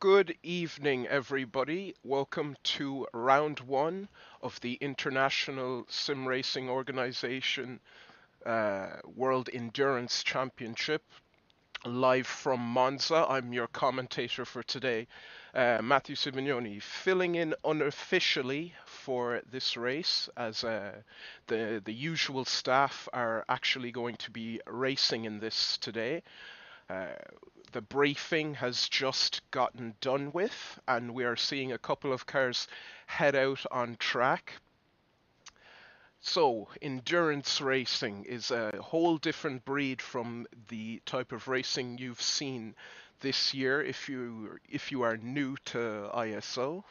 Good evening, everybody. Welcome to round one of the International Sim Racing Organization World Endurance Championship, live from Monza. I'm your commentator for today, Matthew Sibanyoni, filling in unofficially for this race as the usual staff are actually going to be racing in this today. Uh, the briefing has just gotten done with, and we are seeing a couple of cars head out on track. So, endurance racing is a whole different breed from the type of racing you've seen this year if you are new to ISO.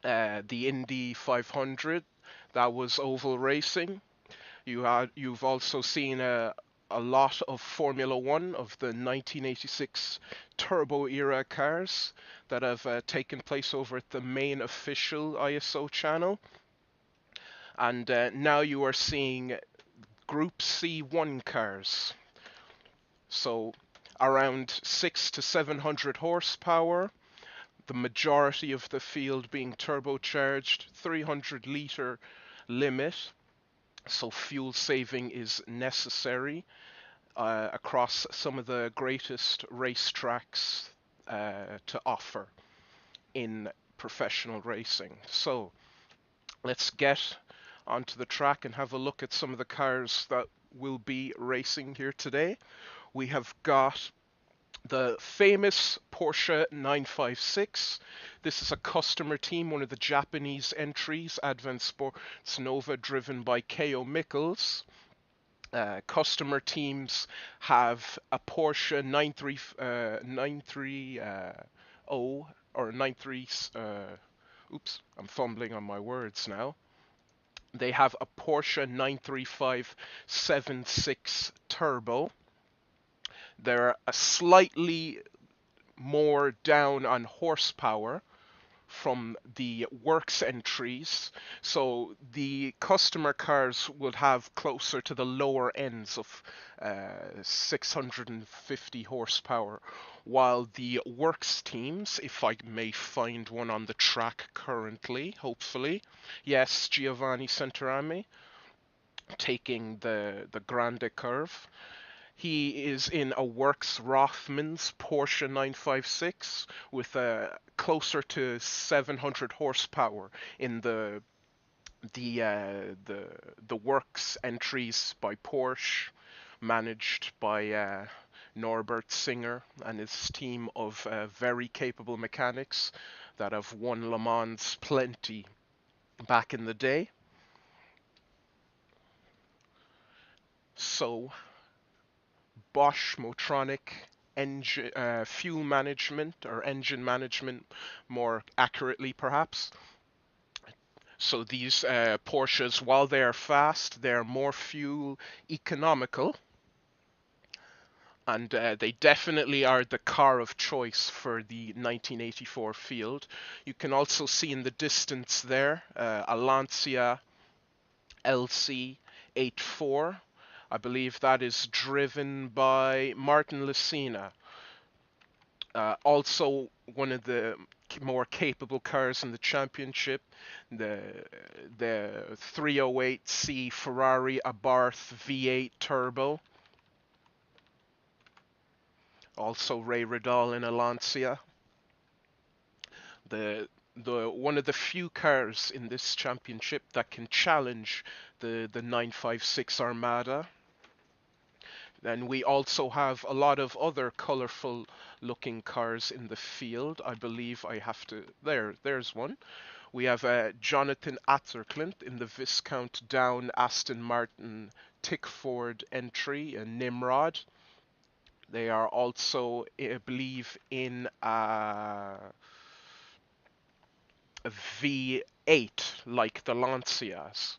The Indy 500, that was oval racing. You've also seen a lot of Formula One of the 1986 turbo era cars that have taken place over at the main official ISO channel. And now you are seeing Group C1 cars. So around 6 to 700 horsepower, the majority of the field being turbocharged, 300-liter limit. So fuel saving is necessary across some of the greatest racetracks to offer in professional racing. So let's get onto the track and have a look at some of the cars that will be racing here today. We have got the famous Porsche 956. This is a customer team, one of the Japanese entries, Advent Sports Nova, driven by K.O. Mikkels. Customer teams have a Porsche 930 or 93. Oops, I'm fumbling on my words now. They have a Porsche 935 76 Turbo. They're a slightly more down on horsepower from the works entries, so the customer cars would have closer to the lower ends of 650 horsepower, while the works teams, if I may find one on the track currently, hopefully, yes, Giovanni Centerami taking the Grande curve. He is in a Works Rothmans Porsche 956 with closer to 700 horsepower in the Works entries by Porsche, managed by Norbert Singer and his team of very capable mechanics that have won Le Mans plenty back in the day. So Bosch Motronic fuel management, or engine management more accurately perhaps. So these Porsches, while they are fast, they're more fuel economical, and they definitely are the car of choice for the 1984 field. You can also see in the distance there a Lancia LC84. I believe that is driven by Martin Lucena. Also, one of the more capable cars in the championship, the 308C Ferrari Abarth V8 Turbo. Also Ray Ridal in a Lancia. The one of the few cars in this championship that can challenge the 956 Armada. Then we also have a lot of other colorful looking cars in the field. I believe I have to, there's one. We have Jonathan Atterclint in the Viscount Down Aston Martin Tickford entry, and Nimrod. They are also, I believe, in a V8 like the Lancias.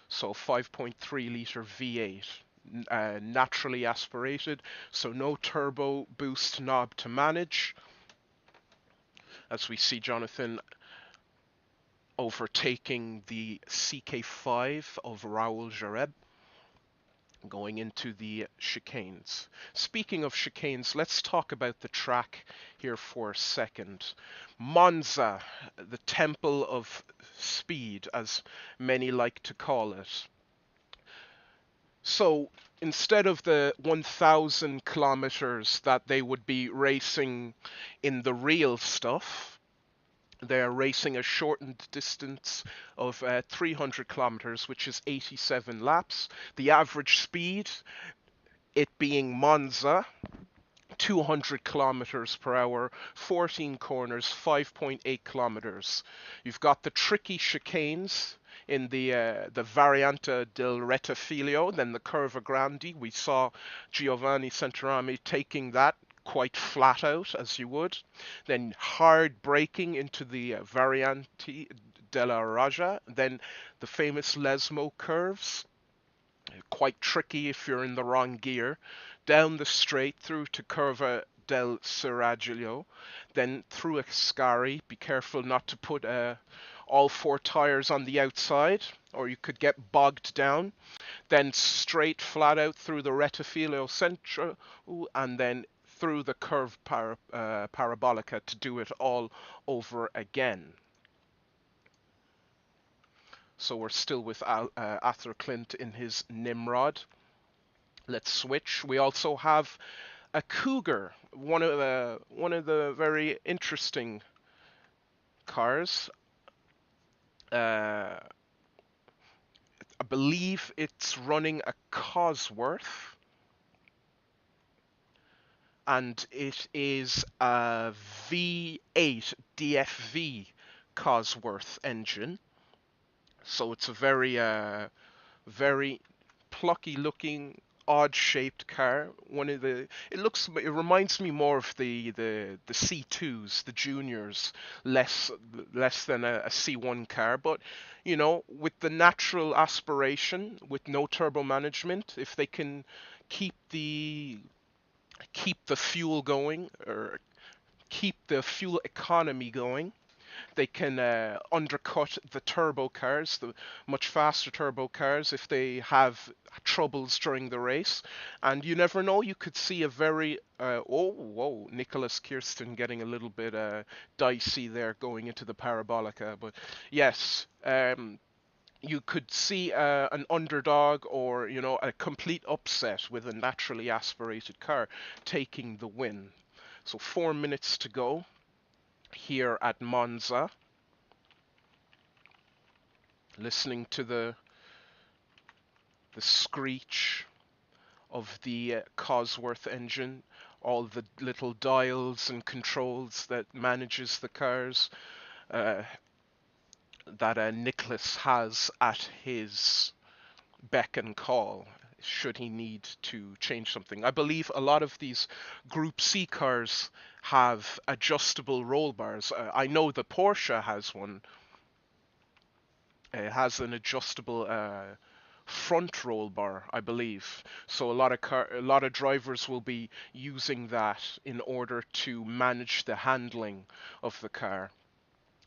So 5.3 liter V8. Naturally aspirated, so no turbo boost knob to manage. As we see Jonathan overtaking the CK5 of Raoul Jareb. going into the chicanes. Speaking of chicanes, let's talk about the track here for a second. Monza, the temple of speed, as many like to call it. So instead of the 1,000 kilometers that they would be racing in the real stuff, they are racing a shortened distance of 300 kilometers, which is 87 laps. The average speed, it being Monza, 200 kilometers per hour, 14 corners, 5.8 kilometers. You've got the tricky chicanes in the Variante del Rettifilo, then the Curva Grande. We saw Giovanni Centorami taking that quite flat out, as you would. Then hard braking into the Variante della Raja. Then the famous Lesmo curves, quite tricky if you're in the wrong gear, down the straight through to Curva del Seraglio, then through Ascari. Be careful not to put all four tires on the outside, or you could get bogged down. Then straight flat out through the Rettifilo Centro, and then through the curve Parabolica to do it all over again. So we're still with Arthur Clint in his Nimrod. Let's switch. We also have a Cougar, one of the very interesting cars. I believe it's running a Cosworth, and it is a V8 DFV Cosworth engine. So it's a very plucky looking, odd shaped car. It reminds me more of the C2s, the juniors, less than a C1 car. But you know, with the natural aspiration, with no turbo management, if they can keep the fuel going, or keep the fuel economy going, they can undercut the turbo cars, the much faster turbo cars, if they have troubles during the race. And you never know, you could see a very whoa, Nicholas Kirsten getting a little bit dicey there going into the Parabolica. But yes, you could see an underdog, or you know, a complete upset with a naturally aspirated car taking the win. So 4 minutes to go here at Monza. Listening to the screech of the Cosworth engine, all the little dials and controls that manages the cars, that Nicholas has at his beck and call should he need to change something. I believe a lot of these Group C cars have adjustable roll bars. I know the Porsche has one. It has an adjustable front roll bar, I believe. So a lot of drivers will be using that in order to manage the handling of the car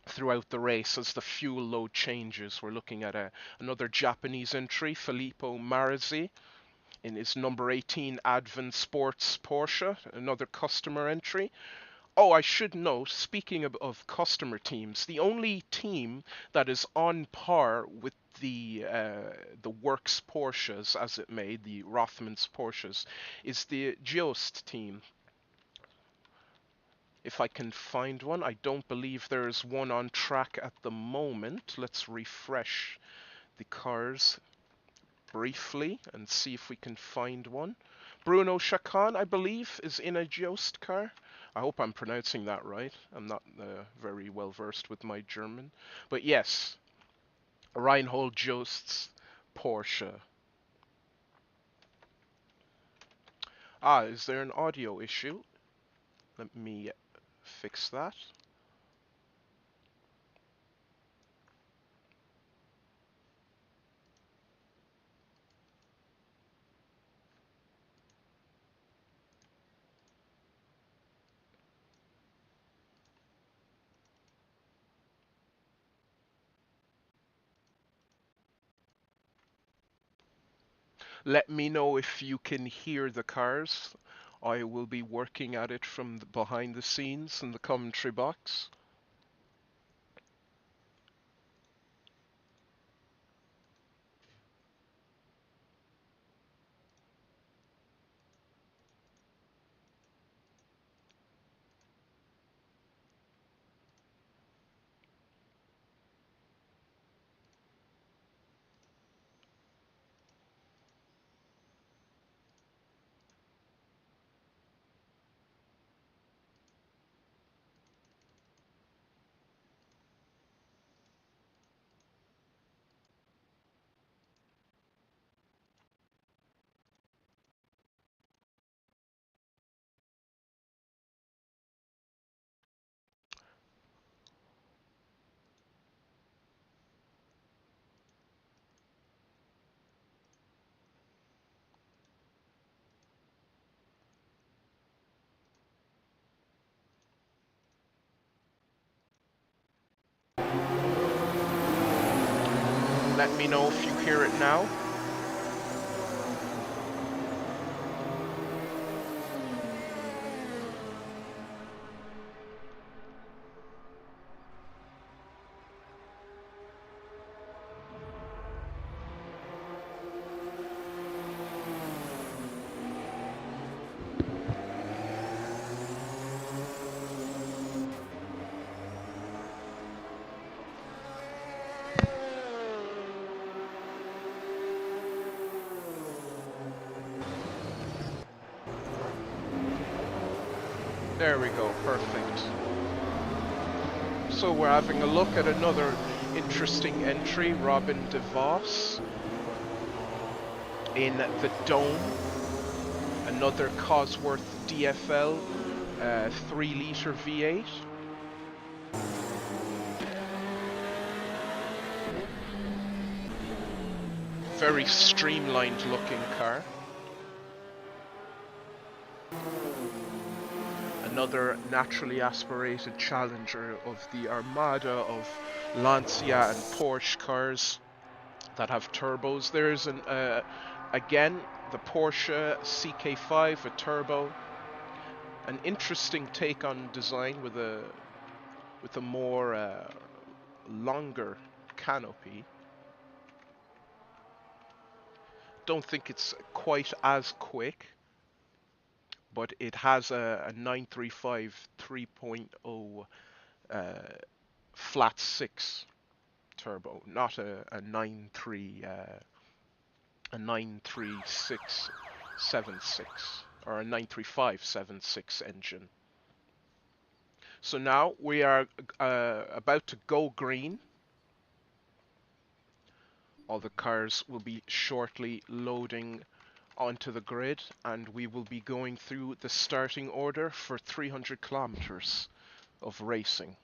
throughout the race as the fuel load changes. We're looking at another Japanese entry, Filippo Marazzi, in his number 18 Advent Sports Porsche, another customer entry. Oh, I should note, speaking of customer teams, the only team that is on par with the Works Porsches, as it may, the Rothmans Porsches, is the Jost team. If I can find one, I don't believe there is one on track at the moment. Let's refresh the cars briefly and see if we can find one. Bruno Chacon, I believe, is in a Jost car. I hope I'm pronouncing that right. I'm not very well versed with my German. But yes, Reinhold Jost's Porsche. Ah, is there an audio issue? Let me fix that. Let me know if you can hear the cars. I will be working at it from behind the scenes in the commentary box. Let me know if you hear it now. There we go, perfect. So we're having a look at another interesting entry, Robin DeVos in the Dome, another Cosworth DFL 3-litre V8. Very streamlined looking car. Another naturally aspirated challenger of the armada of Lancia and Porsche cars that have turbos. There's again the Porsche CK5, a turbo. An interesting take on design with a more longer canopy. Don't think it's quite as quick, but it has a 935 3.0 flat 6 turbo, not a 93676 or a 93576 engine. So now we are about to go green. All the cars will be shortly loading onto the grid, and we will be going through the starting order for 300 kilometers of racing.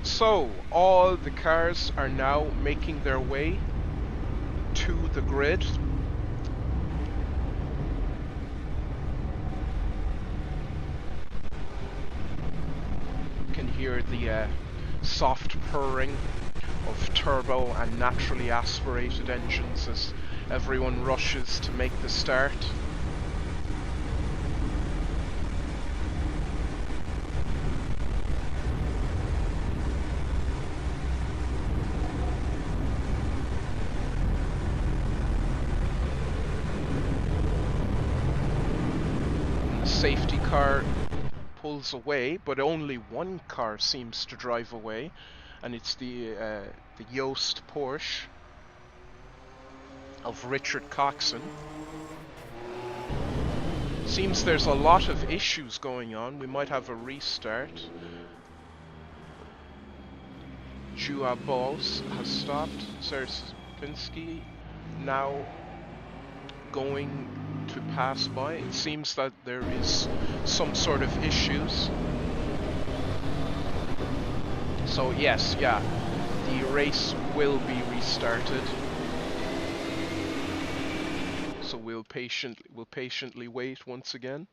So, all the cars are now making their way to the grid. hear the soft purring of turbo and naturally aspirated engines as everyone rushes to make the start. And the safety car pulls away, but only one car seems to drive away, and it's the Yost Porsche of Richard Coxon. Seems there's a lot of issues going on. We might have a restart. Jua Balls has stopped. Serskinski now going to pass by. It seems that there is some sort of issues. So yes, yeah, the race will be restarted. So we'll patiently wait once again.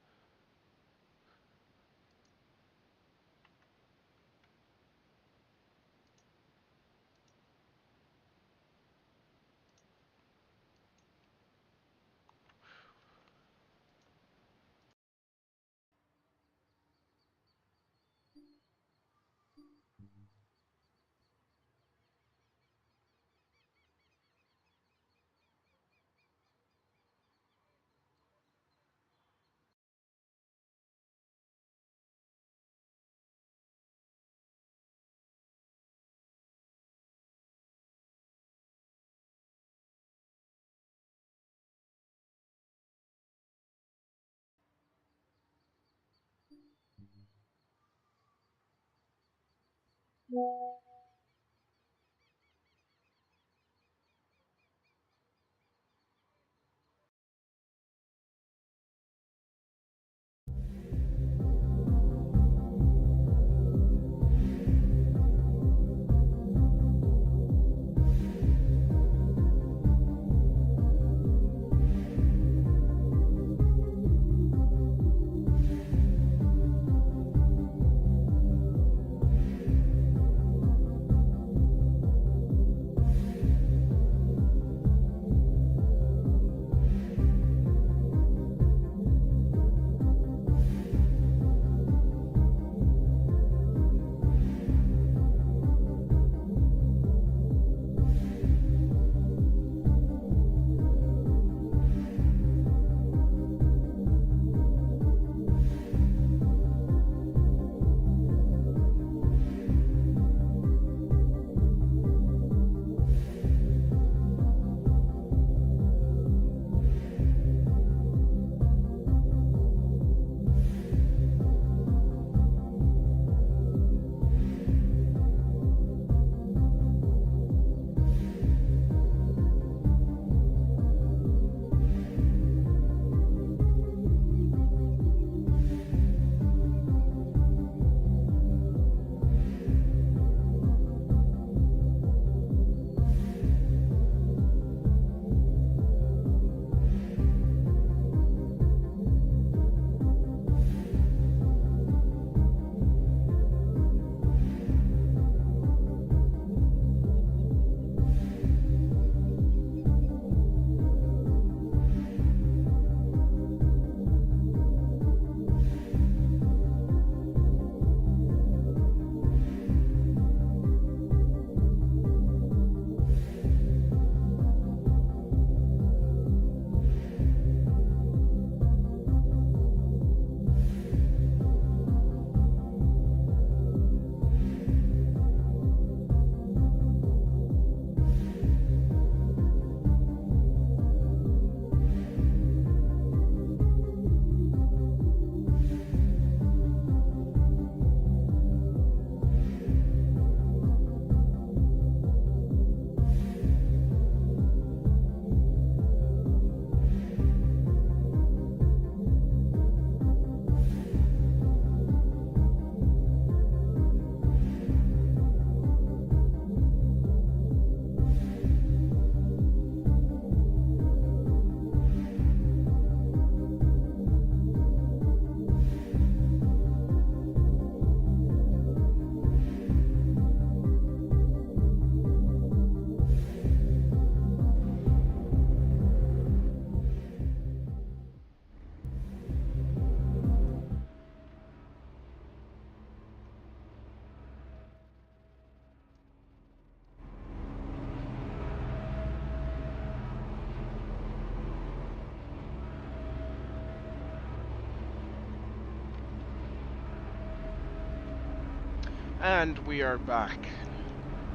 And we are back.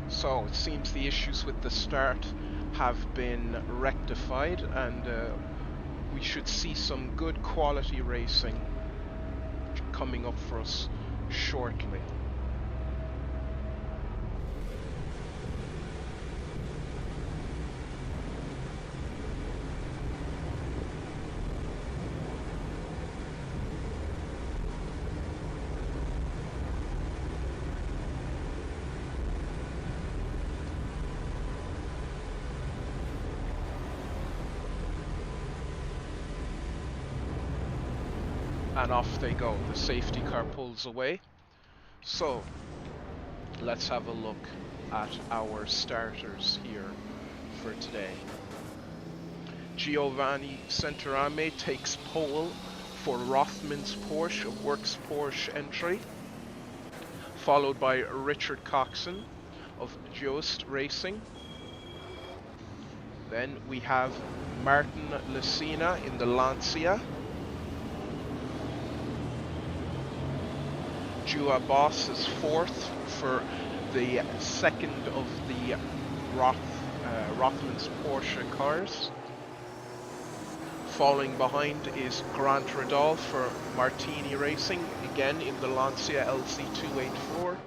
So it seems the issues with the start have been rectified, and we should see some good quality racing coming up for us shortly. And off they go. The safety car pulls away. So let's have a look at our starters here for today. Giovanni Centerame takes pole for Rothman's Porsche, a Works Porsche entry, followed by Richard Coxon of Jost Racing. Then we have Martin Lucena in the Lancia. Jua Boss is fourth for the second of the Rothman's Porsche cars. Following behind is Grant Radal for Martini Racing, again in the Lancia LC284.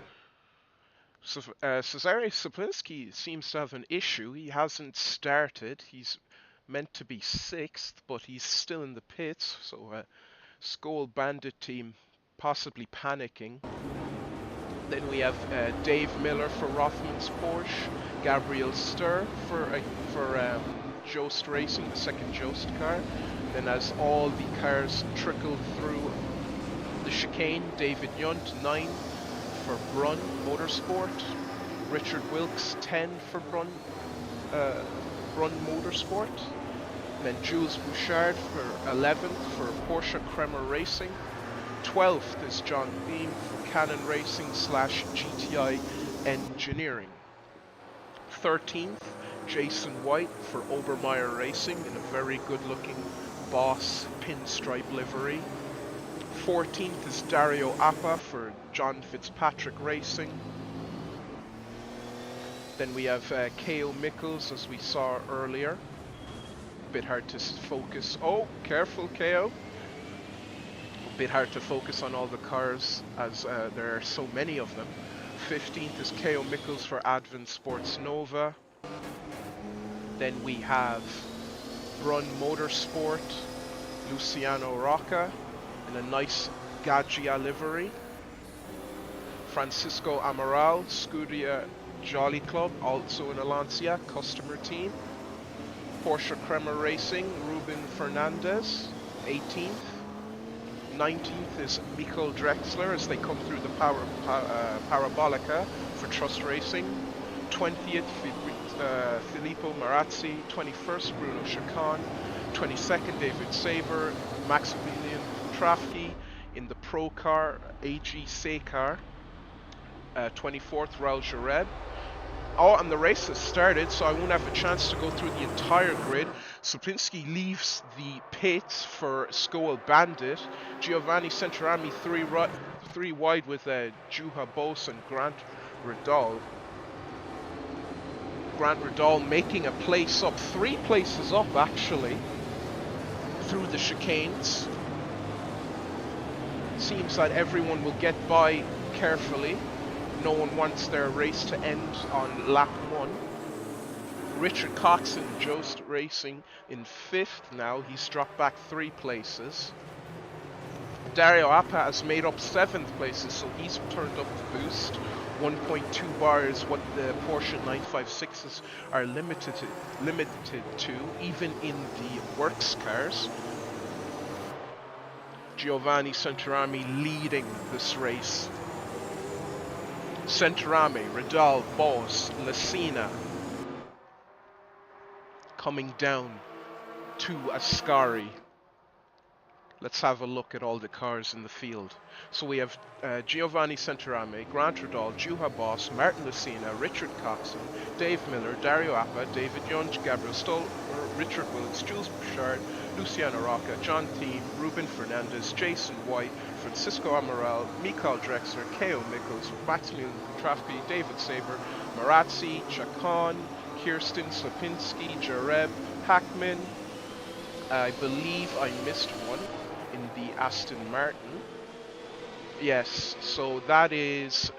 Cesare Saplinski seems to have an issue. He hasn't started. He's meant to be sixth, but he's still in the pits, so Skoal Bandit team possibly panicking. Then we have Dave Miller for Rothman's Porsche, Gabriel Sturr for Jost Racing, the second Jost car. Then as all the cars trickle through the chicane, David Yunt 9 for Brunn Motorsport, Richard Wilkes 10 for Brunn Motorsport. Then Jules Bouchard for 11th for Porsche Kremer Racing. 12th is John Beam for Cannon Racing / GTI Engineering. 13th, Jason White for Obermeyer Racing in a very good looking Boss pinstripe livery. 14th is Dario Appa for John Fitzpatrick Racing. Then we have K.O. Mickles, as we saw earlier. A bit hard to focus. Oh, careful, K.O. A bit hard to focus on all the cars as there are so many of them. 15th is K.O. Mickles for Advent Sports Nova. Then we have Brunn Motorsport, Luciano Rocca in a nice Gaggia livery. Francisco Amaral, Scuderia Jolly Club, also in a Lancia, customer team. Porsche Kremer Racing, Ruben Fernandez, 18th. 19th is Michael Drexler as they come through the Parabolica for Trust Racing. 20th, Filippo Marazzi. 21st, Bruno Chacon. 22nd, David Saber. Maximilian Trafki in the Pro Car, AG Sekar. 24th, Raul Jareb. Oh, and the race has started, so I won't have a chance to go through the entire grid. Saplinski leaves the pits for Skoal Bandit. Giovanni Centerami three wide with Juha Bose and Grant Radal. Grant Radal making a place up, 3 places up actually, through the chicanes. Seems that everyone will get by carefully. No one wants their race to end on lap 1. Richard Coxon, Jost Racing in 5th now. He's dropped back 3 places. Dario Appa has made up 7th places, so he's turned up the boost. 1.2 bars what the Porsche 956s are limited to, even in the works cars. Giovanni Centerami leading this race. Centerame, Radal, Boss, Lucena coming down to Ascari. Let's have a look at all the cars in the field. So we have Giovanni Centerame, Grant Radal, Juha Boss, Martin Lucena, Richard Coxon, Dave Miller, Dario Appa, David Young, Gabriel Stoll, Richard Wilkes, Jules Bouchard, Luciano Rocca, John Thiem, Ruben Fernandez, Jason White, Francisco Amaral, Mikael Drexler, K.O. Mikkels, Maximilian Kutrafki, David Saber, Marazzi, Chacon, Kirsten Slapinski, Jareb, Hackman. I believe I missed one in the Aston Martin. Yes, so that is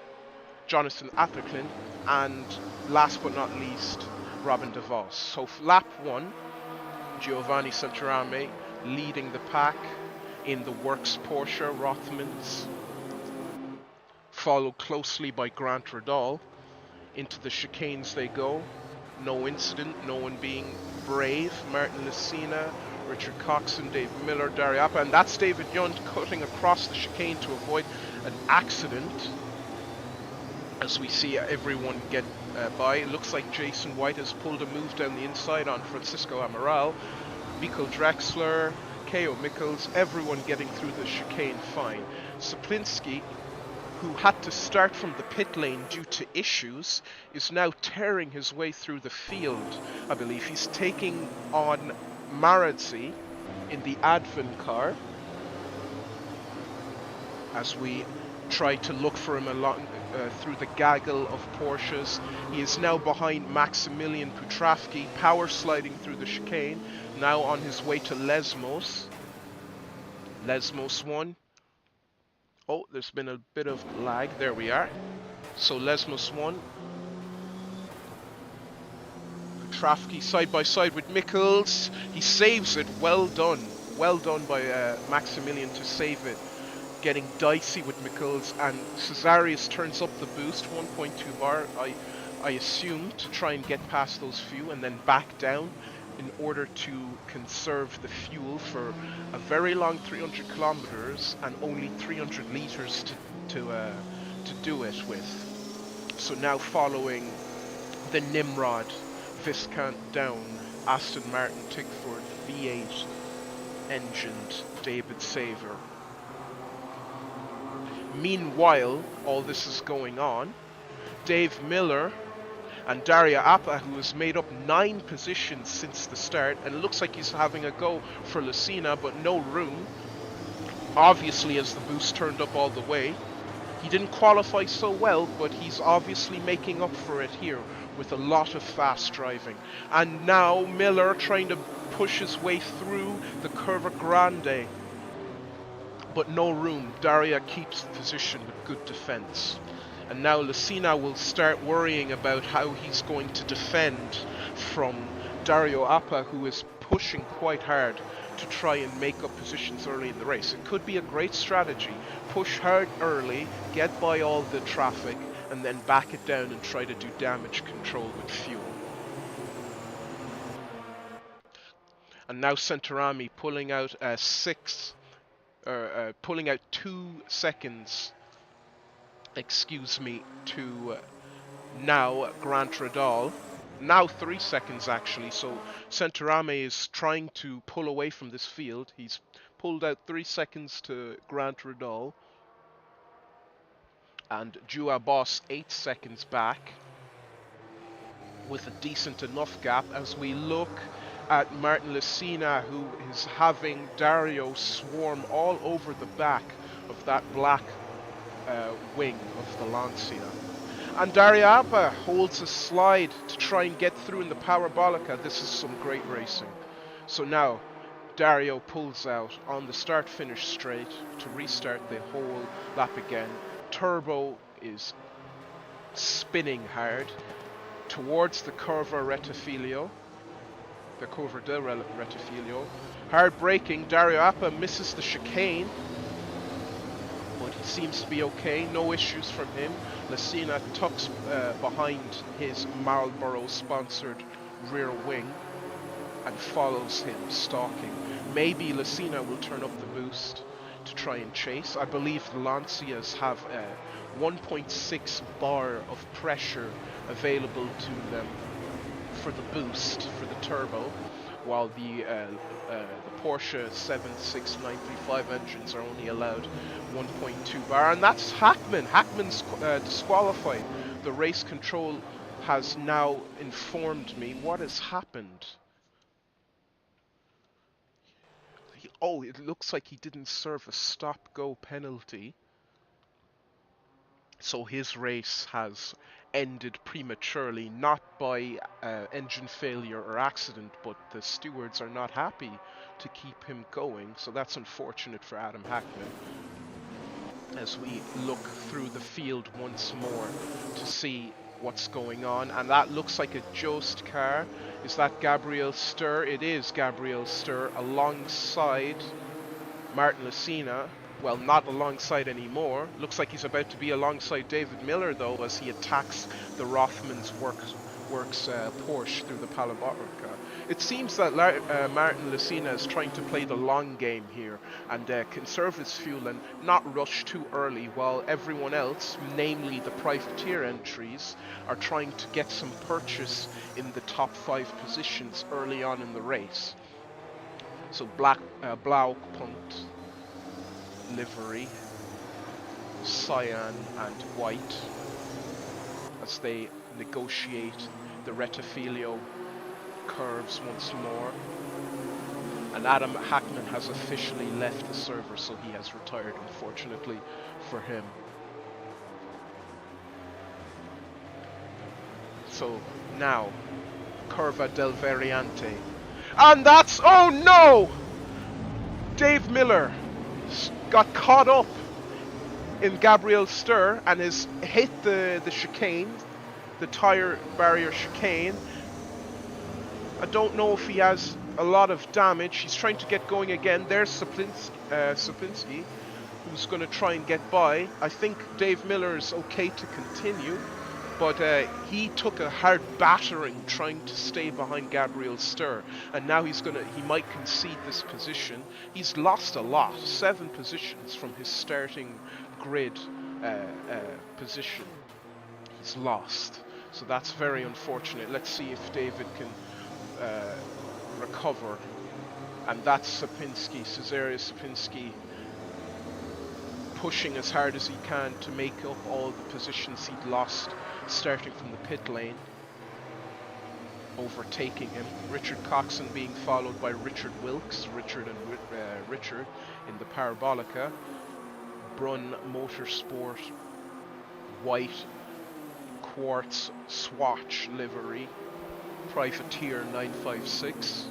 Jonathan Athercliffe, and last but not least, Robin DeVos. So lap 1, Giovanni Santarame leading the pack in the Works Porsche Rothmans, followed closely by Grant Radal. Into the chicanes they go. No incident, no one being brave. Martin Lucena, Richard Coxon, Dave Miller, Dariapa, and that's David Young cutting across the chicane to avoid an accident. As we see everyone get by, it looks like Jason White has pulled a move down the inside on Francisco Amaral, Mikael Drexler, K.O. Mikkels, everyone getting through the chicane fine. Saplinski, who had to start from the pit lane due to issues, is now tearing his way through the field. I believe he's taking on Marazzi in the Advent car as we try to look for him along through the gaggle of Porsches. He is now behind Maximilian Kutrafki, power sliding through the chicane, now on his way to Lesmos. Lesmos 1. Oh, there's been a bit of lag. There we are. So Lesmos 1. Kutrafki side by side with Mikkels. He saves it. Well done. Well done by Maximilian to save it. Getting dicey with Mikkels, and Cesarius turns up the boost 1.2 bar, I assume, to try and get past those few and then back down in order to conserve the fuel for a very long 300 kilometers and only 300 liters to do it with. So now following the Nimrod Viscount down Aston Martin Tickford V8 engined David Saver. Meanwhile, all this is going on. Dave Miller and Daria Appa, who has made up 9 positions since the start, and it looks like he's having a go for Lucena, but no room. Obviously, as the boost turned up all the way. He didn't qualify so well, but he's obviously making up for it here with a lot of fast driving. And now Miller trying to push his way through the Curva Grande. But no room. Daria keeps the position with good defense. And now Lucena will start worrying about how he's going to defend from Dario Appa, who is pushing quite hard to try and make up positions early in the race. It could be a great strategy. Push hard early, get by all the traffic, and then back it down and try to do damage control with fuel. And now Centorami pulling out pulling out 2 seconds, to now Grant Radal. Now 3 seconds actually, so Centorame is trying to pull away from this field. He's pulled out 3 seconds to Grant Radal. And Jua Boss 8 seconds back, with a decent enough gap as we look at Martin Lucena, who is having Dario swarm all over the back of that black wing of the Lancia. And Dariapa holds a slide to try and get through in the Parabolica. This is some great racing. So now Dario pulls out on the start-finish straight to restart the whole lap again. Turbo is spinning hard towards the Curva Rettifilo. The Curva del Rettifilo. Hard braking. Dario Appa misses the chicane, but he seems to be okay. No issues from him. Lucena tucks behind his Marlboro-sponsored rear wing and follows him, stalking. Maybe Lucena will turn up the boost to try and chase. I believe the Lancias have 1.6 bar of pressure available to them for the boost, for the turbo, while the Porsche 76935 engines are only allowed 1.2 bar, and that's Hackman. Hackman's disqualified. The race control has now informed me what has happened. Oh, it looks like he didn't serve a stop-go penalty. So his race has ended prematurely, not by engine failure or accident, but the stewards are not happy to keep him going. So that's unfortunate for Adam Hackman. As we look through the field once more to see what's going on, and that looks like a Jost car. Is that Gabriel Stur? It is Gabriel Stur alongside Martin Lucena. Well, not alongside anymore. Looks like he's about to be alongside David Miller, though, as he attacks the Rothmans' works Porsche through the Palabarca. It seems that Martin Lucena is trying to play the long game here and conserve his fuel and not rush too early, while everyone else, namely the privateer entries, are trying to get some purchase in the top 5 positions early on in the race. So Blaupunkt livery, cyan and white, as they negotiate the Rettifilio curves once more. And Adam Hackman has officially left the server, so he has retired, unfortunately for him. So now, Curva del Variante. And that's, oh no! Dave Miller got caught up in Gabriel Stur and has hit the chicane, the tire barrier chicane. I don't know if he has a lot of damage. He's trying to get going again. There's Saplinski, who's going to try and get by. I think Dave Miller is okay to continue, but he took a hard battering trying to stay behind Gabriel Stur, and now he might concede this position. He's lost a lot, 7 positions from his starting grid position. He's lost, so that's very unfortunate. Let's see if David can recover. And that's Sapinski, Cesarius Sapinski, pushing as hard as he can to make up all the positions he'd lost starting from the pit lane, overtaking him. Richard Coxon being followed by Richard Wilkes, Richard in the Parabolica. Brunn Motorsport white quartz swatch livery, Privateer 956.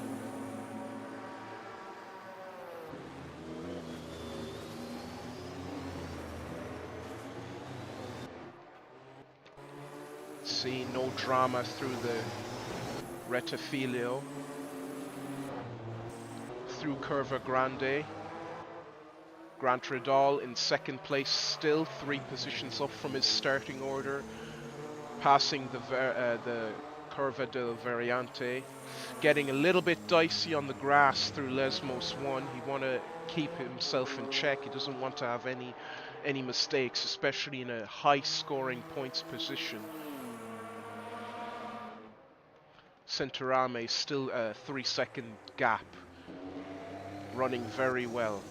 See, no drama through the Rettifilio, through Curva Grande. Grant Ridal in second place still, 3 positions up from his starting order, passing the Curva del Variante. Getting a little bit dicey on the grass through Lesmos 1. He want to keep himself in check. He doesn't want to have any mistakes, especially in a high scoring points position. Centurame still a 3-second gap, running very well.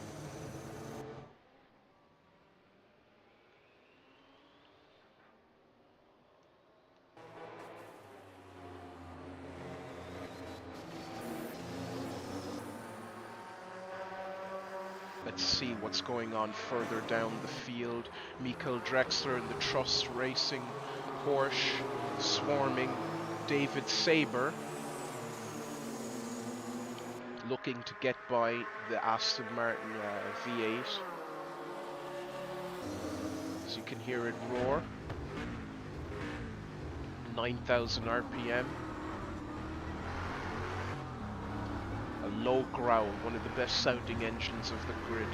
Let's see what's going on further down the field. Mikael Drexler in the Trust Racing Porsche swarming David Saber, looking to get by the Aston Martin V8. As you can hear it roar. 9,000 RPM. A low growl, one of the best sounding engines of the grid.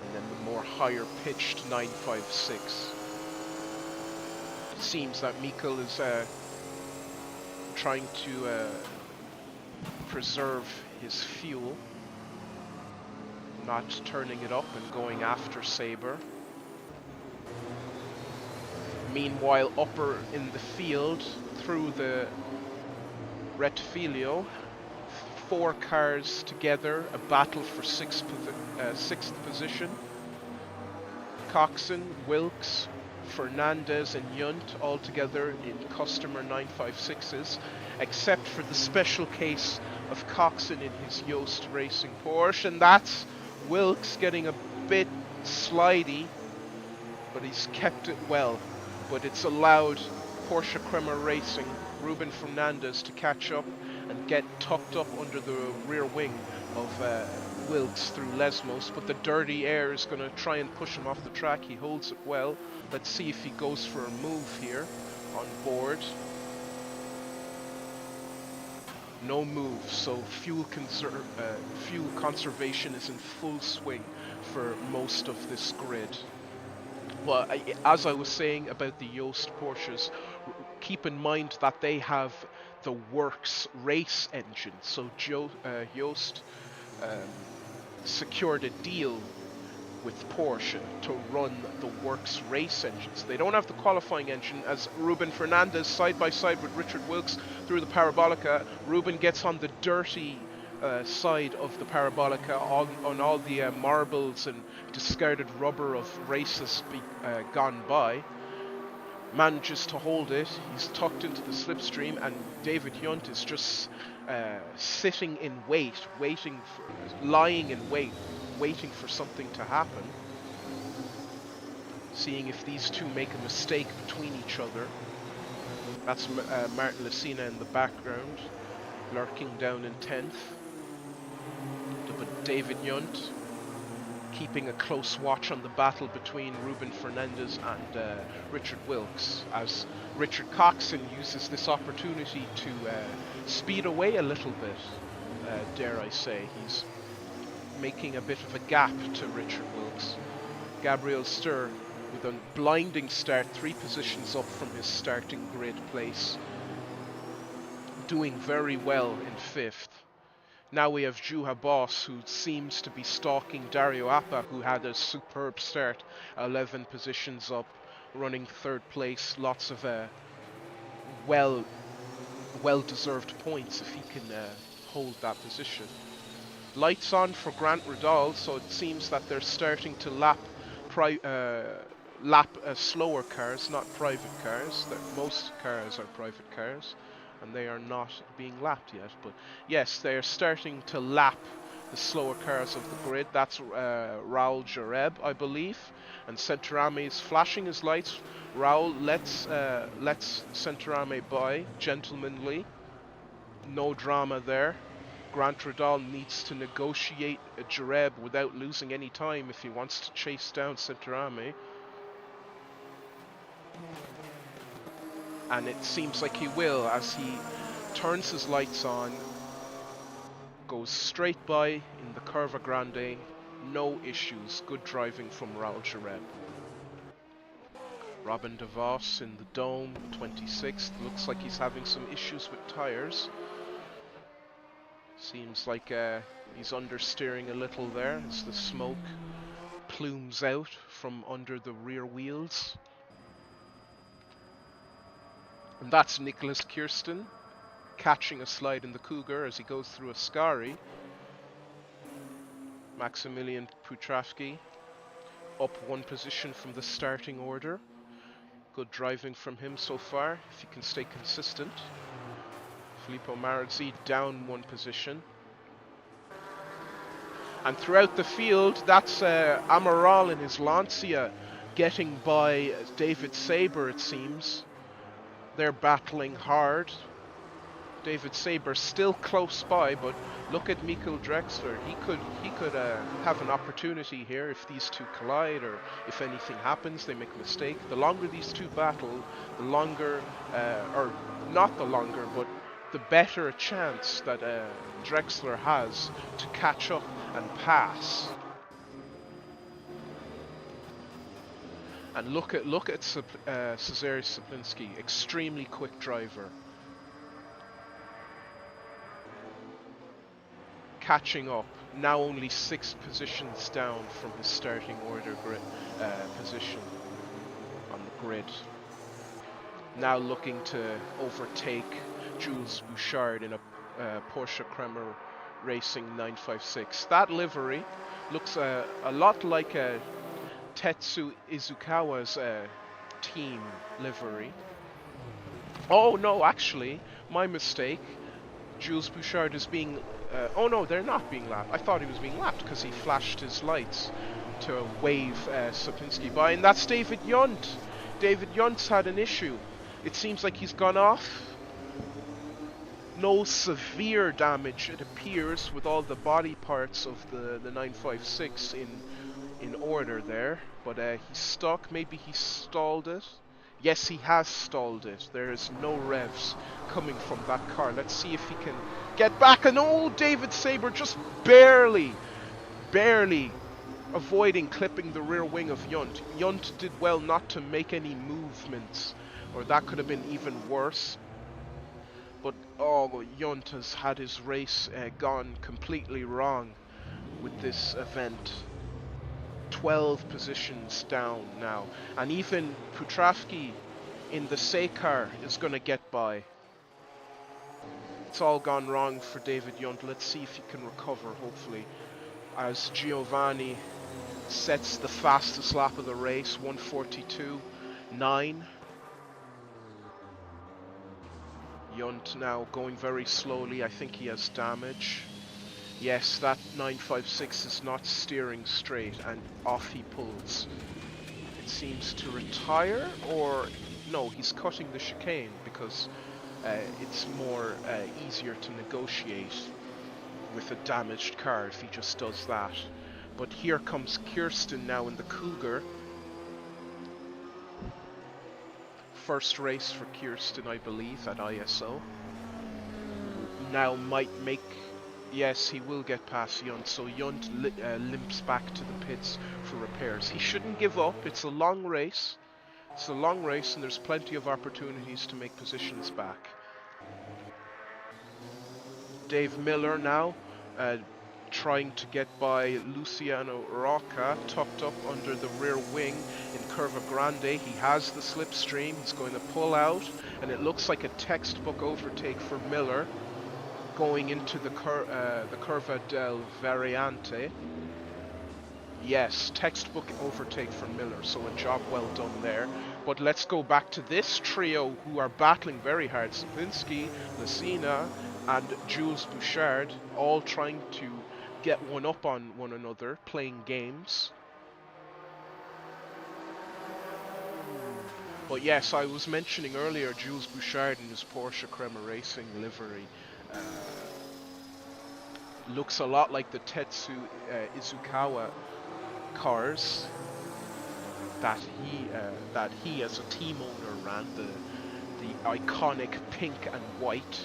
And then the more higher pitched 956. It seems that Mikael is trying to preserve his fuel, not turning it up and going after Saber. Meanwhile, upper in the field, through the Rettifilio, 4 cars together, a battle for 6th position. Coxon, Wilkes, Fernandez and Yunt all together in customer 956s, except for the special case of Coxon in his Yost Racing Porsche, and that's Wilkes getting a bit slidey, but he's kept it well. But it's allowed Porsche Kremer Racing, Ruben Fernandez, to catch up and get tucked up under the rear wing of Wilkes through Lesmos, but the dirty air is going to try and push him off the track. He holds it well. Let's see if he goes for a move here on board. No move, so fuel conservation is in full swing for most of this grid. Well, as I was saying about the Yost Porsches, keep in mind that they have the Works race engine. So Yost secured a deal with Porsche to run the Works race engines. They don't have the qualifying engine, as Ruben Fernandez side by side with Richard Wilkes through the Parabolica. Ruben gets on the dirty side of the Parabolica on all the marbles and discarded rubber of races gone by. Manages to hold it. He's tucked into the slipstream, and David Yunt is just sitting in wait, lying in wait, waiting for something to happen. Seeing if these two make a mistake between each other. That's Martin Lucena in the background, lurking down in 10th. But David Yunt keeping a close watch on the battle between Ruben Fernandez and Richard Wilkes, as Richard Coxon uses this opportunity to speed away a little bit, dare I say. He's making a bit of a gap to Richard Wilkes. Gabriel Sturr with a blinding start, 3 positions up from his starting grid place, doing very well in 5th. Now we have Juha Boss, who seems to be stalking Dario Appa, who had a superb start, 11 positions up, running 3rd place. Lots of well-deserved points if he can hold that position. Lights on for Grant Ridal, so it seems that they're starting to lap slower cars, not private cars. Most cars are private cars, and they are not being lapped yet. But yes, they are starting to lap the slower cars of the grid. That's Raul Jareb, I believe, and Centurame is flashing his lights. Raul lets Centurame by, gentlemanly, no drama there. Grant Ridal needs to negotiate a Jareb without losing any time if he wants to chase down Centurame. And it seems like he will, as he turns his lights on, goes straight by in the Curva Grande, no issues. Good driving from Raul Jareb. Robin DeVos in the Dome, 26th. Looks like he's having some issues with tires. Seems like he's understeering a little there as the smoke plumes out from under the rear wheels. And that's Nicholas Kirsten catching a slide in the Cougar as he goes through a Ascari. Maximilian Putravsky up 1 position from the starting order. Good driving from him so far, if he can stay consistent. Filippo Marazzi down 1 position. And throughout the field, that's Amaral in his Lancia getting by David Saber, it seems. They're battling hard. David Saber still close by, but look at Mikael Drexler. He could have an opportunity here if these two collide, or if anything happens, they make a mistake. The longer these two battle, the longer, or not the longer, but the better a chance that Drexler has to catch up and pass. And look at Cezary Saplinski, extremely quick driver. Catching up, now only 6 positions down from his starting order position on the grid. Now looking to overtake Jules Bouchard in a Porsche Kremer Racing 956. That livery looks a lot like a Tetsu Izukawa's team livery. Oh no, actually, my mistake. Jules Bouchard is being... oh no, they're not being lapped. I thought he was being lapped because he flashed his lights to wave Sapinski by, and that's David Yunt. David Yunt's had an issue. It seems like he's gone off. No severe damage, it appears, with all the body parts of the 956 in order there. But he's stuck. Maybe he stalled it. Yes, he has stalled it. There is no revs coming from that car. Let's see if he can get back. And oh, David Saber just barely avoiding clipping the rear wing of Yunt. Yunt did well not to make any movements, or that could have been even worse. But oh, Yunt has had his race gone completely wrong with this event. 12 positions down now, and even Putravki in the C car is going to get by. It's all gone wrong for David Yunt. Let's see if he can recover, hopefully, as Giovanni sets the fastest lap of the race, 1:42.9. Yunt now going very slowly. I think he has damage. Yes, that 956 is not steering straight, and off he pulls. It seems to retire, or no, he's cutting the chicane because it's more easier to negotiate with a damaged car if he just does that. But here comes Kirsten now in the Cougar. First race for Kirsten, I believe, at ISO. Now might make... Yes, he will get past Yunt, so Yunt limps back to the pits for repairs. He shouldn't give up. It's a long race. It's a long race, and there's plenty of opportunities to make positions back. Dave Miller now trying to get by Luciano Rocca, tucked up under the rear wing in Curva Grande. He has the slipstream. He's going to pull out, and it looks like a textbook overtake for Miller, going into the Curva del Variante. Yes, textbook overtake for Miller, so a job well done there. But let's go back to this trio who are battling very hard. Sapinski, Lucina, and Jules Bouchard, all trying to get one up on one another, playing games. But yes, I was mentioning earlier Jules Bouchard in his Porsche Crema Racing livery. Looks a lot like the Tetsu Izukawa cars that he as a team owner ran, the iconic pink and white.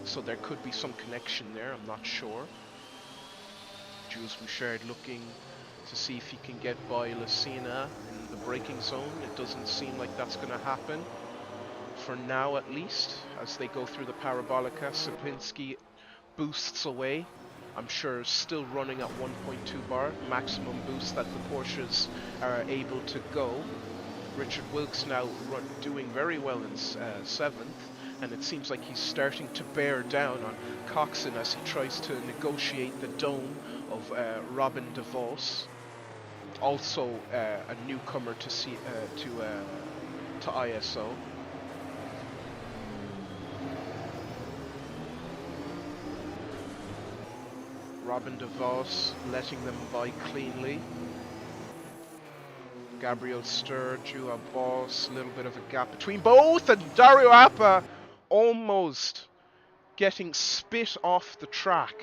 So there could be some connection there, I'm not sure. Jules Bouchard looking to see if he can get by Lucina in the braking zone. It doesn't seem like that's going to happen. For now, at least, as they go through the Parabolica. Sapinski boosts away. I'm sure still running at 1.2 bar, maximum boost that the Porsches are able to go. Richard Wilkes now doing very well in 7th, and it seems like he's starting to bear down on Coxon as he tries to negotiate the dome of Robin DeVos, also a newcomer to ISO. Robin DeVos letting them by cleanly. Gabriel Sturr, Jua Boss, a little bit of a gap between both, and Dario Appa almost getting spit off the track.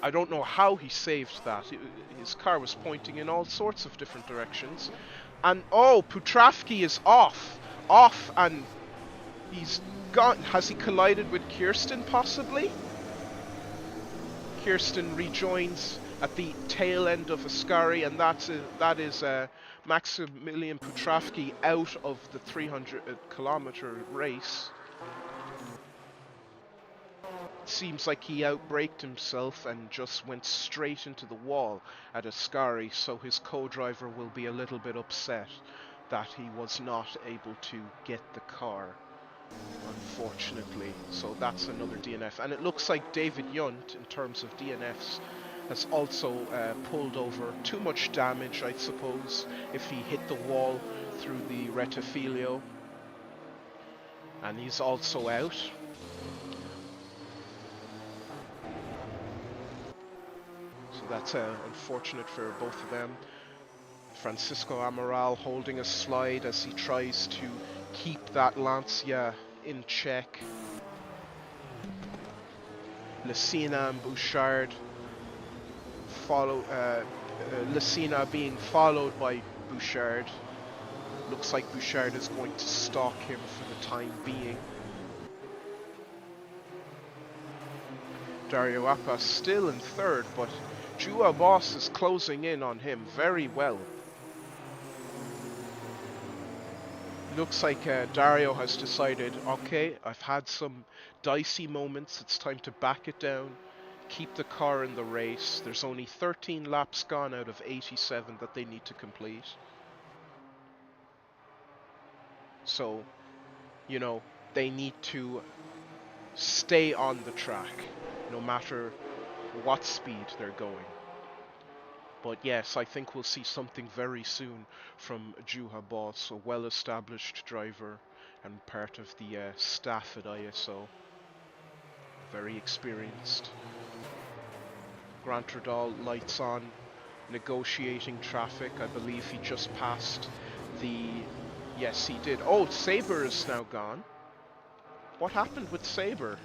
I don't know how he saved that. His car was pointing in all sorts of different directions. And oh, Putravki is off, and he's gone. Has he collided with Kirsten possibly? Kirsten rejoins at the tail end of Ascari, and that is Maximilian Putravki out of the 300-kilometer race. It seems like he outbraked himself and just went straight into the wall at Ascari, so his co-driver will be a little bit upset that he was not able to get the car, unfortunately. So that's another DNF, and it looks like David Yunt, in terms of DNFs, has also pulled over. Too much damage, I suppose, if he hit the wall through the Rettifilio, and he's also out. So that's unfortunate for both of them. Francisco Amaral holding a slide as he tries to keep that Lancia in check. Lucena and Bouchard Lucena being followed by Bouchard. Looks like Bouchard is going to stalk him for the time being. Dario Appa still in third, but Jua Boss is closing in on him very well. Looks like Dario has decided, okay, I've had some dicey moments, it's time to back it down, keep the car in the race. There's only 13 laps gone out of 87 that they need to complete. So, you know, they need to stay on the track, no matter what speed they're going. But yes, I think we'll see something very soon from Juha Boss, a well-established driver and part of the staff at ISO. Very experienced. Grant Radal lights on, negotiating traffic. I believe he just passed the... Yes, he did. Oh, Saber is now gone. What happened with Saber?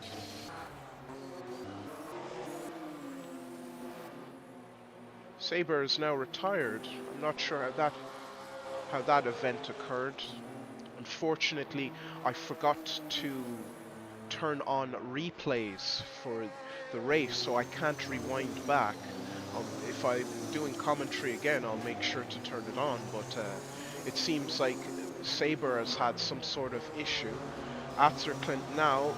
Saber is now retired. I'm not sure how that event occurred. Unfortunately, I forgot to turn on replays for the race, so I can't rewind back. If I'm doing commentary again, I'll make sure to turn it on, but it seems like Saber has had some sort of issue. Atzerklint now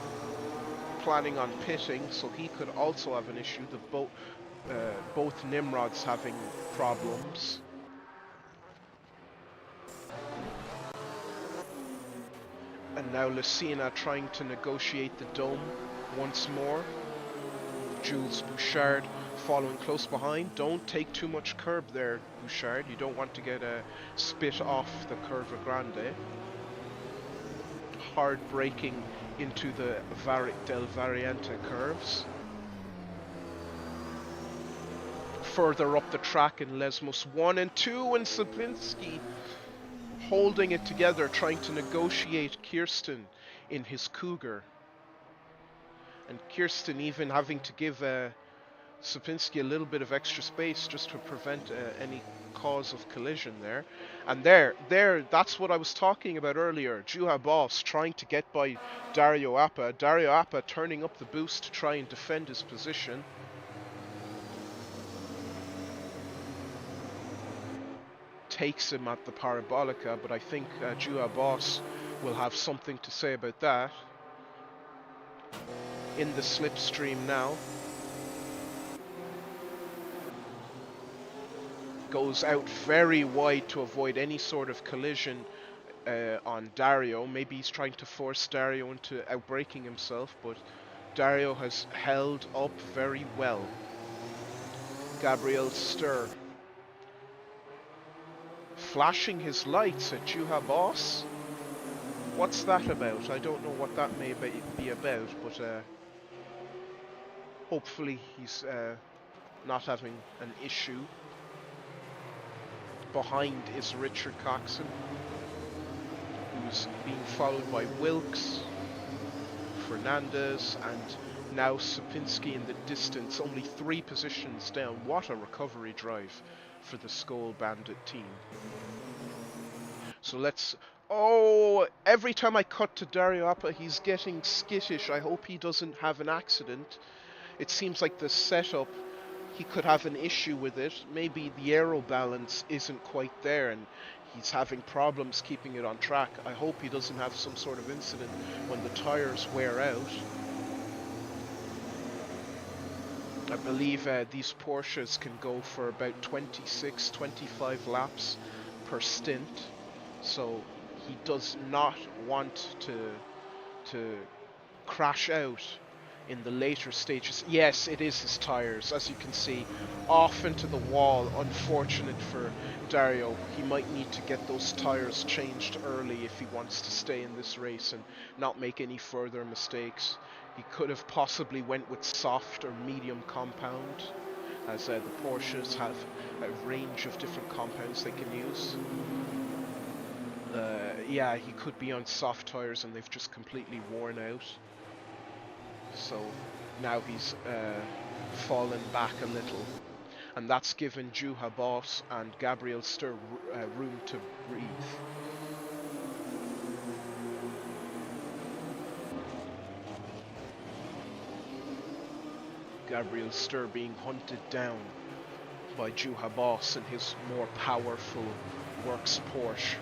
planning on pitting, so he could also have an issue. Both Nimrods having problems. And now Lucena trying to negotiate the dome once more. Jules Bouchard following close behind. Don't take too much curb there, Bouchard. You don't want to get a spit off the Curva Grande. Hard braking into the Del Variante curves. Further up the track in Lesmos 1 and 2, and Sapinski holding it together, trying to negotiate Kirsten in his Cougar. And Kirsten even having to give Sapinski a little bit of extra space just to prevent any cause of collision there. And that's what I was talking about earlier. Juha Boss trying to get by Dario Appa. Dario Appa turning up the boost to try and defend his position. Takes him at the Parabolica, but I think Juha Boss will have something to say about that. In the slipstream now. Goes out very wide to avoid any sort of collision on Dario. Maybe he's trying to force Dario into outbraking himself, but Dario has held up very well. Gabriel Stur flashing his lights at Juha Boss. What's that about? I don't know what that may be about, but hopefully he's not having an issue. Behind is Richard Coxon, who's being followed by Wilkes, Fernandez, and now Sapinski in the distance, only 3 positions down. What a recovery drive for the Skoal Bandit team. So let's... Oh, every time I cut to Dario Appa, he's getting skittish. I hope he doesn't have an accident. It seems like the setup, he could have an issue with it. Maybe the aero balance isn't quite there and he's having problems keeping it on track. I hope he doesn't have some sort of incident when the tires wear out. I believe these Porsches can go for about 26, 25 laps per stint. So he does not want to crash out in the later stages. Yes, it is his tires, as you can see, off into the wall. Unfortunate for Dario. He might need to get those tires changed early if he wants to stay in this race and not make any further mistakes. He could have possibly went with soft or medium compound. as the Porsches have a range of different compounds they can use. Yeah, he could be on soft tires and they've just completely worn out. So now he's fallen back a little. And that's given Juha Boss and Gabriel Stur room to breathe. Gabriel Stur being hunted down by Juha Boss and his more powerful works Porsche.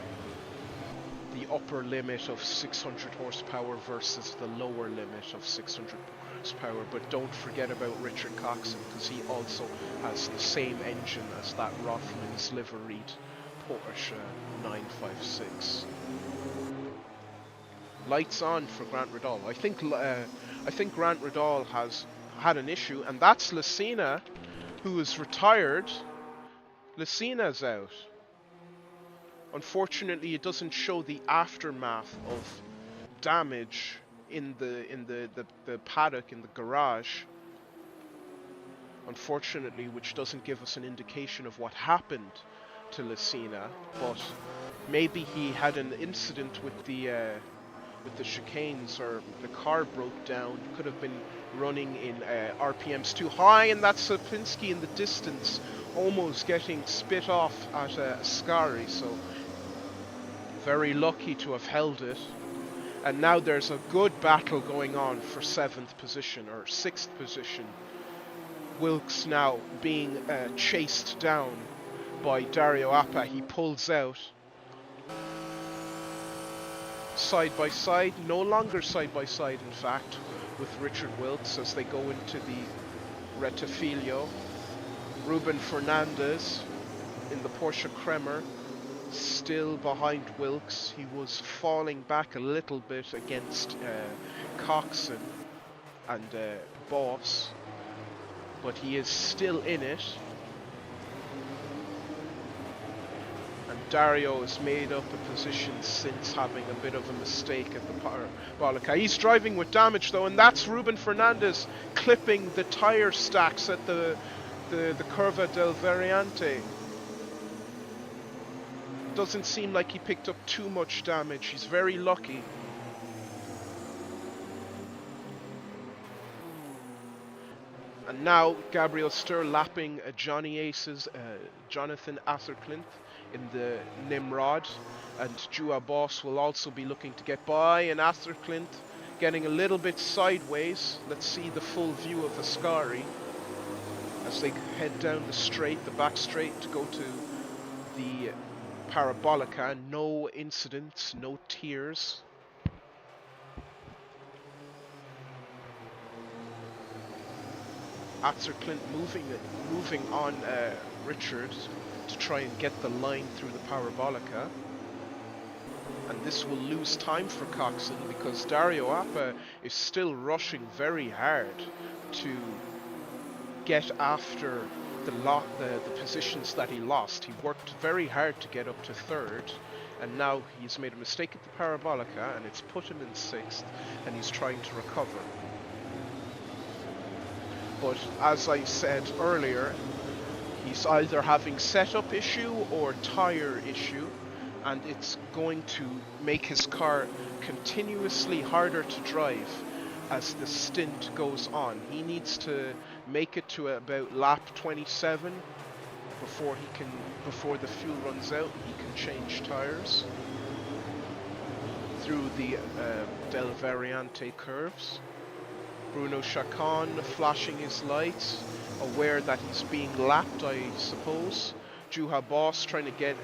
The upper limit of 600 horsepower versus the lower limit of 600 horsepower, but don't forget about Richard Coxon, because he also has the same engine as that Rothmans liveried Porsche 956. Lights on for Grant Ridal. I think Grant Ridal has had an issue, and that's Lucena, who is retired. Lucena's out. Unfortunately, it doesn't show the aftermath of damage in the paddock, in the garage. Unfortunately, which doesn't give us an indication of what happened to Lucena, but maybe he had an incident with the chicanes, or the car broke down. Could have been running in RPMs too high, and that's Sapinski in the distance, almost getting spit off at Ascari. So very lucky to have held it. And now there's a good battle going on for 7th position or 6th position. Wilkes now being chased down by Dario Appa. He pulls out. Side by side, no longer side by side in fact, with Richard Wilkes as they go into the Rettifilo. Ruben Fernandez in the Porsche Kremer, still behind Wilkes. He was falling back a little bit against Coxon and Boss, but he is still in it. And Dario has made up a position since having a bit of a mistake at the Parabolica. He's driving with damage though, and that's Ruben Fernandez clipping the tire stacks at the Curva del Variante. Doesn't seem like he picked up too much damage. He's very lucky. And now Gabriel Stur lapping Johnny Ace's Jonathan Athercliffe in the Nimrod, and Juha Boss will also be looking to get by, and Athercliffe getting a little bit sideways. Let's see the full view of Ascari as they head down the straight, the back straight, to go to the Parabolica. No incidents, no tears. Athercliffe moving on Richard to try and get the line through the Parabolica. And this will lose time for Coxon because Dario Appa is still rushing very hard to get after the positions that he lost. He worked very hard to get up to 3rd, and now he's made a mistake at the Parabolica and it's put him in 6th, and he's trying to recover. But as I said earlier, he's either having setup issue or tire issue, and it's going to make his car continuously harder to drive as the stint goes on. He needs to make it to about lap 27 before the fuel runs out. He can change tires through the Del Variante curves. Bruno Chacon flashing his lights, aware that he's being lapped, I suppose. Juha Boss trying to get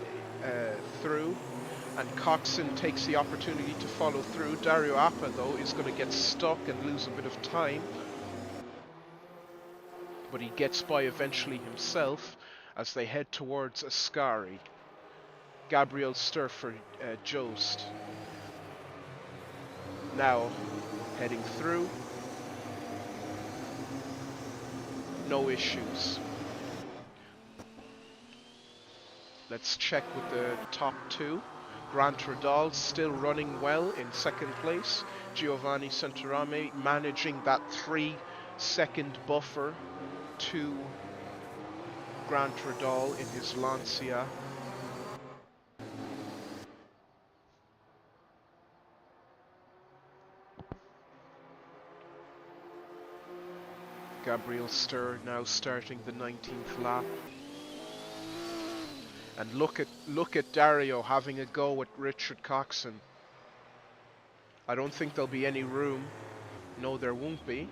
through, and Coxon takes the opportunity to follow through. Dario Appa, though, is going to get stuck and lose a bit of time, but he gets by eventually himself as they head towards Ascari. Gabriel Stur for Jost. Now heading through. No issues. Let's check with the top 2. Grant Ridal still running well in 2nd place. Giovanni Santarame managing that 3-second buffer to Grant Radal in his Lancia. Gabriel Sturr now starting the 19th lap. And look at Dario having a go at Richard Coxon. I don't think there'll be any room. No, there won't be.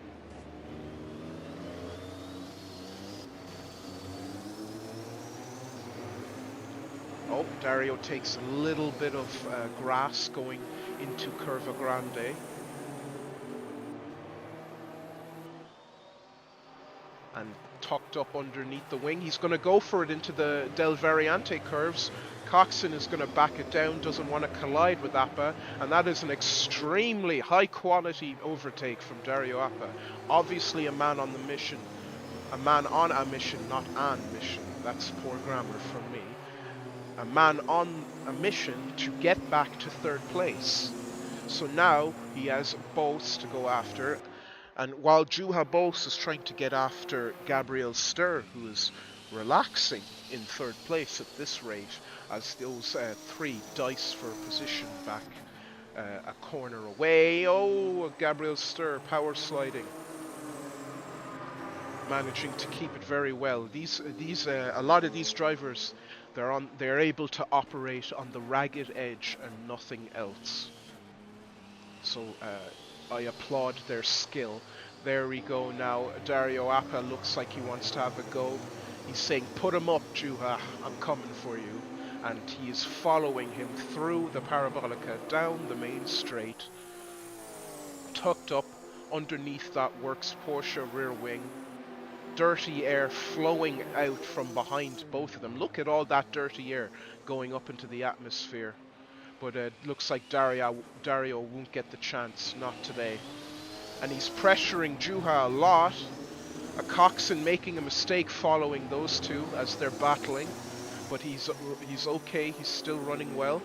Oh, Dario takes a little bit of grass going into Curva Grande. And tucked up underneath the wing. He's going to go for it into the Del Variante curves. Coxon is going to back it down, doesn't want to collide with Appa, and that is an extremely high quality overtake from Dario Appa. Obviously a man on the mission. A man on a mission, not an mission. That's poor grammar from me. A man on a mission to get back to third place. So now he has Bose to go after. And while Juha Bose is trying to get after Gabriel Sturr, who is relaxing in third place at this rate, as those three dice for position back a corner away. Oh, Gabriel Sturr power sliding, managing to keep it very well. A lot of these drivers, they're able to operate on the ragged edge and nothing else. So I applaud their skill. There we go now. Dario Appa looks like he wants to have a go. He's saying, put him up, Juha, I'm coming for you. And he is following him through the Parabolica, down the main straight, tucked up underneath that Works Porsche rear wing. Dirty air flowing out from behind both of them. Look at all that dirty air going up into the atmosphere. But it looks like Dario won't get the chance, not today. And he's pressuring Juha a lot. A Coxon making a mistake following those two as they're battling. But he's okay, he's still running well.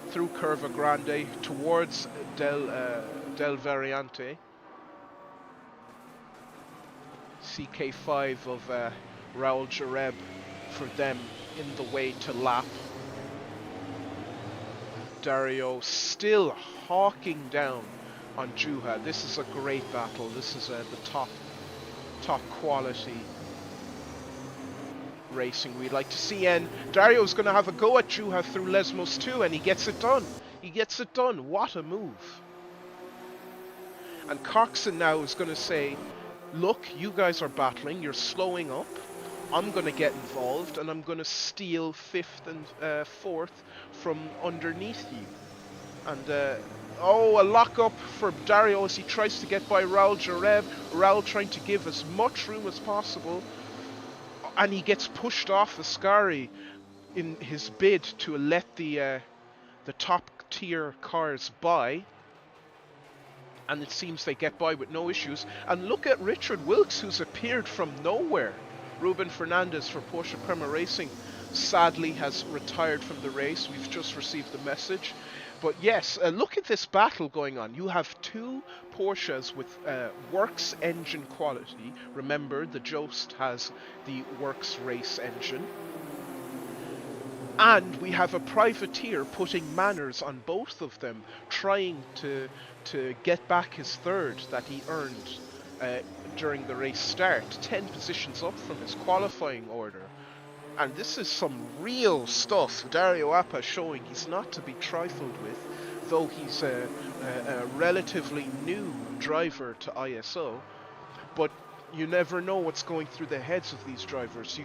Through Curva Grande towards Del Variante. CK5 of Raul Jareb for them in the way to lap. Dario still hawking down on Juha. This is a great battle. This is the top quality racing we'd like to see. And Dario's going to have a go at Juha through Lesmos too, and he gets it done. He gets it done. What a move. And Coxon now is going to say, look, you guys are battling. You're slowing up. I'm going to get involved, and I'm going to steal 5th and 4th from underneath you. And, oh, a lock-up for Dario as he tries to get by Raul Jareb. Raul trying to give as much room as possible. And he gets pushed off Ascari in his bid to let the top-tier cars by. And it seems they get by with no issues. And look at Richard Wilkes, who's appeared from nowhere. Ruben Fernandez for Porsche Prema Racing sadly has retired from the race. We've just received the message. But yes, look at this battle going on. You have two Porsches with Works engine quality. Remember, the Jost has the Works race engine. And we have a privateer putting manners on both of them, trying to get back his third that he earned during the race start, 10 positions up from his qualifying order. And this is some real stuff. Dario Appa showing he's not to be trifled with, though he's a relatively new driver to ISO. But you never know what's going through the heads of these drivers.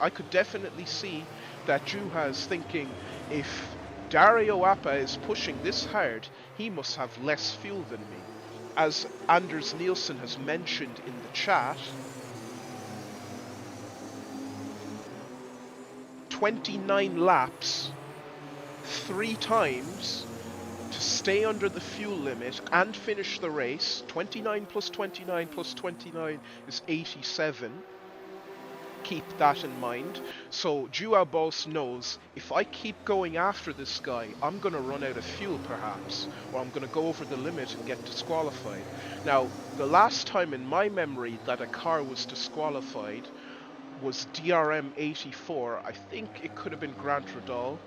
I could definitely see that Juha is thinking, if Dario Appa is pushing this hard, he must have less fuel than me. As Anders Nielsen has mentioned in the chat, 29 laps, 3 times to stay under the fuel limit and finish the race. 29 plus 29 plus 29 is 87. keep that in mind. So Joao Boss knows, if I keep going after this guy, I'm going to run out of fuel perhaps, or I'm going to go over the limit and get disqualified. Now, the last time in my memory that a car was disqualified was DRM 84. I think it could have been Grant Radal.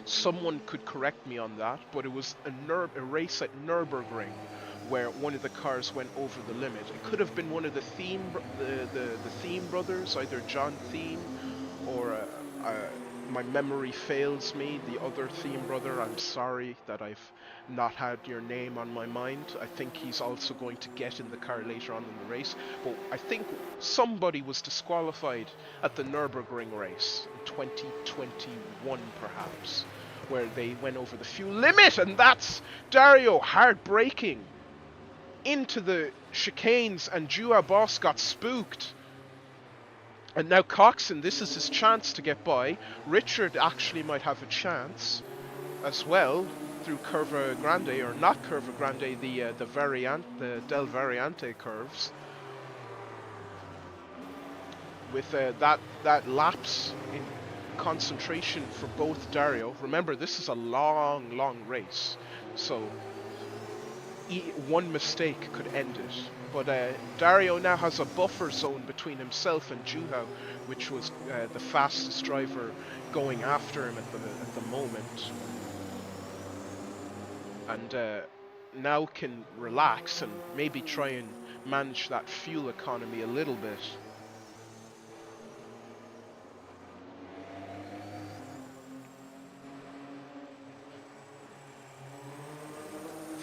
Someone could correct me on that, but it was a race at Nürburgring where one of the cars went over the limit. It could have been one of the Thiem brothers, either John Thiem or my memory fails me, the other Thiem brother. I'm sorry that I've not had your name on my mind. I think he's also going to get in the car later on in the race. But I think somebody was disqualified at the Nürburgring race in 2021 perhaps, where they went over the fuel limit, and that's Dario hard braking into the chicanes, and Joao Boss got spooked. And now Coxon, this is his chance to get by. Richard actually might have a chance as well through Curva Grande, or not Curva Grande, the Del Variante curves. With that lapse in concentration for both Dario. Remember, this is a long race, so one mistake could end it. But Dario now has a buffer zone between himself and Joao, which was the fastest driver going after him at the moment, and now can relax and maybe try and manage that fuel economy a little bit.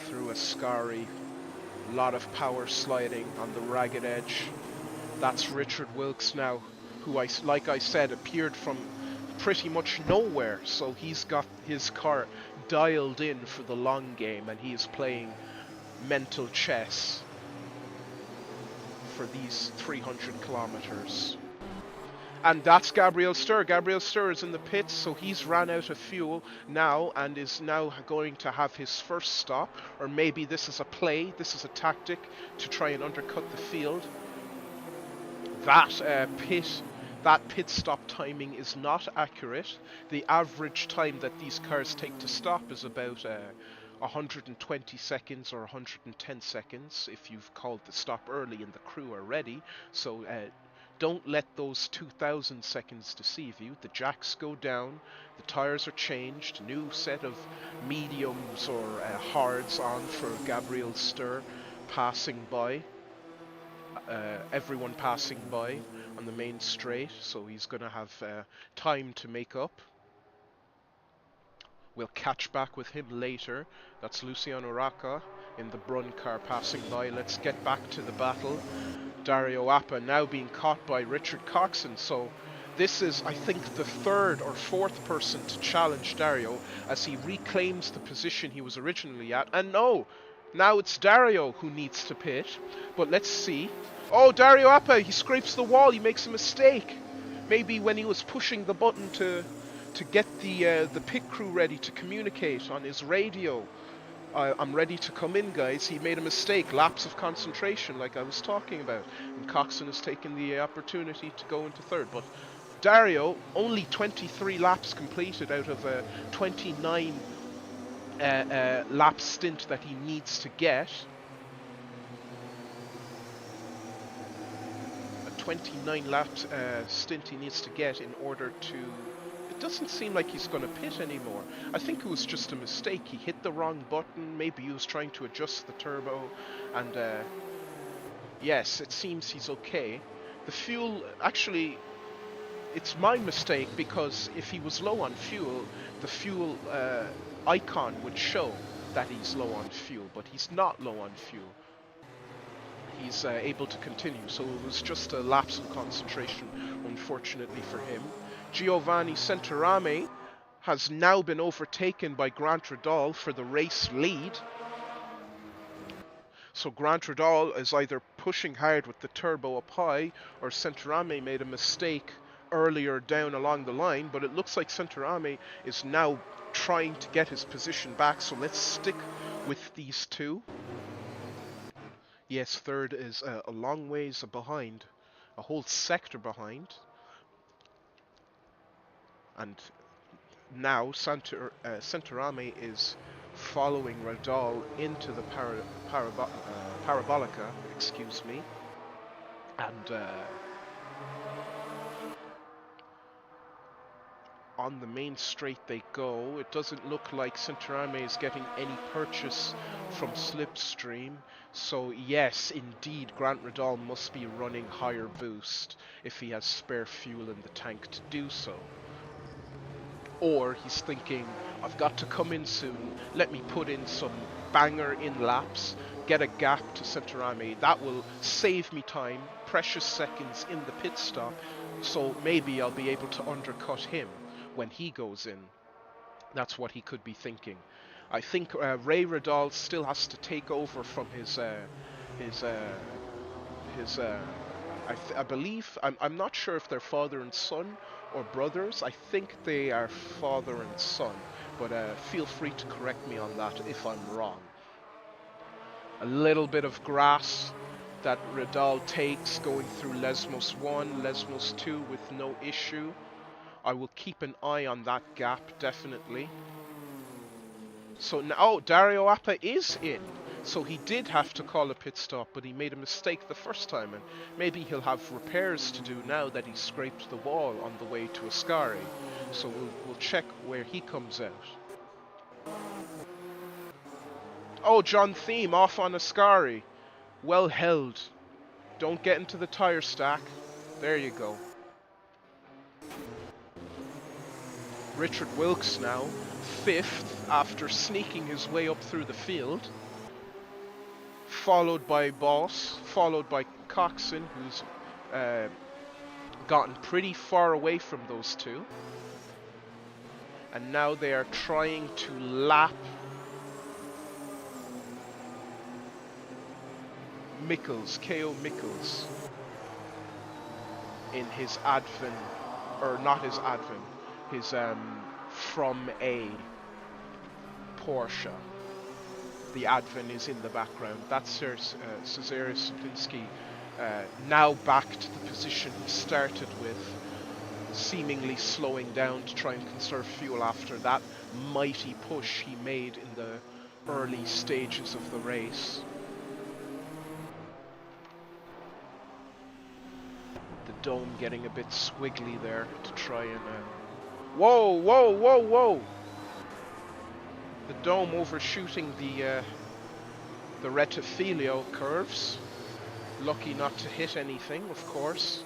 Through Ascari, a lot of power sliding on the ragged edge. That's Richard Wilkes now, who like I said, appeared from pretty much nowhere. So he's got his car dialed in for the long game, and he is playing mental chess for these 300 kilometers. And that's Gabriel Stur. Gabriel Stur is in the pits, so he's ran out of fuel now and is now going to have his first stop. Or maybe this is a play, this is a tactic to try and undercut the field. That pit stop timing is not accurate. The average time that these cars take to stop is about 120 seconds or 110 seconds if you've called the stop early and the crew are ready. So don't let those 2,000 seconds deceive you. The jacks go down, the tires are changed, new set of mediums or hards on for Gabriel Stur passing by. Everyone passing by on the main straight, so he's going to have time to make up. We'll catch back with him later. That's Luciano Racca in the Brun car passing by. Let's get back to the battle. Dario Appa now being caught by Richard Coxon. So this is, I think, the third or fourth person to challenge Dario as he reclaims the position he was originally at. And no, now it's Dario who needs to pit. But let's see. Oh, Dario Appa, he scrapes the wall. He makes a mistake. Maybe when he was pushing the button to get the pit crew ready to communicate on his radio. I'm ready to come in, guys. He made a mistake, lapse of concentration, like I was talking about. And Coxon has taken the opportunity to go into third. But Dario, only 23 laps completed out of a 29 lap stint that he needs to get. A 29 lap stint he needs to get in order to... It doesn't seem like he's going to pit anymore. I think it was just a mistake. He hit the wrong button. Maybe he was trying to adjust the turbo. And yes, it seems he's okay. The fuel, actually, it's my mistake, because if he was low on fuel, the fuel icon would show that he's low on fuel, but he's not low on fuel. He's able to continue, so it was just a lapse in concentration, unfortunately for him. Giovanni Centorame has now been overtaken by Grant Radal for the race lead. So Grant Radal is either pushing hard with the turbo up high, or Centorame made a mistake earlier down along the line, but it looks like Centorame is now trying to get his position back, so let's stick with these two. Yes, third is a long ways behind. a whole sector behind. And now Santarame is following Radal into the Parabolica, excuse me, and on the main straight they go. It doesn't look like Santarame is getting any purchase from Slipstream, so yes, indeed, Grant Radal must be running higher boost if he has spare fuel in the tank to do so. Or he's thinking, I've got to come in soon, let me put in some banger in laps, get a gap to Santarame. That will save me time, precious seconds in the pit stop, so maybe I'll be able to undercut him when he goes in. That's what he could be thinking. I think Ray Radal still has to take over from his I believe, I'm not sure if they're father and son or brothers. I think they are father and son, but feel free to correct me on that if I'm wrong. A little bit of grass that Radal takes going through Lesmos 1, Lesmos 2 with no issue. I will keep an eye on that gap, definitely. So now, Dario Appa is in. So he did have to call a pit stop, but he made a mistake the first time, and maybe he'll have repairs to do now that he scraped the wall on the way to Ascari. So we'll check where he comes out. Oh, John Thiem off on Ascari. Well held. Don't get into the tire stack. There you go. Richard Wilkes now, 5th after sneaking his way up through the field. Followed by Boss, followed by Coxon, who's gotten pretty far away from those two. And now they are trying to lap Mikkels, KO Mikkels, in his Advent, or not his Advent, his from a Porsche. The Advent is in the background. That's Cezary Sapinski, now back to the position he started with, seemingly slowing down to try and conserve fuel after that mighty push he made in the early stages of the race. The dome getting a bit squiggly there to try and... Whoa, whoa, whoa, whoa! The dome overshooting the Rettifilio curves. Lucky not to hit anything, of course.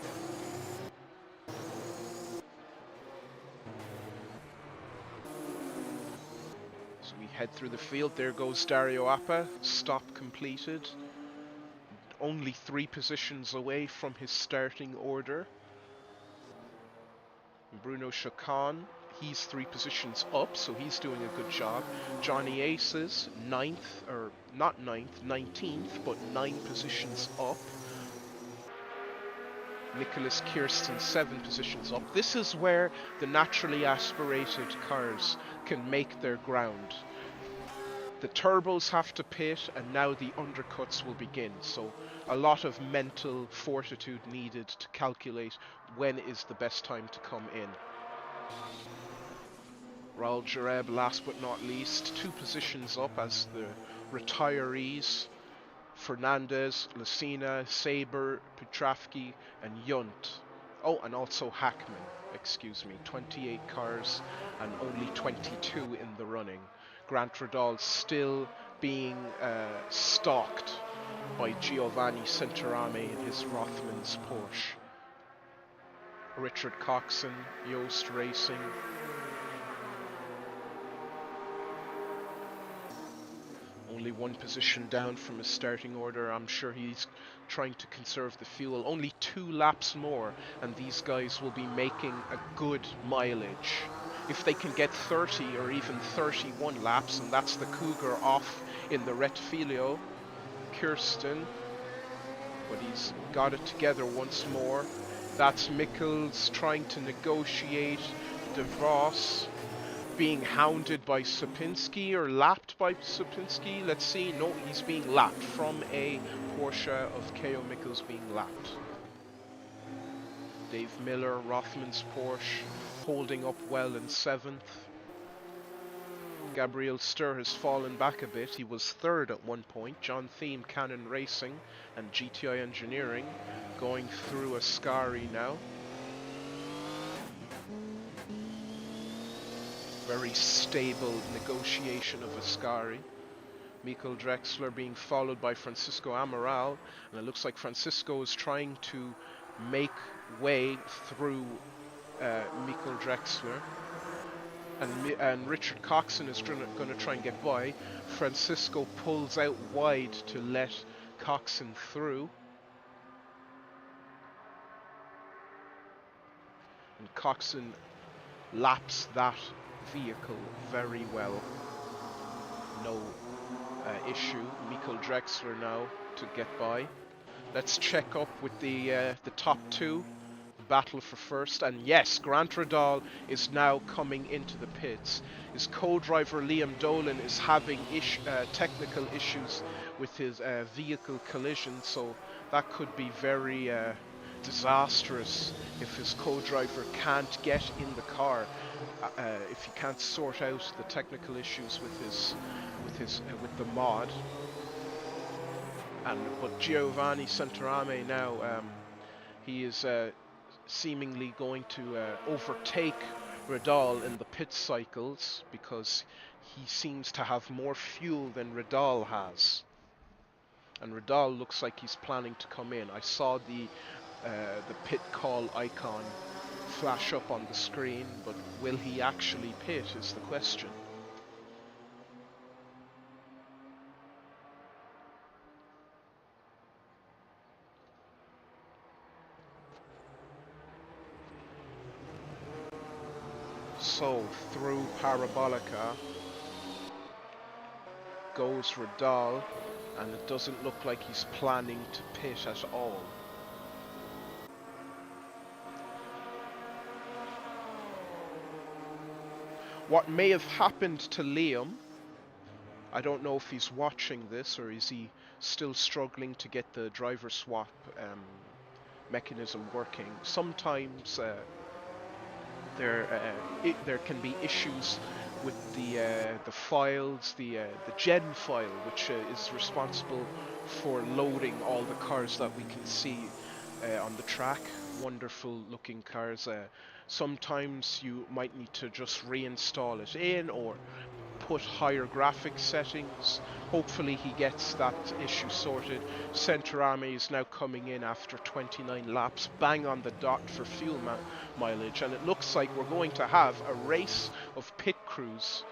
So we head through the field. There goes Dario Appa. Stop completed. Only 3 positions away from his starting order. Bruno Chacon, he's 3 positions up, so he's doing a good job. Johnny Aces, 9th, or not 9th, 19th, but 9 positions up. Nicholas Kirsten, 7 positions up. This is where the naturally aspirated cars can make their ground. The turbos have to pit, and now the undercuts will begin. So a lot of mental fortitude needed to calculate when is the best time to come in. Raul Jareb, last but not least, 2 positions up as the retirees. Fernandez, Lucena, Saber, Petravki, and Yunt. Oh, and also Hackman, excuse me. 28 cars and only 22 in the running. Grant Radal still being stalked by Giovanni Santarame in his Rothmans Porsche. Richard Coxon, Yost Racing. Only 1 position down from his starting order. I'm sure he's trying to conserve the fuel. Only 2 laps more and these guys will be making a good mileage. If they can get 30 or even 31 laps, and that's the Cougar off in the Rettifilio. Kirsten, but he's got it together once more. That's Mikkels trying to negotiate. De Vos being hounded by Sapinski or lapped by Sapinski. Let's see. No, he's being lapped from a Porsche of KO Mikkels being lapped. Dave Miller, Rothman's Porsche, holding up well in 7th. Gabriel Stur has fallen back a bit. He was 3rd at one point. John Thiem, Cannon Racing and GTI Engineering going through Ascari now. Very stable negotiation of Ascari. Michael Drexler being followed by Francisco Amaral, and it looks like Francisco is trying to make way through Michael Drexler. And Richard Coxon is going to try and get by. Francisco pulls out wide to let Coxon through. And Coxon laps that vehicle very well. No issue. Michael Drexler now to get by. Let's check up with the top two. Battle for first, and yes, Grant Radal is now coming into the pits. His co-driver Liam Dolan is having technical issues with his vehicle collision, so that could be very disastrous if his co-driver can't get in the car, if he can't sort out the technical issues with the mod. But Giovanni Santarame now, he is seemingly going to overtake Radal in the pit cycles because he seems to have more fuel than Radal has. And Radal looks like he's planning to come in. I saw the pit call icon flash up on the screen, but will he actually pit is the question. So, through Parabolica goes Radal, and it doesn't look like he's planning to pit at all. What may have happened to Liam, I don't know if he's watching this or is he still struggling to get the driver swap mechanism working. Sometimes there can be issues with the files, the gen file, which is responsible for loading all the cars that we can see on the track. Wonderful looking cars. Sometimes you might need to just reinstall it in or put higher graphics settings. Hopefully he gets that issue sorted. Centrame is now coming in after 29 laps, bang on the dot for fuel mileage, and it looks like we're going to have a race of pit crews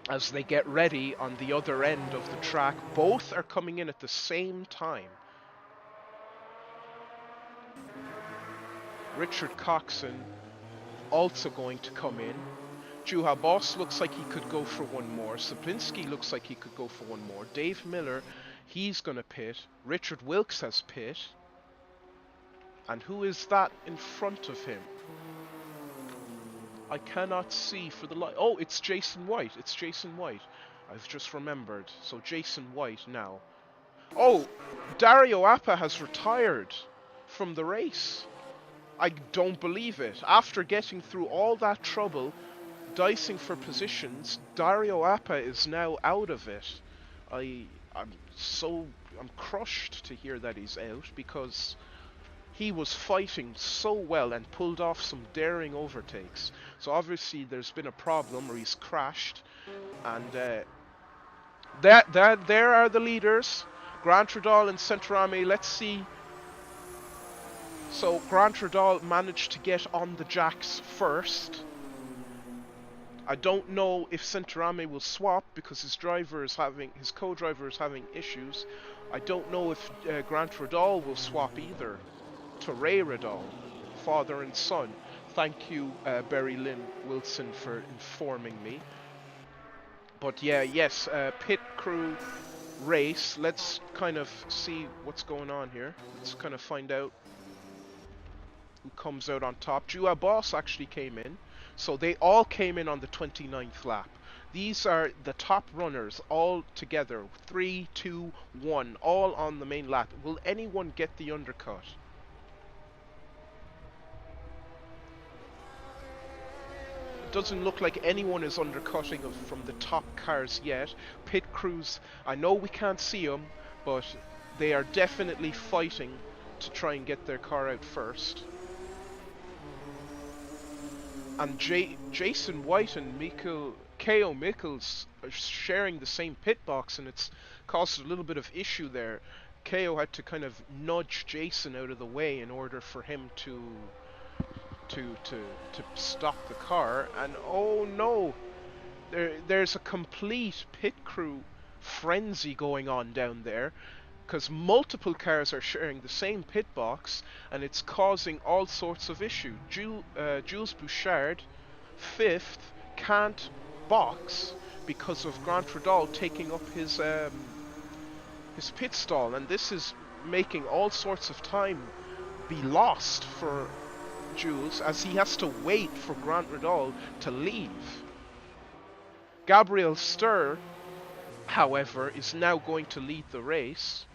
as they get ready on the other end of the track. Both are coming in at the same time. Richard Coxon also going to come in. Juha Boss looks like he could go for one more. Saplinski looks like he could go for one more. Dave Miller, he's going to pit. Richard Wilkes has pit. And who is that in front of him? I cannot see for the light. Oh, it's Jason White. It's Jason White. I've just remembered. So Jason White now. Oh, Dario Appa has retired from the race. I don't believe it. After getting through all that trouble, dicing for positions, Dario Appa is now out of it. I'm crushed to hear that he's out, because he was fighting so well and pulled off some daring overtakes. So obviously there's been a problem, or he's crashed. And there are the leaders, Grant Radal and Centrame. Let's see. So Grant Radal managed to get on the jacks first. I don't know if Centrame will swap because his co-driver is having issues. I don't know if Grant Radal will swap either to Ray Radal, father and son. Thank you, Barry Lynn Wilson, for informing me. But yeah, yes, pit crew race. Let's kind of see what's going on here. Let's kind of find out who comes out on top. Jua Boss actually came in. So they all came in on the 29th lap. These are the top runners all together. 3, 2, 1, all on the main lap. Will anyone get the undercut? doesn't look like anyone is undercutting from the top cars yet. Pit crews, I know we can't see them, but they are definitely fighting to try and get their car out first. And Jason White and K.O. Mikkels are sharing the same pit box, and it's caused a little bit of issue there. K.O. had to kind of nudge Jason out of the way in order for him to stop the car. And oh no, there's a complete pit crew frenzy going on down there, because multiple cars are sharing the same pit box, and it's causing all sorts of issue. Jules Bouchard, 5th, can't box because of Grant Radal taking up his pit stall, and this is making all sorts of time be lost for Jules, as he has to wait for Grant Radal to leave. Gabriel Sturr, however, is now going to lead the race.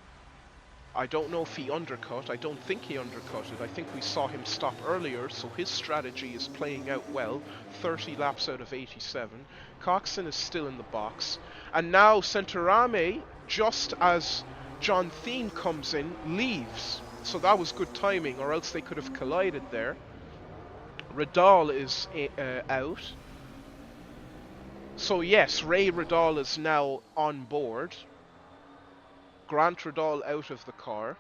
I don't know if he undercut. I don't think he undercutted. I think we saw him stop earlier, so his strategy is playing out well. 30 laps out of 87. Coxon is still in the box. And now Centorame, just as John Thiem comes in, leaves. So that was good timing, or else they could have collided there. Radal is out. So yes, Ray Radal is now on board. Grant Radal out of the car.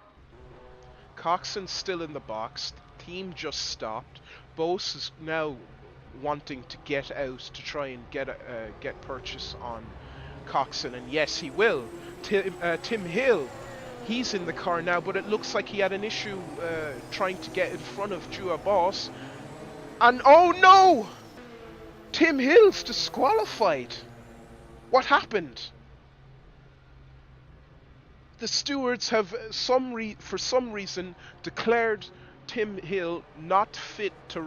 Coxon's still in the box. The team just stopped. Bose is now wanting to get out to try and get purchase on Coxon, and yes, he will. Tim Hill, he's in the car now, but it looks like he had an issue trying to get in front of Dua Boss. And oh no! Tim Hill's disqualified. What happened? The stewards have for some reason declared Tim Hill not fit to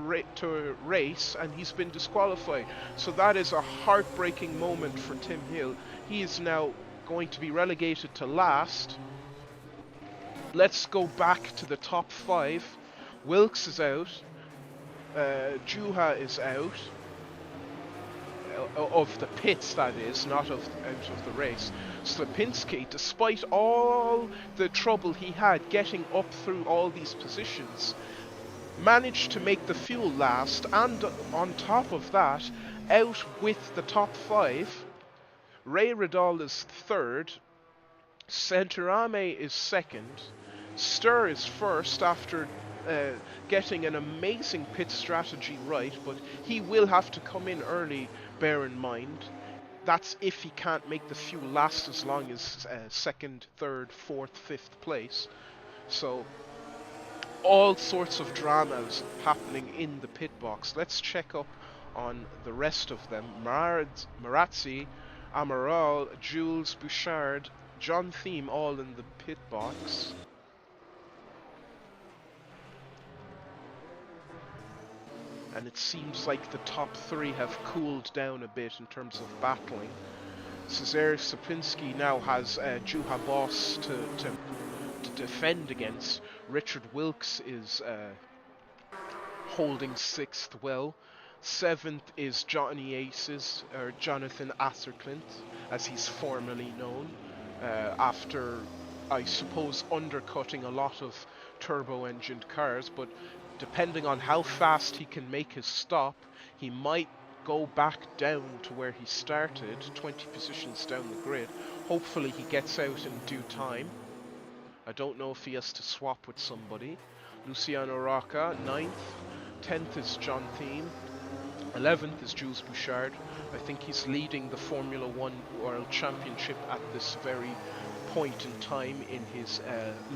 race, and he's been disqualified. So that is a heartbreaking moment for Tim Hill. He is now going to be relegated to last. Let's go back to the top 5. Wilkes is out. Juha is out. Of the pits, that is, not out of the race. Slipinski, despite all the trouble he had getting up through all these positions, managed to make the fuel last, and on top of that, out with the top 5. Ray Radal is 3rd, Centorame is 2nd, Sturr is 1st after getting an amazing pit strategy right, but he will have to come in early, bear in mind. That's if he can't make the fuel last as long as 2nd, 3rd, 4th, 5th place. So all sorts of dramas happening in the pit box. Let's check up on the rest of them. Marazzi, Amaral, Jules, Bouchard, John Thiem all in the pit box. And it seems like the top 3 have cooled down a bit in terms of battling. Cesare Sapinski now has Juha Boss to defend against. Richard Wilkes is holding 6th well. 7th is Johnny Aces, or Jonathan Asserclint, as he's formerly known, after, I suppose, undercutting a lot of turbo-engined cars, but depending on how fast he can make his stop, he might go back down to where he started, 20 positions down the grid. Hopefully he gets out in due time. I don't know if he has to swap with somebody. Luciano Rocca, 9th. 10th is John Thiem. 11th is Jules Bouchard. I think he's leading the Formula 1 World Championship at this very point in time in his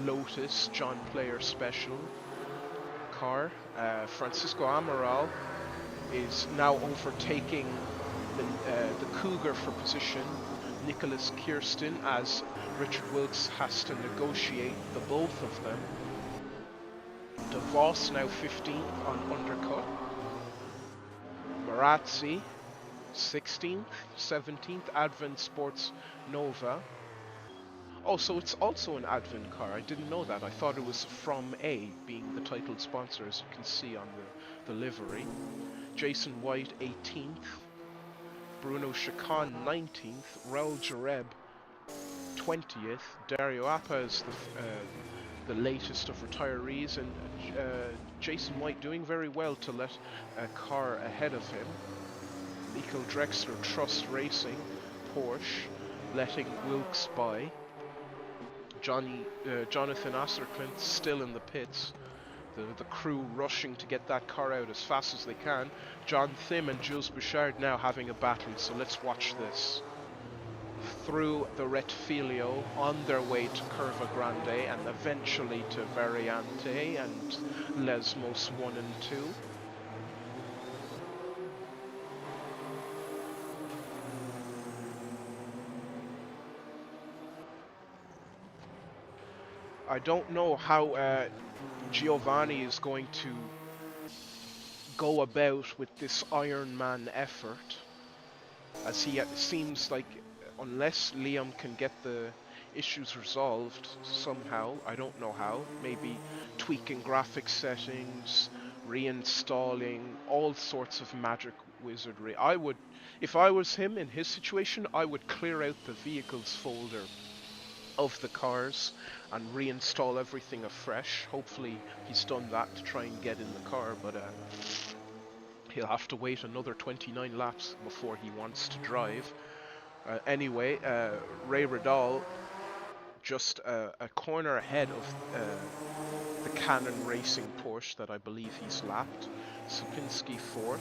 Lotus John Player Special car. Francisco Amaral is now overtaking the Cougar for position. Nicholas Kirsten, as Richard Wilkes has to negotiate the both of them. De Vos now 15th on undercut. Marazzi 16th, 17th, Advent Sports Nova. Oh, so it's also an Advent car. I didn't know that. I thought it was From A being the title sponsor, as you can see on the livery. Jason White 18th, Bruno Chacon 19th, Raul Jareb 20th, Dario Appa is the latest of retirees, and Jason White doing very well to let a car ahead of him. Michael Drexler, Trust Racing, Porsche, letting Wilkes by. Jonathan Asserclint still in the pits. The crew rushing to get that car out as fast as they can. John Thim and Jules Bouchard now having a battle, so let's watch this. Through the Retfilio, on their way to Curva Grande and eventually to Variante and Lesmos 1 and 2. I don't know how Giovanni is going to go about with this Iron Man effort, as he seems like, unless Liam can get the issues resolved somehow, I don't know how, maybe tweaking graphic settings, reinstalling, all sorts of magic wizardry. If I was him in his situation, I would clear out the vehicles folder of the cars and reinstall everything afresh. Hopefully he's done that to try and get in the car, but he'll have to wait another 29 laps before he wants to drive. Anyway, Ray Radal just a corner ahead of the Cannon Racing Porsche that I believe he's lapped. Sapinski 4th,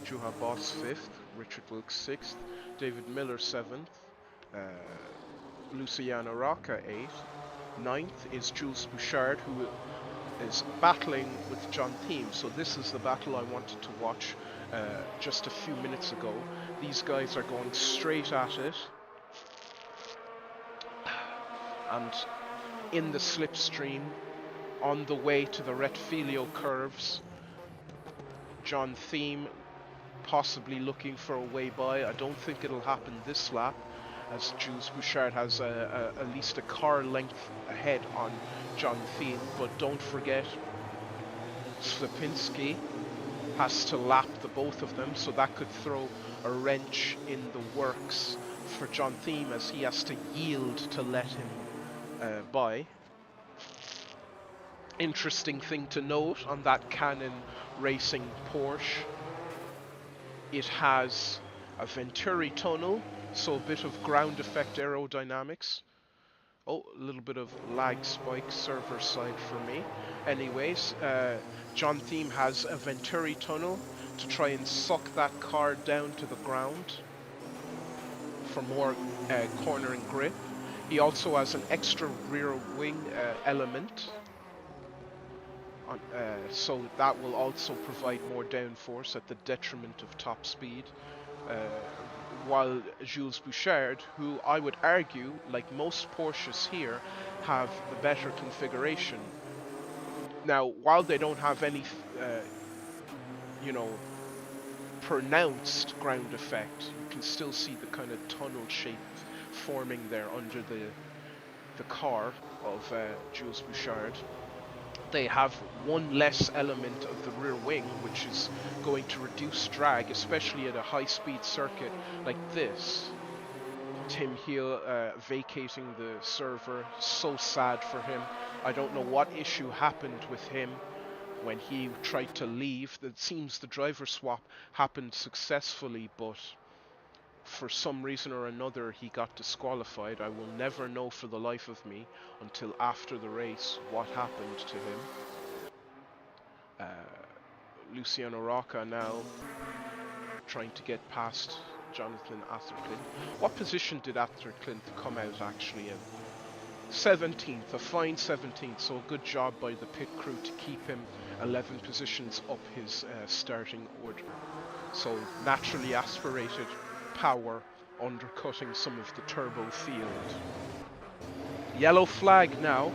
Juha Boss 5th, Richard Wilkes 6th, David Miller 7th, Luciano Rocca 8th, 9th is Jules Bouchard, who is battling with John Thiem. So this is the battle I wanted to watch just a few minutes ago. These guys are going straight at it, and in the slipstream, on the way to the Retfilio curves, John Thiem possibly looking for a way by. I don't think it'll happen this lap, as Jules Bouchard has at least a car length ahead on John Thiem. But don't forget, Slapinski has to lap the both of them, so that could throw a wrench in the works for John Thiem, as he has to yield to let him by. Interesting thing to note on that Cannon Racing Porsche, it has a Venturi tunnel, so a bit of ground effect aerodynamics. Oh, a little bit of lag spike server side for me. Anyways, John Thiem has a Venturi tunnel to try and suck that car down to the ground for more cornering grip. He also has an extra rear wing element, so that will also provide more downforce at the detriment of top speed. While Jules Bouchard, who I would argue, like most Porsches here, have the better configuration. Now, while they don't have any, pronounced ground effect, you can still see the kind of tunnel shape forming there under the car of Jules Bouchard. They have one less element of the rear wing, which is going to reduce drag, especially at a high-speed circuit like this. Tim Heel vacating the server, so sad for him. I don't know what issue happened with him when he tried to leave. It seems the driver swap happened successfully, but for some reason or another he got disqualified. I will never know for the life of me until after the race what happened to him. Luciano Rocca now trying to get past Jonathan Athercliffe. What position did Athercliffe come out actually in? 17th, a fine 17th, so a good job by the pit crew to keep him 11 positions up his starting order. So naturally aspirated power undercutting some of the turbo field. Yellow flag now.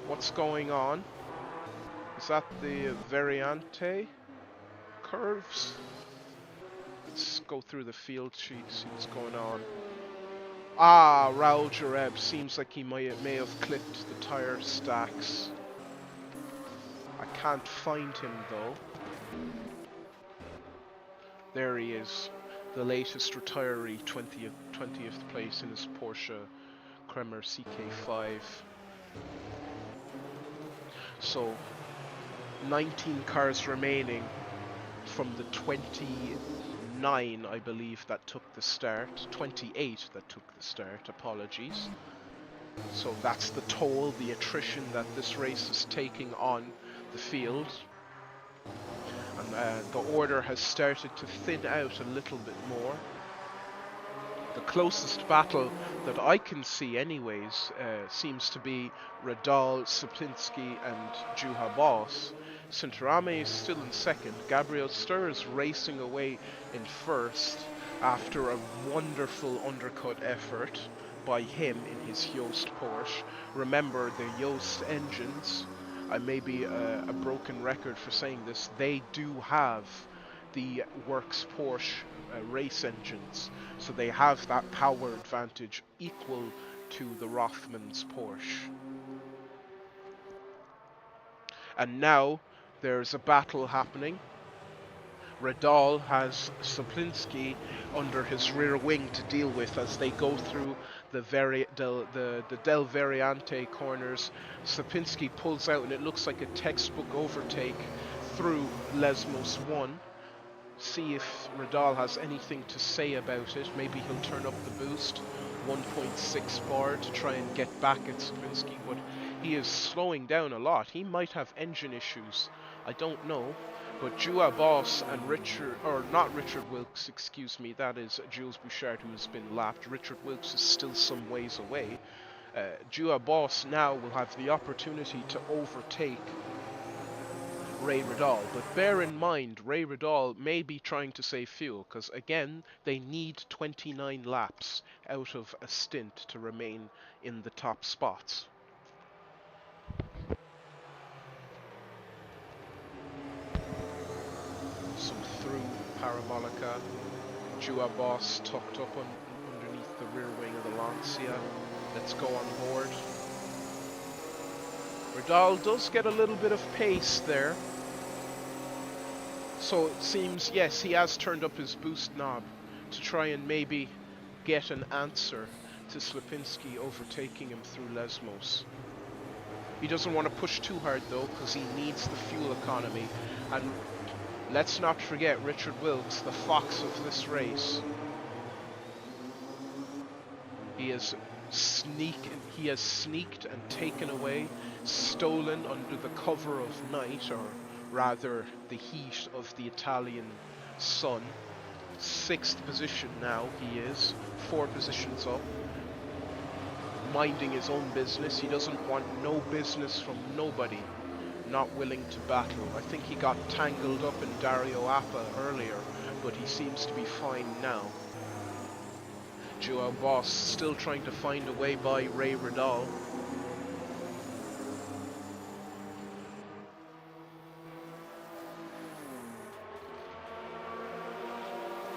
What's going on? Is that the Variante curves? Let's go through the field sheet, see what's going on. Ah, Raul Jareb seems like he may have clipped the tire stacks. I can't find him though. There he is, the latest retiree, 20th place in his Porsche Kremer CK5. So 19 cars remaining from the 29, I believe, that took the start. 28 that took the start, apologies. So that's the toll, the attrition that this race is taking on the field. And the order has started to thin out a little bit more. The closest battle that I can see anyways seems to be Radal, Saplinski and Juha Boss. Sintarame is still in second. Gabriel Stur is racing away in first after a wonderful undercut effort by him in his Yost Porsche. Remember, the Yost engines, I may be a broken record for saying this, they do have the Works Porsche race engines, so they have that power advantage equal to the Rothmans Porsche. And now there's a battle happening. Radal has Saplinski under his rear wing to deal with as they go through the Del Variante corners. Saplinski pulls out and it looks like a textbook overtake through Lesmos 1. See if Radal has anything to say about it. Maybe he'll turn up the boost 1.6 bar to try and get back at Saplinski, but he is slowing down a lot. He might have engine issues, I don't know. But Juha Boss and not Richard Wilkes, excuse me, that is Jules Bouchard who has been lapped. Richard Wilkes is still some ways away. Juha Boss now will have the opportunity to overtake Ray Radal, but bear in mind Ray Radal may be trying to save fuel, because again they need 29 laps out of a stint to remain in the top spots. So through Parabolica, Juha Boss tucked up underneath the rear wing of the Lancia. Let's go on board. Radal does get a little bit of pace there. So it seems, yes, he has turned up his boost knob to try and maybe get an answer to Slipinski overtaking him through Lesmos. He doesn't want to push too hard though, because he needs the fuel economy. And let's not forget Richard Wilkes, the fox of this race. He has sneaked and taken away, stolen under the cover of night, or rather the heat of the Italian sun. 6th position now he is, 4 positions up, minding his own business. He doesn't want no business from nobody, not willing to battle. I think he got tangled up in Dario Appa earlier, but he seems to be fine now. Juha Boss still trying to find a way by Ray Radal.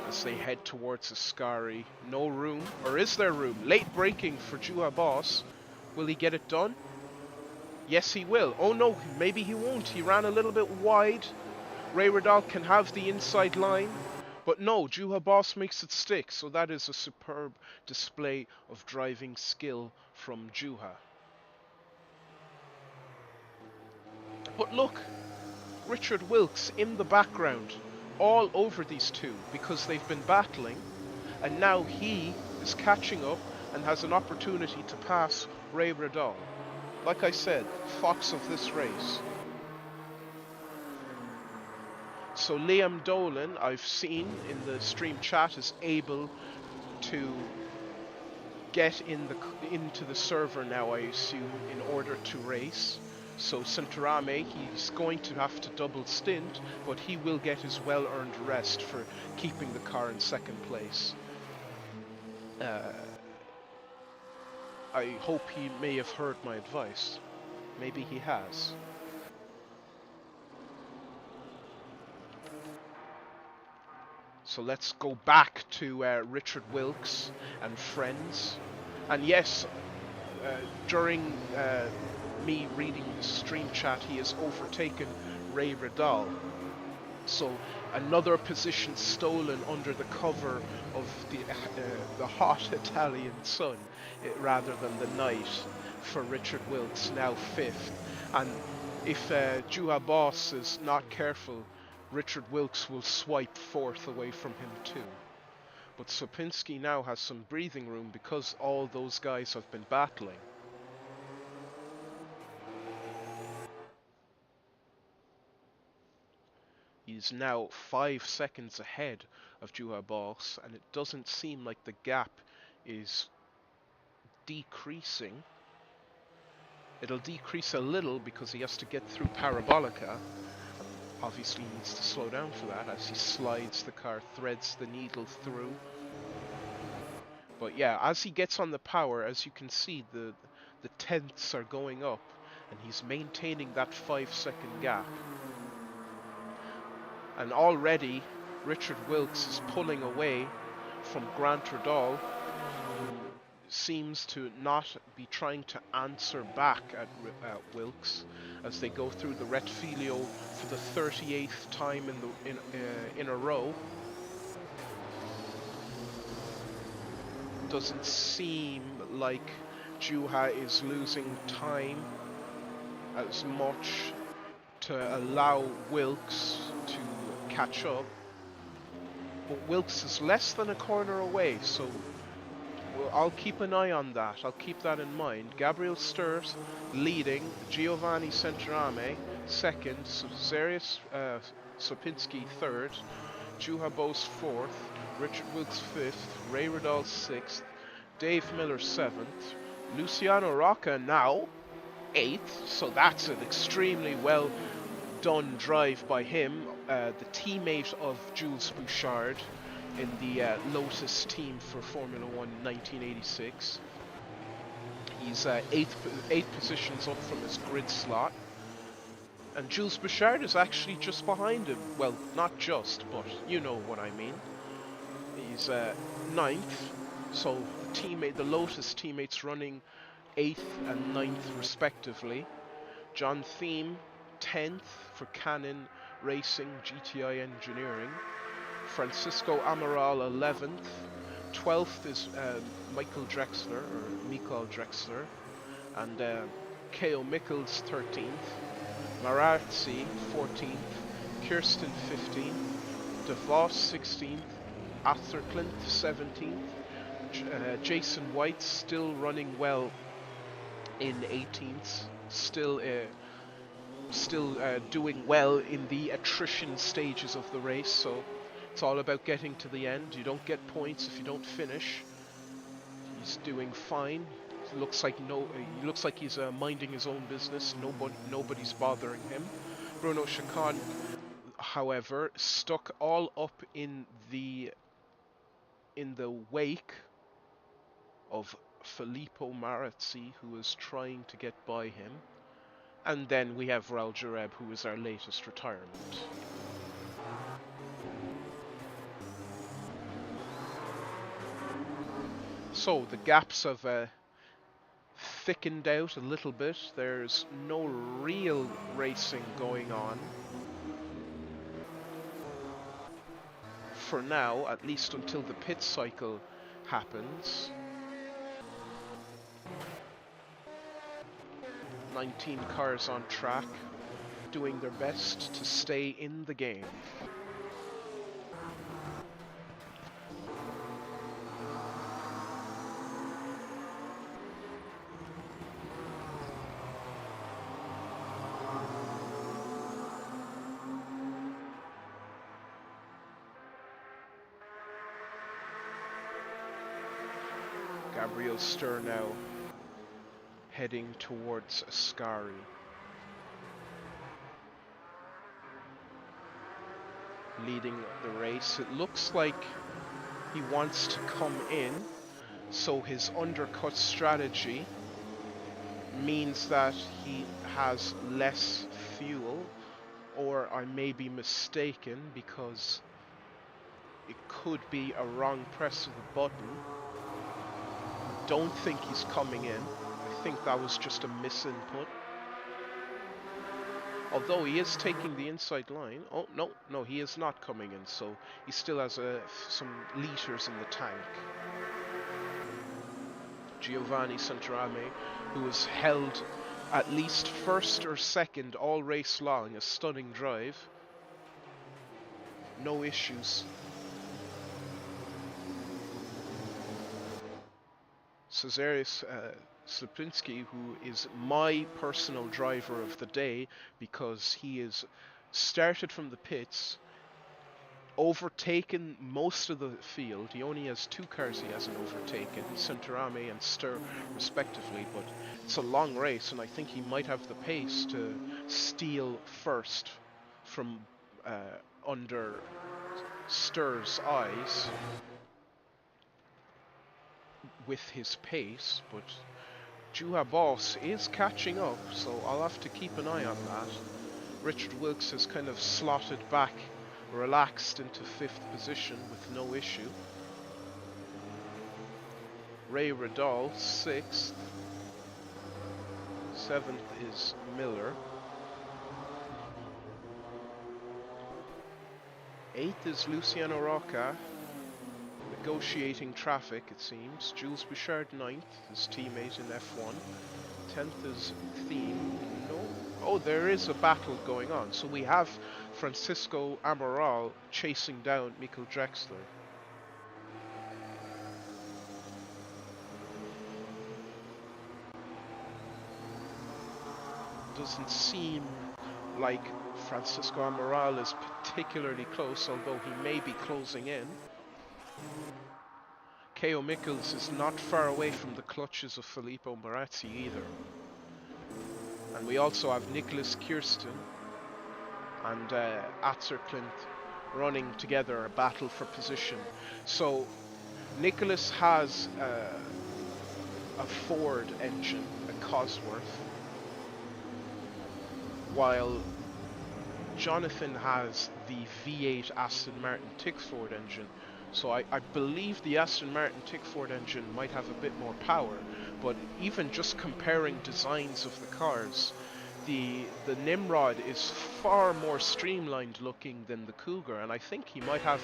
As they head towards Ascari. No room, or is there room? Late braking for Juha Boss. Will he get it done? Yes, he will. Oh no, maybe he won't. He ran a little bit wide. Ray Radal can have the inside line. But no, Juha Boss makes it stick. So that is a superb display of driving skill from Juha. But look, Richard Wilkes in the background, all over these two, because they've been battling, and now he is catching up and has an opportunity to pass Ray Radal. Like I said, fox of this race. So Liam Dolan, I've seen in the stream chat, is able to get into the server now, I assume, in order to race. So Sintarame, he's going to have to double stint, but he will get his well-earned rest for keeping the car in 2nd place. I hope he may have heard my advice. Maybe he has. So let's go back to Richard Wilkes and friends. And yes, during me reading the stream chat, he has overtaken Ray Radal. So another position stolen under the cover of the hot Italian sun, rather than the night, for Richard Wilkes, now fifth. And if Juha Boss is not careful, Richard Wilkes will swipe fourth away from him too. But Sopinski now has some breathing room because all those guys have been battling. He's now 5 seconds ahead of Juha Boss, and it doesn't seem like the gap is decreasing. It'll decrease a little because he has to get through Parabolica. Obviously he needs to slow down for that as he slides the car, threads the needle through. But yeah, as he gets on the power, as you can see, the tenths are going up, and he's maintaining that 5-second gap. And already Richard Wilkes is pulling away from Grant Radal, who seems to not be trying to answer back at Wilkes as they go through the Retfilio for the 38th time in a row. Doesn't seem like Juha is losing time as much to allow Wilkes to catch up. But Wilkes is less than a corner away, so I'll keep an eye on that. I'll keep that in mind. Gabriel Sturt leading, Giovanni Centrame second, Zarius Sopinski third, Juha Boss fourth, Richard Wilkes fifth, Ray Radal sixth, Dave Miller seventh, Luciano Rocca now eighth, so that's an extremely well done drive by him, the teammate of Jules Bouchard in the Lotus team for Formula 1 in 1986. He's eight positions up from his grid slot. And Jules Bouchard is actually just behind him. Well, not just, but you know what I mean. He's ninth, so the Lotus teammates running 8th and 9th respectively. John Thiem 10th for Canon Racing GTI Engineering. Francisco Amaral 11th. 12th is Michael Drexler, and K.O. Mikkels 13th. Marazzi 14th. Kirsten 15th. DeVos 16th. Atherclint 17th. Jason White still running well in 18th. Still doing well in the attrition stages of the race, so it's all about getting to the end. You don't get points if you don't finish. He's doing fine. He looks like he's minding his own business. Nobody's bothering him. Bruno Chacon, however, stuck all up in the wake of Filippo Marazzi, who is trying to get by him. And then we have Raul Jareb, who is our latest retirement. So the gaps have thickened out a little bit. There's no real racing going on. For now, at least until the pit cycle happens. 19 cars on track, doing their best to stay in the game. Gabriel Stur now heading towards Ascari. Leading the race. It looks like he wants to come in, so his undercut strategy means that he has less fuel, or I may be mistaken because it could be a wrong press of the button. Don't think he's coming in. I think that was just a misinput. Although he is taking the inside line. Oh, no, he is not coming in, so he still has some litres in the tank. Giovanni Santarame, who has held at least first or second all race long, a stunning drive. No issues. Cezarius Slipinski, who is my personal driver of the day because he is started from the pits, overtaken most of the field. He only has 2 cars he hasn't overtaken, Santarame and Stur respectively, but it's a long race and I think he might have the pace to steal first from under Stur's eyes with his pace, but Juha Boss is catching up, so I'll have to keep an eye on that. Richard Wilkes has kind of slotted back, relaxed into 5th position with no issue. Ray Radal, 6th. 7th is Miller. 8th is Luciano Rocca, negotiating traffic it seems. Jules Bouchard 9th, his teammate in F1. 10th is Theme. No. Oh, there is a battle going on. So we have Francisco Amaral chasing down Michael Drexler. Doesn't seem like Francisco Amaral is particularly close, although he may be closing in. K.O. Mikkels is not far away from the clutches of Filippo Marazzi either. And we also have Nicholas Kirsten and Atzerklint running together a battle for position. So Nicholas has a Ford engine, a Cosworth, while Jonathan has the V8 Aston Martin Tickford engine. So I believe the Aston Martin Tickford engine might have a bit more power, but even just comparing designs of the cars, the Nimrod is far more streamlined looking than the Cougar, and I think he might have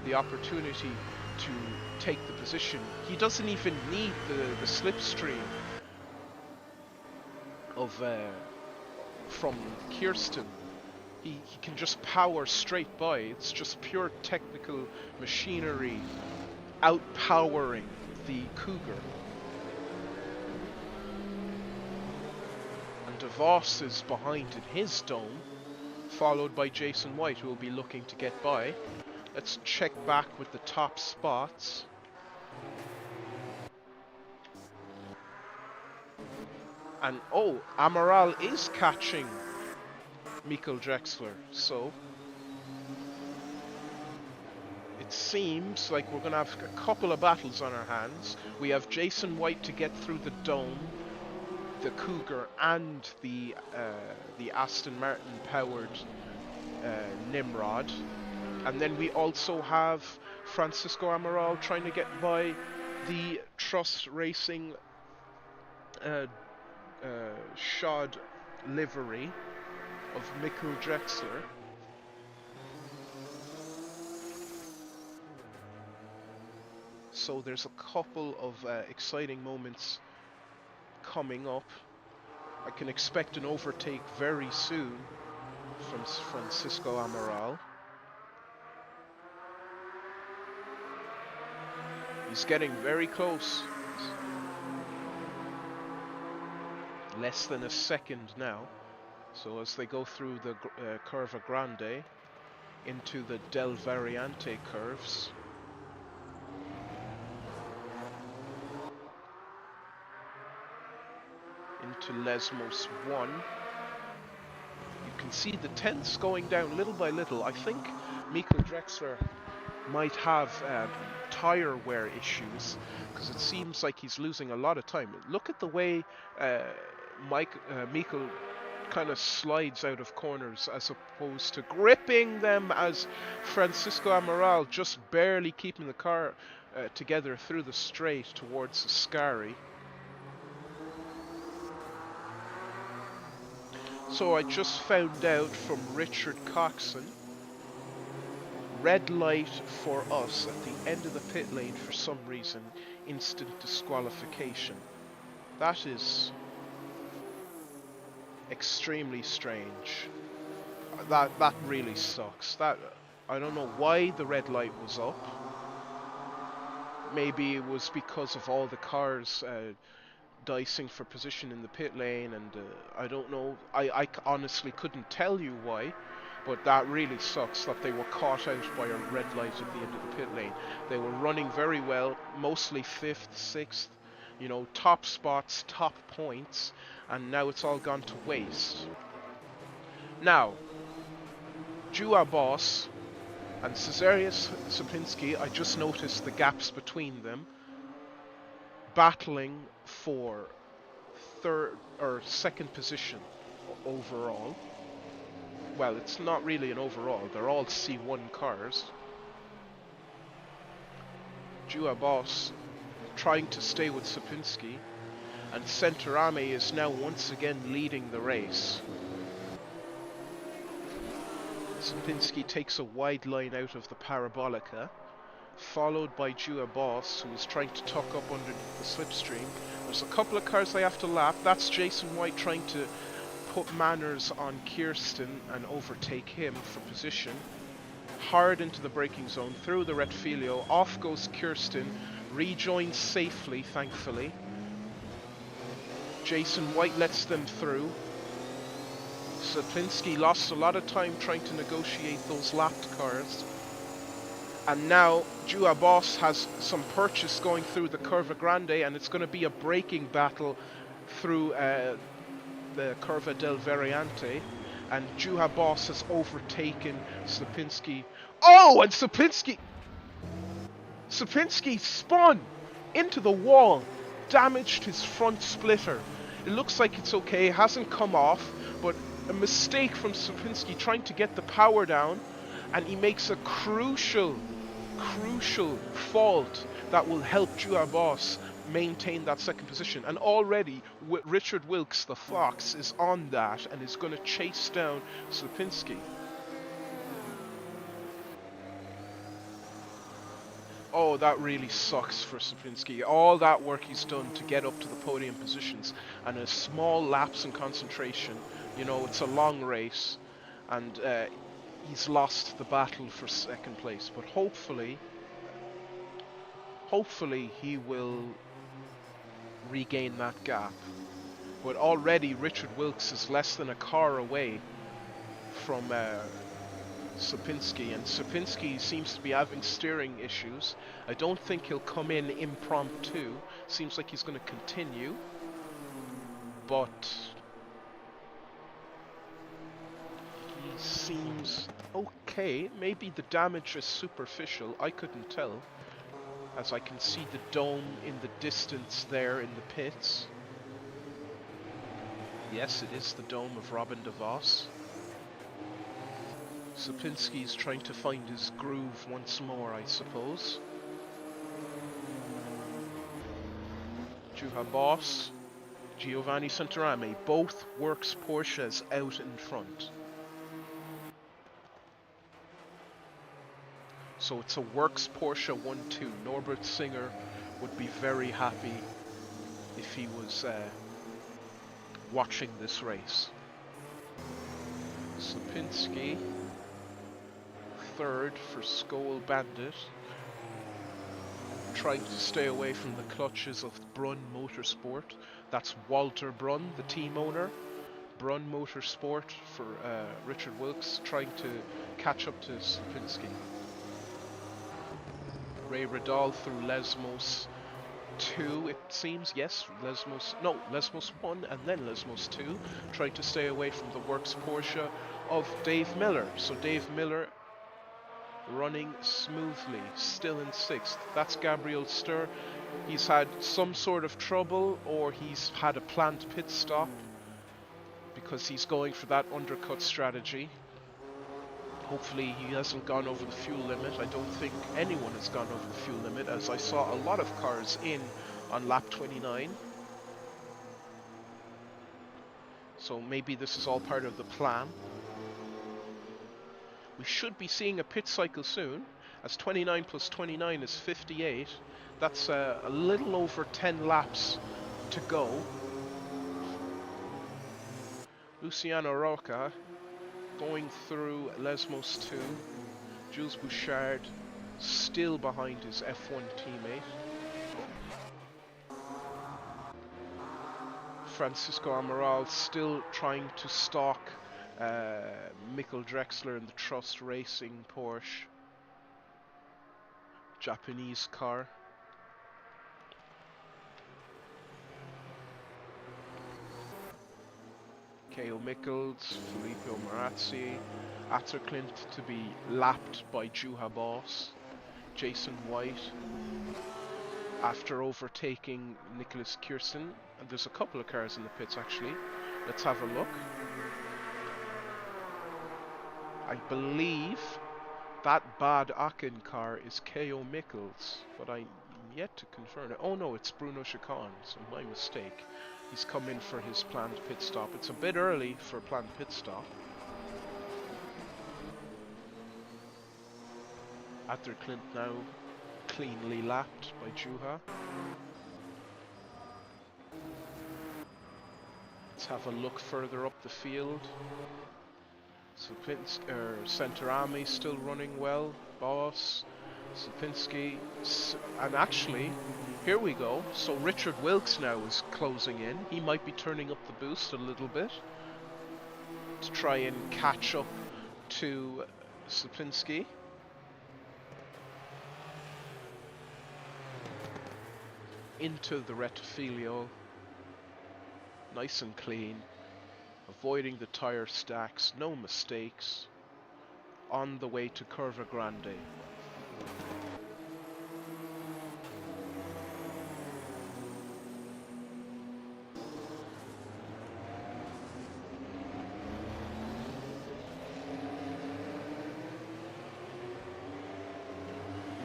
the opportunity to take the position. He doesn't even need the slipstream of from Kirsten. He can just power straight by. It's just pure technical machinery outpowering the Cougar. And DeVos is behind in his dome, followed by Jason White, who will be looking to get by. Let's check back with the top spots. And oh, Amaral is catching Michael Drexler, so it seems like we're going to have a couple of battles on our hands. We have Jason White to get through the dome, the Cougar, and the Aston Martin powered Nimrod, and then we also have Francisco Amaral trying to get by the Trust Racing shod livery of Michael Drexler. So there's a couple of exciting moments coming up. I can expect an overtake very soon from Francisco Amaral. He's getting very close. Less than a second now. So as they go through the Curva Grande into the Del Variante curves. Into Lesmos 1. You can see the tenths going down little by little. I think Michael Drexler might have tire wear issues because it seems like he's losing a lot of time. Look at the way Michael kind of slides out of corners as opposed to gripping them, as Francisco Amaral just barely keeping the car together through the straight towards Ascari. So I just found out from Richard Coxon, red light for us at the end of the pit lane for some reason, instant disqualification. That is extremely strange. That really sucks. That, I don't know why the red light was up. Maybe it was because of all the cars dicing for position in the pit lane, and I don't know. I honestly couldn't tell you why, but that really sucks that they were caught out by a red light at the end of the pit lane. They were running very well, mostly 5th, 6th, you know, top spots, top points, and now it's all gone to waste. Now, Jua Boss and Cesarius Sapinski, I just noticed the gaps between them, battling for third or second position overall. Well, it's not really an overall, they're all C1 cars. Jua Boss trying to stay with Sapinski, and Centorame is now once again leading the race. Sapinski takes a wide line out of the Parabolica, followed by Jua Boss, who is trying to tuck up underneath the slipstream. There's a couple of cars they have to lap. That's Jason White trying to put manners on Kirsten and overtake him for position. Hard into the braking zone, through the Retfilio, off goes Kirsten, rejoins safely, thankfully. Jason White lets them through. Sapinski lost a lot of time trying to negotiate those lapped cars. And now Jua Boss has some purchase going through the Curva Grande, and it's going to be a braking battle through the Curva del Variante. And Jua Boss has overtaken Sapinski. Oh, and Sapinski spun into the wall, damaged his front splitter. It looks like it's okay, it hasn't come off, but a mistake from Sapinski trying to get the power down, and he makes a crucial fault that will help Jua Boss maintain that second position. And already Richard Wilkes, the Fox, is on that and is going to chase down Sapinski. Oh, that really sucks for Sapinski. All that work he's done to get up to the podium positions, and a small lapse in concentration. You know, it's a long race, and he's lost the battle for second place. But hopefully he will regain that gap. But already Richard Wilkes is less than a car away from Sapinski, and Sapinski seems to be having steering issues. I don't think he'll come in impromptu. Seems like he's going to continue, but he seems okay. Maybe the damage is superficial, I couldn't tell, as I can see the dome in the distance there in the pits. Yes, it is the dome of Robin de Vos. Sapinski's trying to find his groove once more, I suppose. Jua Boss, Giovanni Centorame, both Works Porsches out in front. So it's a Works Porsche 1-2. Norbert Singer would be very happy if he was watching this race. Sapinski, third for Skol Bandit, trying to stay away from the clutches of Brunn Motorsport. That's Walter Brunn, the team owner. Brunn Motorsport for Richard Wilkes, trying to catch up to Sapinski. Ray Radal through Lesmos 2, it seems. Yes, Lesmos 1 and then Lesmos 2, trying to stay away from the Works Porsche of Dave Miller. So Dave Miller running smoothly, still in 6th. That's Gabriel Stur. He's had some sort of trouble, or he's had a planned pit stop because he's going for that undercut strategy. Hopefully he hasn't gone over the fuel limit. I don't think anyone has gone over the fuel limit, as I saw a lot of cars in on lap 29. So maybe this is all part of the plan. We should be seeing a pit cycle soon, as 29 plus 29 is 58. That's a little over 10 laps to go. Luciano Roca going through Lesmos 2. Jules Bouchard still behind his F1 teammate. Francisco Amaral still trying to stalk Mikkel Drexler in the Trust Racing Porsche Japanese car. K.O. Mikkels, Filippo Marazzi, Atterclint to be lapped by Juha Boss, Jason White after overtaking Nicholas Kirsten. And there's a couple of cars in the pits actually. Let's have a look. I believe that Bad Aachen car is K.O. Mikkels, but I'm yet to confirm it. Oh no, it's Bruno Chicane, so my mistake. He's come in for his planned pit stop. It's a bit early for a planned pit stop. Atterclint now cleanly lapped by Juha. Let's have a look further up the field. Centerami still running well. Boss, Sapinski, and actually, here we go. So Richard Wilkes now is closing in. He might be turning up the boost a little bit to try and catch up to Sapinski. Into the Rettifilio. Nice and clean. Avoiding the tire stacks, no mistakes. On the way to Curva Grande.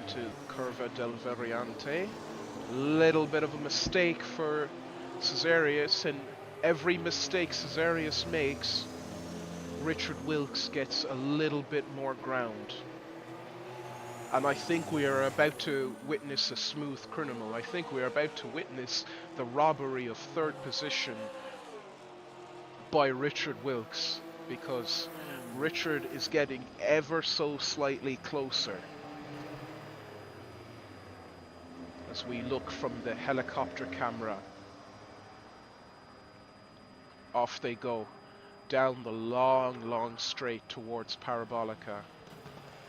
Into Curva del Variante. Little bit of a mistake for Cesarius, and every mistake Cesarius makes, Richard Wilkes gets a little bit more ground. And I think we are about to witness a smooth criminal. I think we are about to witness the robbery of third position by Richard Wilkes, because Richard is getting ever so slightly closer. As we look from the helicopter camera, off they go, down the long straight towards Parabolica.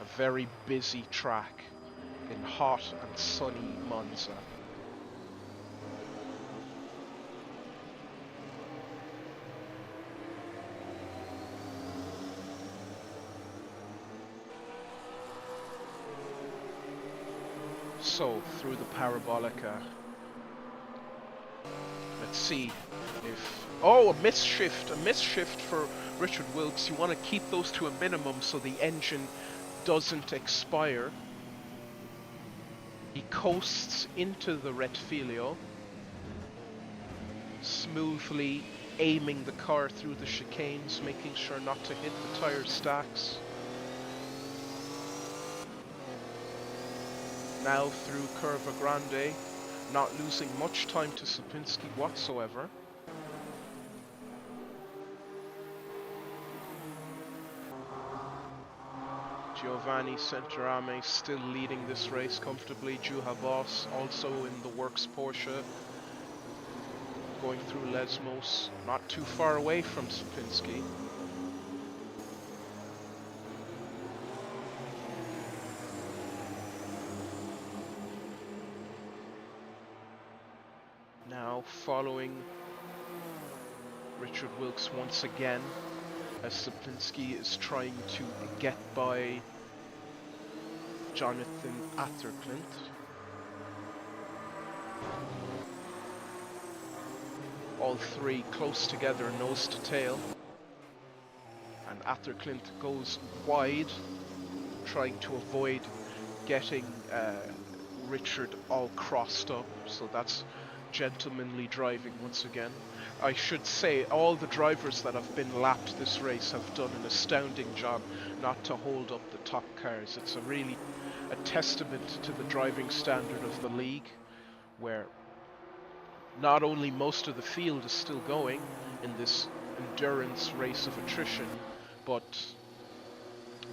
A very busy track in hot and sunny Monza. So, through the Parabolica, let's see if... Oh, a misshift for Richard Wilkes. You want to keep those to a minimum so the engine doesn't expire. He coasts into the Rettifilio, smoothly aiming the car through the chicanes, making sure not to hit the tire stacks. Now through Curva Grande, not losing much time to Sapinski whatsoever. Giovanni Centerame still leading this race comfortably. Juha Boss also in the works Porsche, going through Lesmos, not too far away from Sapinski. Now following Richard Wilkes once again, as Sapinski is trying to get by Jonathan Atterclint. All three close together, nose to tail. And Atterclint goes wide, trying to avoid getting Richard all crossed up. So that's gentlemanly driving once again. I should say all the drivers that have been lapped this race have done an astounding job not to hold up the top cars. It's really a testament to the driving standard of the league, where not only most of the field is still going in this endurance race of attrition, but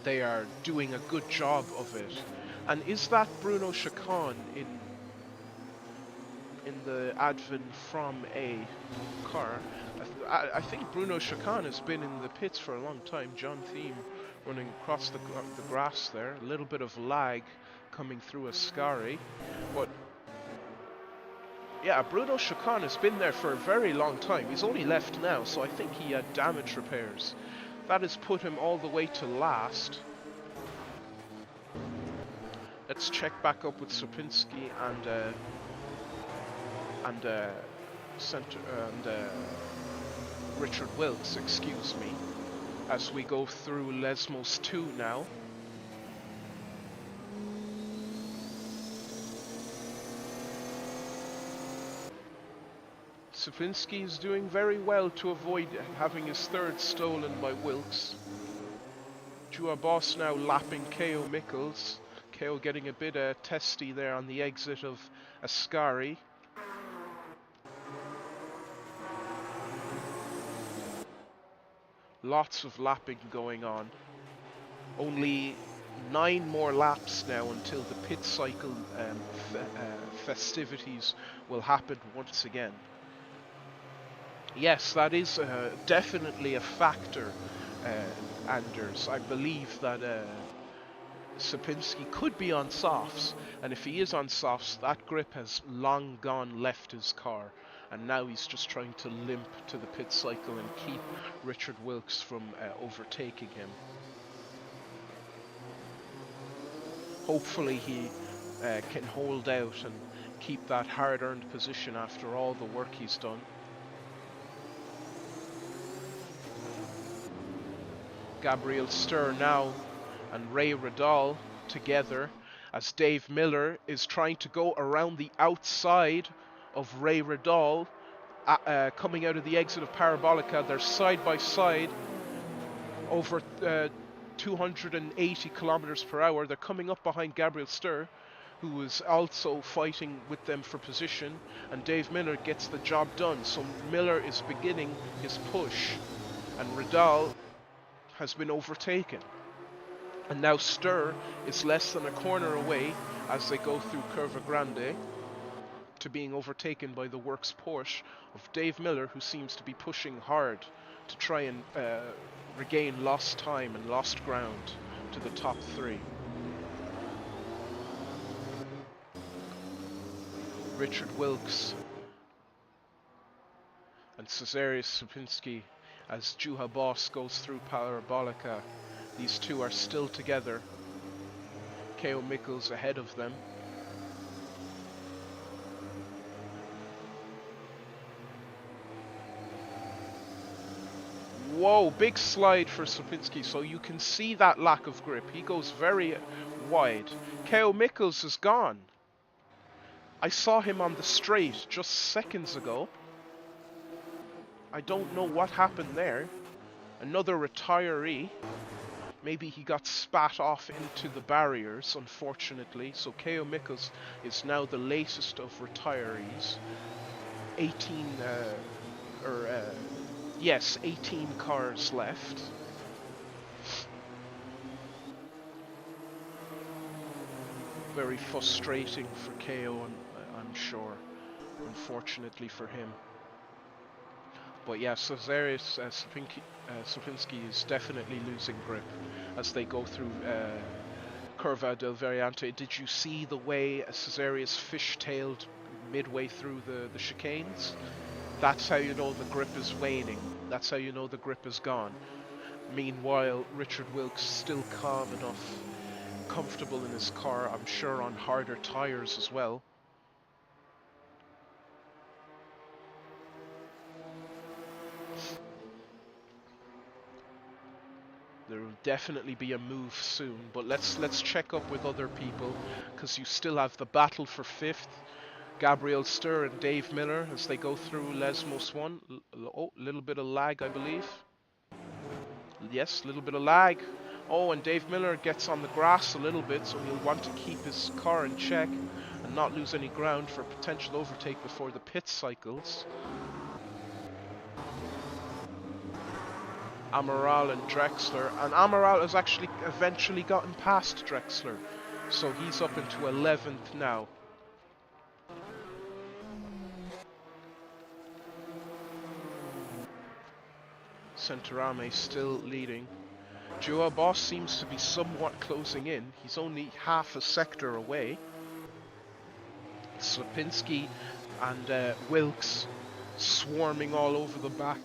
they are doing a good job of it. And is that Bruno Chacon in the advent from a car? I think Bruno Chacon has been in the pits for a long time. John Thiem running across the grass there. A little bit of lag coming through Ascari, but yeah, Bruno Chacon has been there for a very long time. He's only left now, so I think he had damage repairs. That has put him all the way to last. Let's check back up with Sopinski and Richard Wilkes, excuse me, as we go through Lesmos 2 now. Sopinski is doing very well to avoid having his third stolen by Wilkes. Jua Boss now lapping K.O. Mikkels. K.O. getting a bit testy there on the exit of Ascari. Lots of lapping going on. Only 9 more laps now until the pit cycle festivities will happen once again. Yes, that is definitely a factor, Anders. I believe that Sopinski could be on softs, and if he is on softs, that grip has long gone left his car, and now he's just trying to limp to the pit cycle and keep Richard Wilkes from overtaking him. Hopefully he can hold out and keep that hard-earned position after all the work he's done. Gabriel Sturr now and Ray Radal together as Dave Miller is trying to go around the outside of Ray Radal, coming out of the exit of Parabolica. They're side by side over 280 kilometers per hour. They're coming up behind Gabriel Sturr, who is also fighting with them for position, and Dave Miller gets the job done. So Miller is beginning his push, and Radal has been overtaken. And now Sturr is less than a corner away as they go through Curva Grande to being overtaken by the Works Porsche of Dave Miller, who seems to be pushing hard to try and regain lost time and lost ground to the top 3. Richard Wilkes and Cezarius Sopinski as Juha Boss goes through Parabolica. These two are still together. K.O. Mikkels ahead of them. Whoa, big slide for Sopinski, so you can see that lack of grip. He goes very wide. K.O. Mikkels is gone. I saw him on the straight just seconds ago. I don't know what happened there. Another retiree. Maybe he got spat off into the barriers, unfortunately. So K.O. Mikkels is now the latest of retirees. 18 cars left. Very frustrating for KO, I'm sure, unfortunately for him. But yeah, Cezarius Sopinski is definitely losing grip as they go through Curva del Variante. Did you see the way Cezarius fishtailed midway through the chicanes? That's how you know the grip is waning. That's how you know the grip is gone. Meanwhile, Richard Wilkes still calm enough, comfortable in his car, I'm sure on harder tires as well. There will definitely be a move soon, but let's check up with other people, because you still have the battle for 5th. Gabriel Sturr and Dave Miller as they go through Lesmos 1. Oh, little bit of lag, I believe. Yes, little bit of lag. Oh, and Dave Miller gets on the grass a little bit, so he'll want to keep his car in check and not lose any ground for a potential overtake before the pit cycles. Amaral and Drexler, and Amaral has actually eventually gotten past Drexler, so he's up into 11th now. Centorame still leading. Joa Boss seems to be somewhat closing in. He's only half a sector away. Slipinski and Wilkes swarming all over the back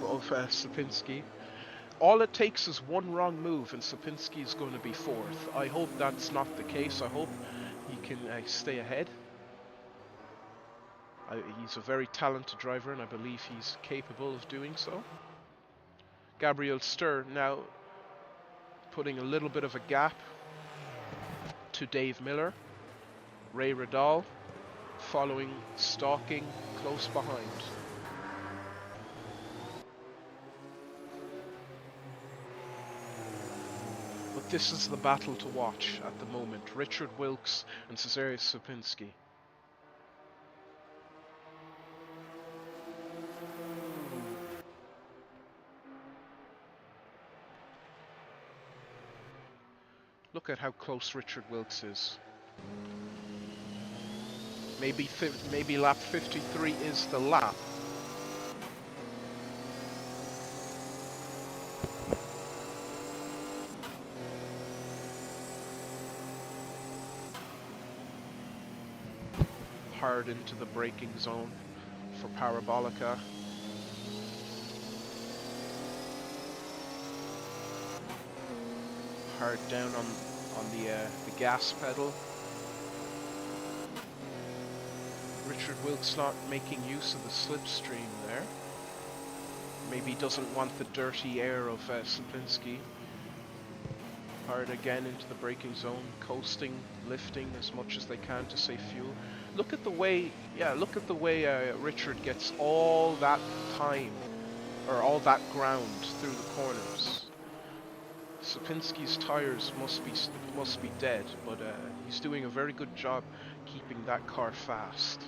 of Slipinski. All it takes is one wrong move and Slipinski is going to be 4th. I hope that's not the case. I hope he can stay ahead. He's a very talented driver and I believe he's capable of doing so. Gabriel Sturr now putting a little bit of a gap to Dave Miller. Ray Radal following, stalking, close behind. But this is the battle to watch at the moment. Richard Wilkes and Cezary Slipinski. Look at how close Richard Wilkes is. Maybe lap 53 is the lap. Hard into the braking zone for Parabolica. Hard down on the gas pedal. Richard Wilkes not making use of the slipstream there. Maybe doesn't want the dirty air of Slipinski. Hard again into the braking zone, coasting, lifting as much as they can to save fuel. Look at the way, Richard gets all that time, or all that ground through the corners. Slipinski's tires must be dead, but he's doing a very good job keeping that car fast.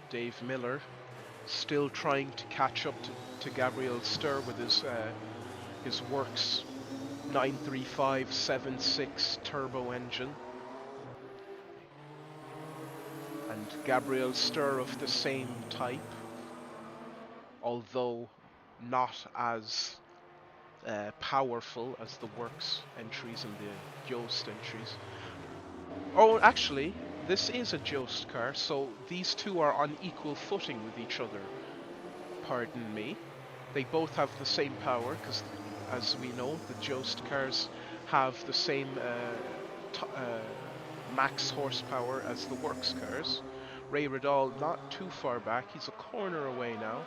Dave Miller still trying to catch up to Gabriel Sturr with his Works 935-76 turbo engine. And Gabriel Sturr of the same type, although not as powerful as the Works entries and the Jost entries. Oh, actually, this is a Jost car, so these two are on equal footing with each other. Pardon me. They both have the same power, because as we know, the Jost cars have the same max horsepower as the Works cars. Ray Radal not too far back, he's a corner away now.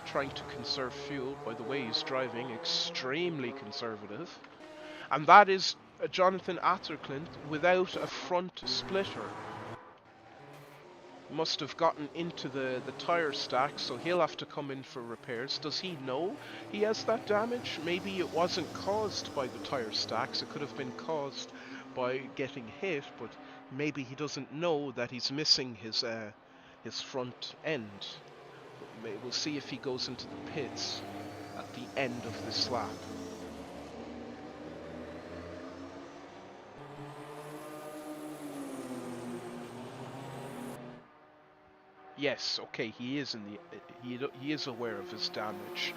Trying to conserve fuel, by the way he's driving, extremely conservative. And that is Jonathan Atterclint without a front splitter. Must have gotten into the tire stack, so he'll have to come in for repairs. Does he know he has that damage? Maybe it wasn't caused by the tire stacks, it could have been caused by getting hit, but maybe he doesn't know that he's missing his front end. We'll see if he goes into the pits at the end of this lap. Yes, okay, he is he is aware of his damage.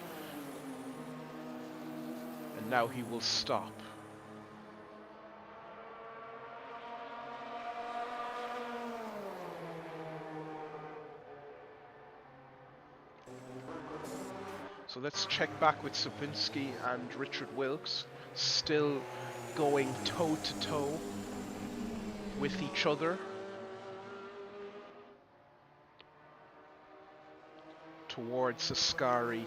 And now he will stop. So let's check back with Sibanyoni and Richard Wilkes, still going toe to toe with each other. towards Ascari.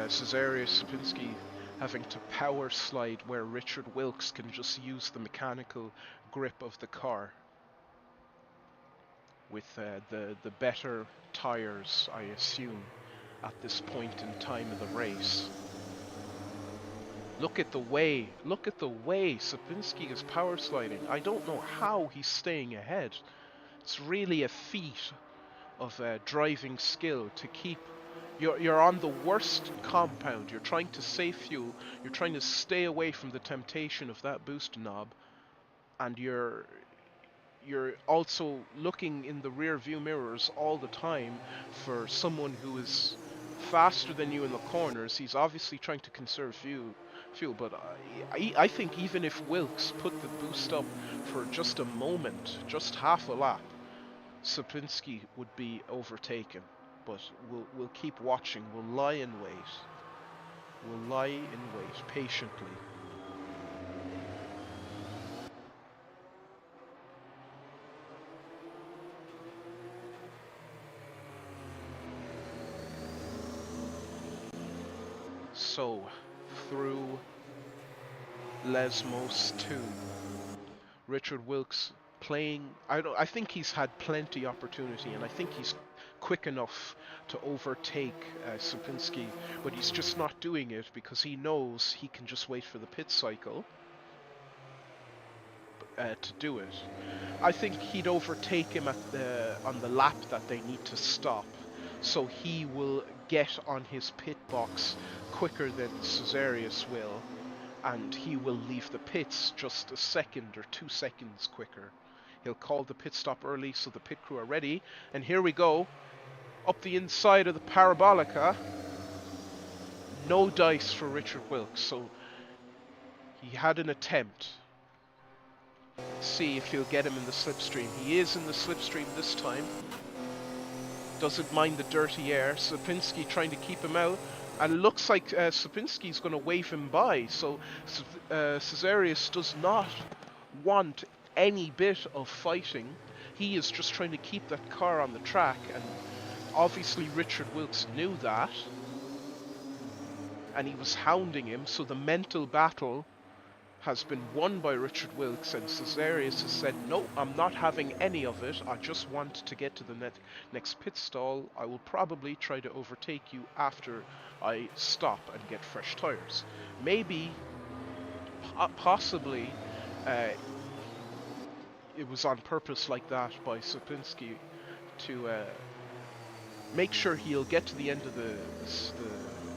Cesarius Sapinski having to power slide where Richard Wilkes can just use the mechanical grip of the car with the better tires, I assume, at this point in time of the race. Look at the way Sapinski is power sliding. I don't know how he's staying ahead. It's really a feat of driving skill to keep. You're on the worst compound. You're trying to save fuel. You're trying to stay away from the temptation of that boost knob, and you're also looking in the rear view mirrors all the time for someone who is faster than you in the corners. He's obviously trying to conserve fuel, but I think even if Wilkes put the boost up for just a moment, just half a lap, Sapinski would be overtaken. But we'll keep watching. We'll lie in wait. We'll lie in wait patiently. So, through Lesmos 2, Richard Wilkes playing. I think he's had plenty opportunity, and I think he's quick enough to overtake Sapinski, but he's just not doing it because he knows he can just wait for the pit cycle to do it. I think he'd overtake him on the lap that they need to stop, so he will get on his pit box quicker than Cesarius will, and he will leave the pits just a second or 2 seconds quicker. He'll call the pit stop early so the pit crew are ready, and here we go. Up the inside of the Parabolica. No dice for Richard Wilkes, so he had an attempt. Let's see if he'll get him in the slipstream. He is in the slipstream this time. Doesn't mind the dirty air. Sapinski trying to keep him out. And it looks like Sapinski's going to wave him by. So Cesarius does not want any bit of fighting. He is just trying to keep that car on the track, and obviously Richard Wilkes knew that, and he was hounding him, so the mental battle has been won by Richard Wilkes, and Cesarius has said, no, I'm not having any of it. I just want to get to the next pit stall. I will probably try to overtake you after I stop and get fresh tires. Maybe, possibly, it was on purpose like that by Sapinski to make sure he'll get to the end of the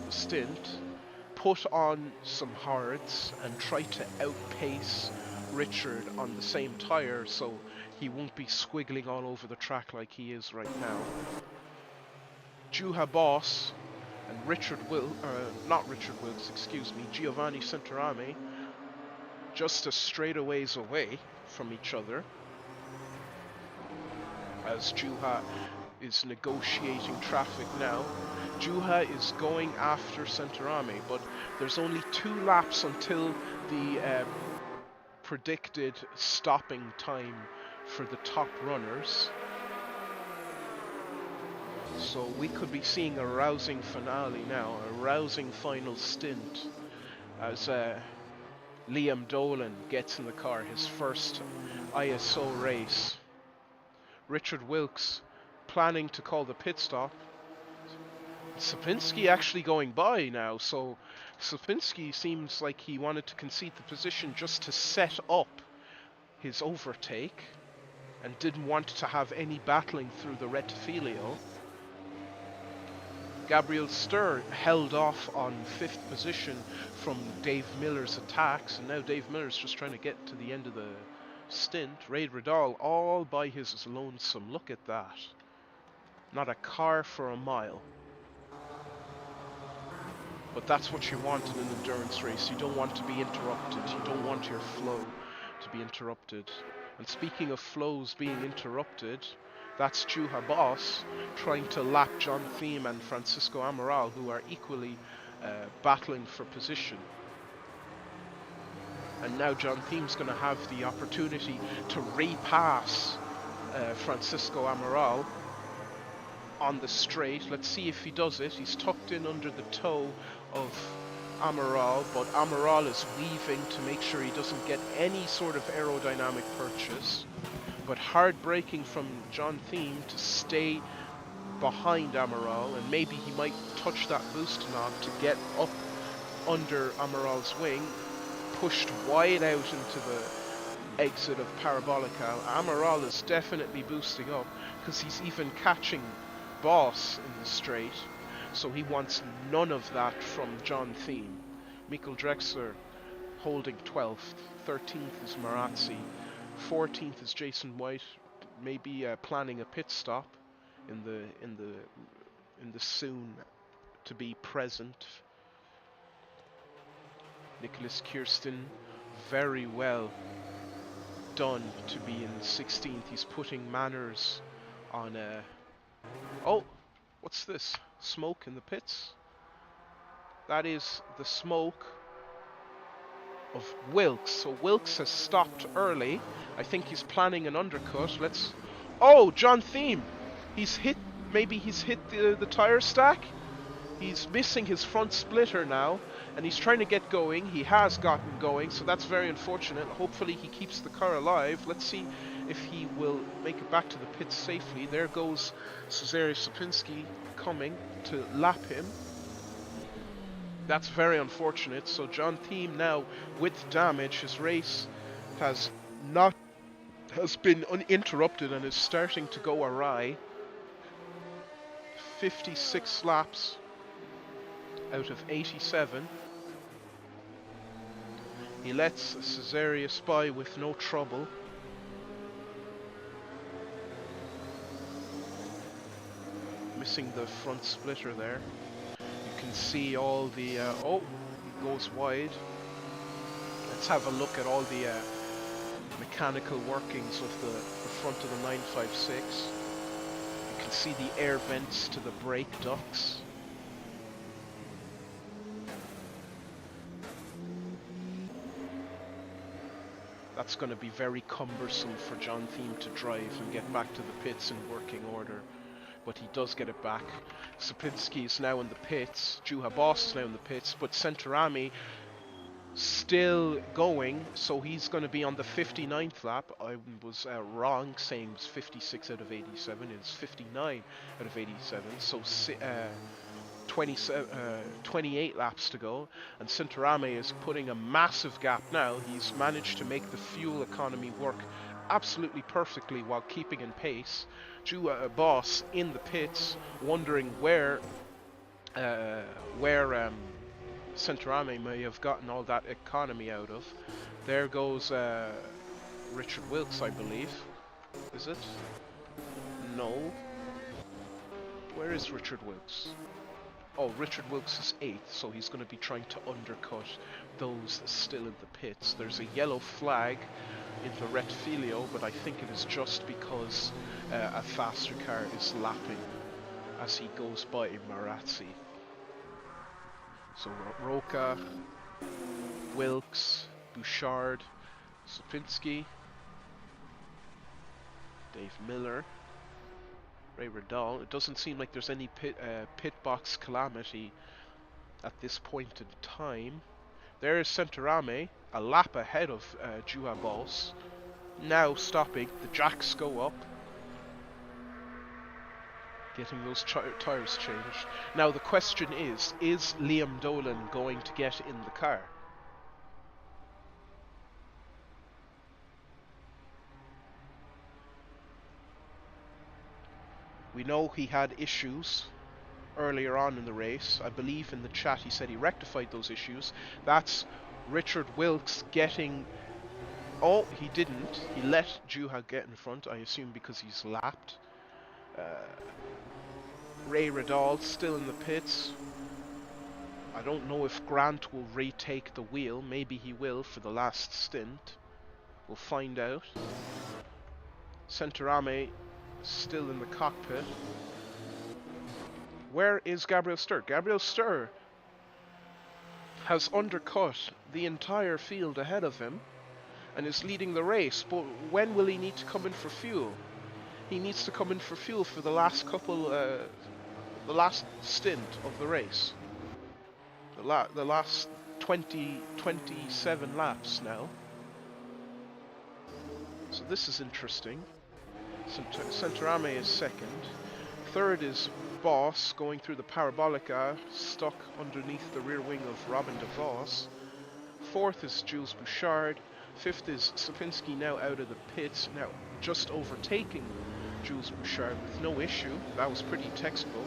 stint, put on some hards, and try to outpace Richard on the same tire so he won't be squiggling all over the track like he is right now. Juha Boss and Giovanni Centorame, just a straightaways away from each other, as Juha is negotiating traffic now. Juha is going after Centorame, but there's only 2 laps until the predicted stopping time for the top runners. So we could be seeing a rousing finale now, a rousing final stint, as Liam Dolan gets in the car, his first ISO race. Richard Wilkes planning to call the pit stop. Sapinski actually going by now, so Sapinski seems like he wanted to concede the position just to set up his overtake and didn't want to have any battling through the Rettifilio. Gabriel Sturr held off on 5th position from Dave Miller's attacks, and now Dave Miller's just trying to get to the end of the stint. Ray Riddall all by his lonesome. Look at that. Not a car for a mile. But that's what you want in an endurance race. You don't want to be interrupted. You don't want your flow to be interrupted. And speaking of flows being interrupted, That's Juha Boss trying to lap John Thiem and Francisco Amaral, who are equally battling for position. And now John Thiem's going to have the opportunity to repass Francisco Amaral on the straight. Let's see if he does it. He's tucked in under the toe of Amaral, but Amaral is weaving to make sure he doesn't get any sort of aerodynamic purchase. But hard braking from John Thiem to stay behind Amaral, and maybe he might touch that boost knob to get up under Amaral's wing, pushed wide out into the exit of Parabolica. Amaral is definitely boosting up because he's even catching Boss in the straight, so he wants none of that from John Thiem. Mikkel Drexler holding 12th, 13th is Marazzi, 14th is Jason White, maybe planning a pit stop in the soon to be present. Nicholas Kirsten, very well done to be in 16th. He's putting manners on a... Oh, what's this? Smoke in the pits? That is the smoke of Wilkes. So Wilkes has stopped early. I think he's planning an undercut. Let's... Oh, John Thiem! He's hit... Maybe he's hit the tire stack? He's missing his front splitter now, and he's trying to get going. He has gotten going, so that's very unfortunate. Hopefully he keeps the car alive. Let's see if he will make it back to the pits safely. There goes Cezary Sapinski coming to lap him. That's very unfortunate. So John Thiem now with damage. His race has been uninterrupted and is starting to go awry. 56 laps out of 87. He lets Cesarius by with no trouble. Missing the front splitter there. You can see all the... oh, he goes wide. Let's have a look at all the mechanical workings of the front of the 956. You can see the air vents to the brake ducts. That's going to be very cumbersome for John Thiem to drive and get back to the pits in working order. But he does get it back. Sapinski is now in the pits. Juha Boss is now in the pits. But Centorami still going. So he's going to be on the 59th lap. I was wrong saying it was 56 out of 87. It's 59 out of 87. So 28 laps to go, and Centorame is putting a massive gap now. He's managed to make the fuel economy work absolutely perfectly while keeping in pace. Juha Boss in the pits, wondering where Centorame may have gotten all that economy out of. There goes Richard Wilkes, I believe. Is it? No. Where is Richard Wilkes? Oh, Richard Wilkes is 8th, so he's going to be trying to undercut those still in the pits. There's a yellow flag in the Retfilio, but I think it is just because a faster car is lapping as he goes by Marazzi. So Roca, Wilkes, Bouchard, Sapinski, Dave Miller, Ray Radal. It doesn't seem like there's any pit box calamity at this point in time. There is Centorame, a lap ahead of Juha Boss. Now stopping, the jacks go up. Getting those tires changed. Now the question is Liam Dolan going to get in the car? We know he had issues earlier on in the race. I believe in the chat he said he rectified those issues. That's Richard Wilkes getting... Oh, he didn't. He let Juha get in front, I assume because he's lapped. Ray Radal still in the pits. I don't know if Grant will retake the wheel. Maybe he will for the last stint. We'll find out. Centorame still in the cockpit. Where is Gabriel Stur? Gabriel Stur has undercut the entire field ahead of him and is leading the race, but when will he need to come in for fuel? He needs to come in for fuel for the last the last stint of the race. The last 27 laps now. So this is interesting. Centrame is second. Third is Boss going through the Parabolica, stuck underneath the rear wing of Robin de Vos. Fourth is Jules Bouchard. Fifth is Sapinski, now out of the pits, now just overtaking Jules Bouchard with no issue. That was pretty textbook.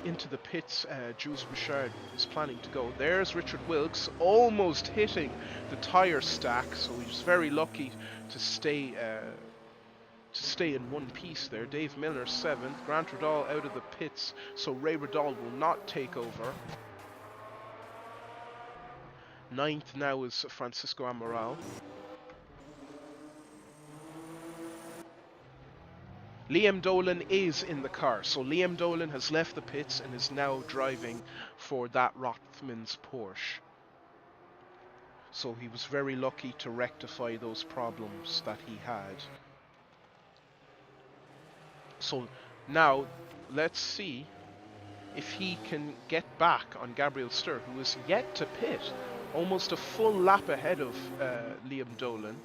Into the pits, Jules Bouchard is planning to go. There's Richard Wilkes, almost hitting the tyre stack, so he's very lucky to stay in one piece there. Dave Milner 7th, Grant Radal out of the pits, so Ray Radal will not take over. 9th now is Francisco Amaral. Liam Dolan is in the car, so Liam Dolan has left the pits and is now driving for that Rothmans Porsche. So he was very lucky to rectify those problems that he had. So now let's see if he can get back on Gabriel Stur, who is yet to pit, almost a full lap ahead of Liam Dolan.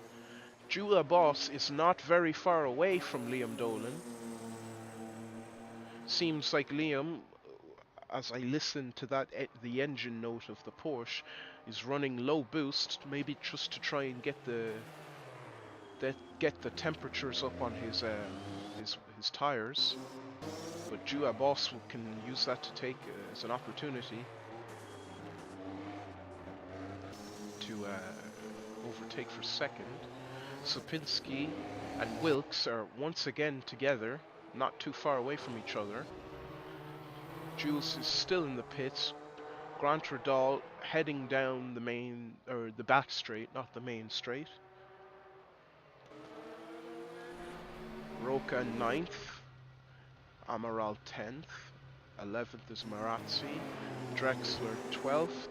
Jula Boss is not very far away from Liam Dolan. Seems like Liam, as I listen to that the engine note of the Porsche, is running low boost, maybe just to try and get the temperatures up on his tires. But Jula Boss can use that to take as an opportunity to overtake for second. Sapinski and Wilkes are once again together, not too far away from each other. Jules is still in the pits. Grant Radal heading down the main, or the back straight, not the main straight. Roca 9th, Amaral 10th, 11th is Marazzi, Drexler 12th.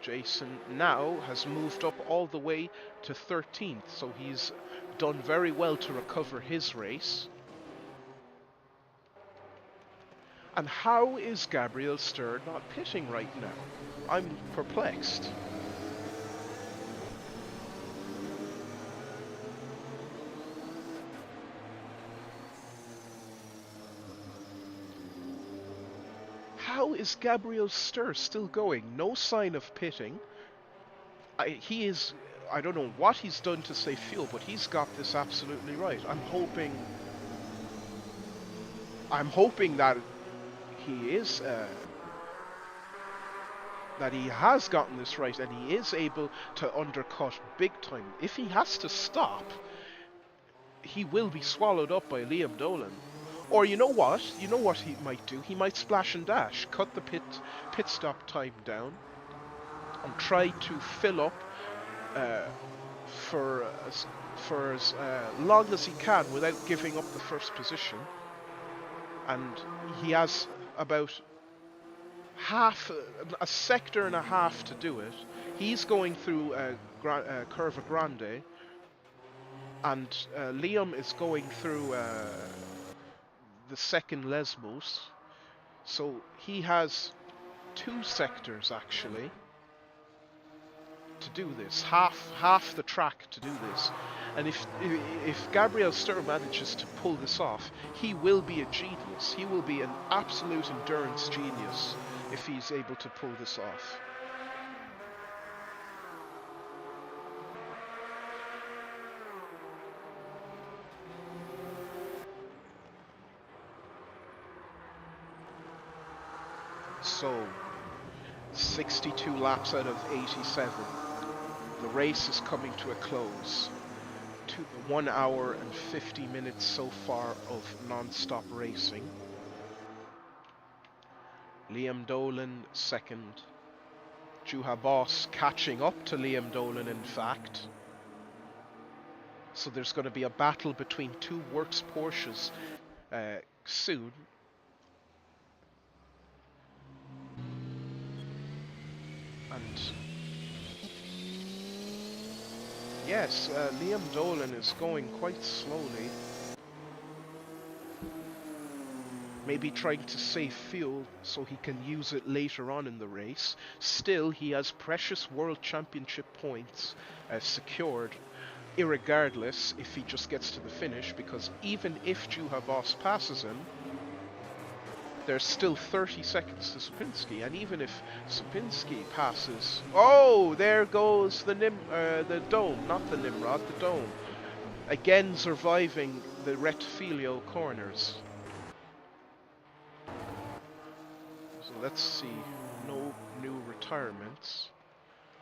Jason now has moved up all the way to 13th, so he's done very well to recover his race. And how is Gabriel Stur not pitting right now? I'm perplexed. How is Gabriel Stur still going? No sign of pitting. I don't know what he's done to save fuel, but he's got this absolutely right. I'm hoping that he is that he has gotten this right and he is able to undercut big time. If he has to stop, he will be swallowed up by Liam Dolan. Or you know what he might do? He might splash and dash, cut the pit stop time down, and try to fill up for as long as he can without giving up the first position. And he has about a sector and a half to do it. He's going through Curva Grande, and Liam is going through the second Lesmos, so he has 2 sectors actually to do this, half the track to do this. And if Gabriel Stur manages to pull this off, he will be a genius. He will be an absolute endurance genius if he's able to pull this off. So, 62 laps out of 87. The race is coming to a close. 1 hour and 50 minutes so far of non-stop racing. Liam Dolan second. Juha Boss catching up to Liam Dolan, in fact. So there's going to be a battle between two Works Porsches soon. And yes, Liam Dolan is going quite slowly. Maybe trying to save fuel so he can use it later on in the race. Still, he has precious World Championship points secured, irregardless if he just gets to the finish, because even if Juha Boss passes him, there's still 30 seconds to Sopinski, and even if Sopinski passes... Oh, there goes the Dome, not the Nimrod, the Dome. Again surviving the Retfilio corners. So let's see, no new retirements.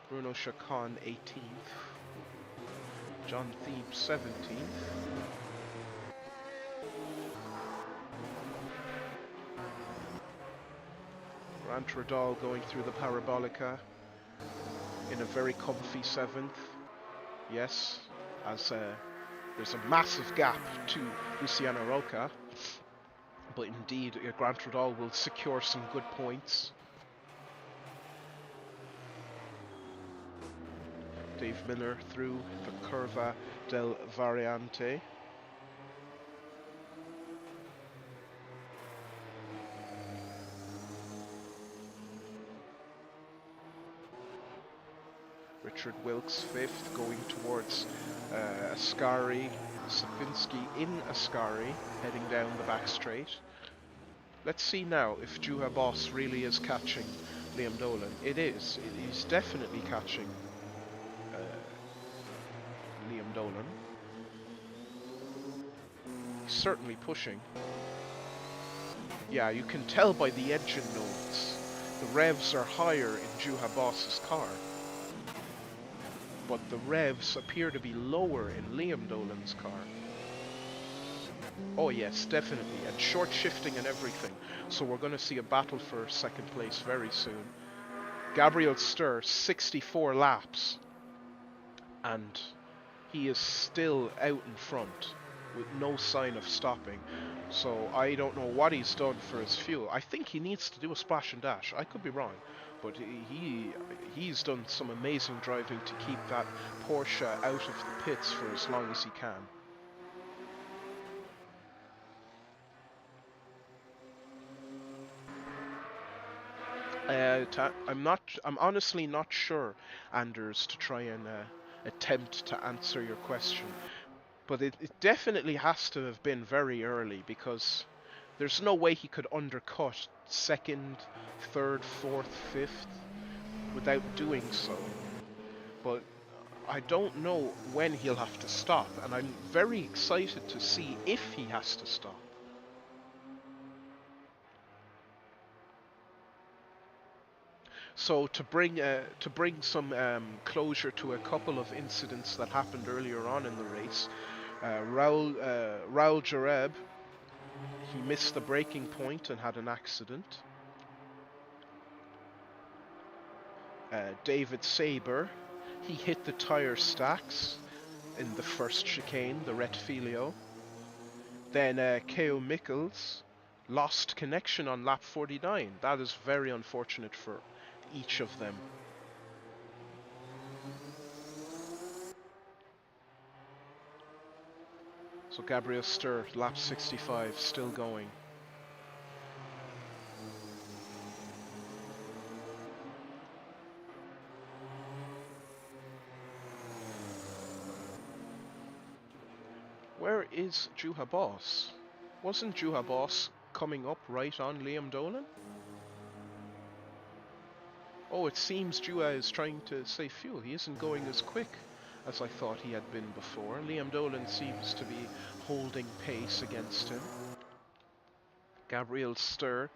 Bruno Chacon 18th. John Thebes 17th. Grant Radal going through the Parabolica in a very comfy 7th. Yes, as there's a massive gap to Luciano Roca. But indeed, Grant Radal will secure some good points. Dave Miller through the Curva del Variante. Richard Wilkes 5th, going towards Ascari. Sopinski in Ascari, heading down the back straight. Let's see now if Juha Boss really is catching Liam Dolan. It is. He's definitely catching Liam Dolan. He's certainly pushing. Yeah, you can tell by the engine notes. The revs are higher in Juha Boss's car. But the revs appear to be lower in Liam Dolan's car. Oh yes, definitely, and short shifting and everything. So we're going to see a battle for second place very soon. Gabriel Sturr, 64 laps. And he is still out in front with no sign of stopping. So I don't know what he's done for his fuel. I think he needs to do a splash and dash. I could be wrong. But he's done some amazing driving to keep that Porsche out of the pits for as long as he can. I'm honestly not sure, Anders, to try and attempt to answer your question. But it definitely has to have been very early, because there's no way he could undercut second, third, fourth, fifth without doing so. But I don't know when he'll have to stop, and I'm very excited to see if he has to stop. So to bring some closure to a couple of incidents that happened earlier on in the race, Raul Jareb, he missed the braking point and had an accident. David Saber, he hit the tire stacks in the first chicane, the Retfilio. Then Keo Mikkels lost connection on lap 49. That is very unfortunate for each of them. So Gabriel Sturr, lap 65, still going. Where is Juha Boss? Wasn't Juha Boss coming up right on Liam Dolan? Oh, it seems Juha is trying to save fuel. He isn't going as quick as I thought he had been before. Liam Dolan seems to be holding pace against him. Gabriel Sturr,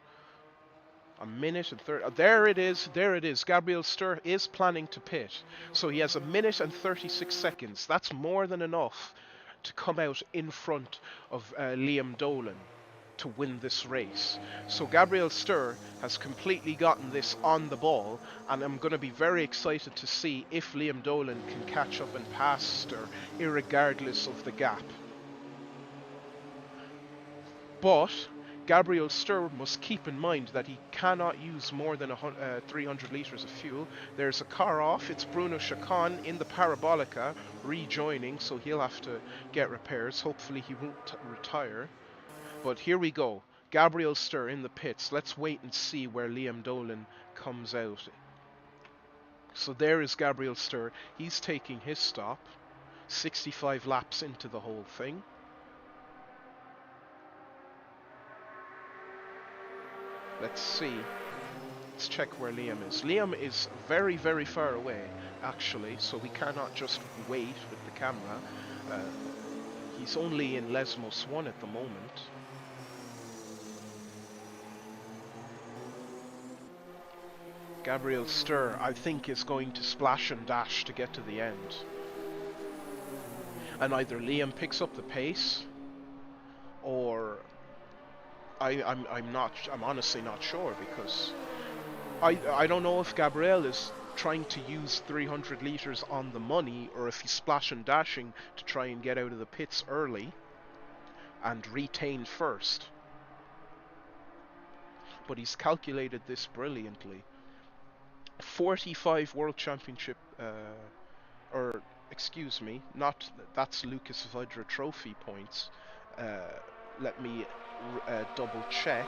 a minute and 30. There it is. There it is. Gabriel Sturr is planning to pit. So he has a minute and 36 seconds. That's more than enough to come out in front of Liam Dolan. to win this race. So Gabriel Stur has completely gotten this on the ball, and I'm going to be very excited to see if Liam Dolan can catch up and pass Stur, irregardless of the gap. But Gabriel Stur must keep in mind that he cannot use more than 300 litres of fuel. There's a car off. It's Bruno Chacon in the Parabolica rejoining, so he'll have to get repairs. Hopefully he won't retire. But here we go. Gabriel Stur in the pits. Let's wait and see where Liam Dolan comes out. So there is Gabriel Stur. He's taking his stop. 65 laps into the whole thing. Let's see. Let's check where Liam is. Liam is very, very far away, actually, so we cannot just wait with the camera. He's only in Lesmos 1 at the moment. Gabriel Stur, I think, is going to splash and dash to get to the end. And either Liam picks up the pace, or I'm honestly not sure, because I don't know if Gabriel is trying to use 300 litres on the money, or if he's splash and dashing to try and get out of the pits early and retain first. But he's calculated this brilliantly. 45 World Championship, or excuse me, that's Lucas Vidra Trophy points. Let me double check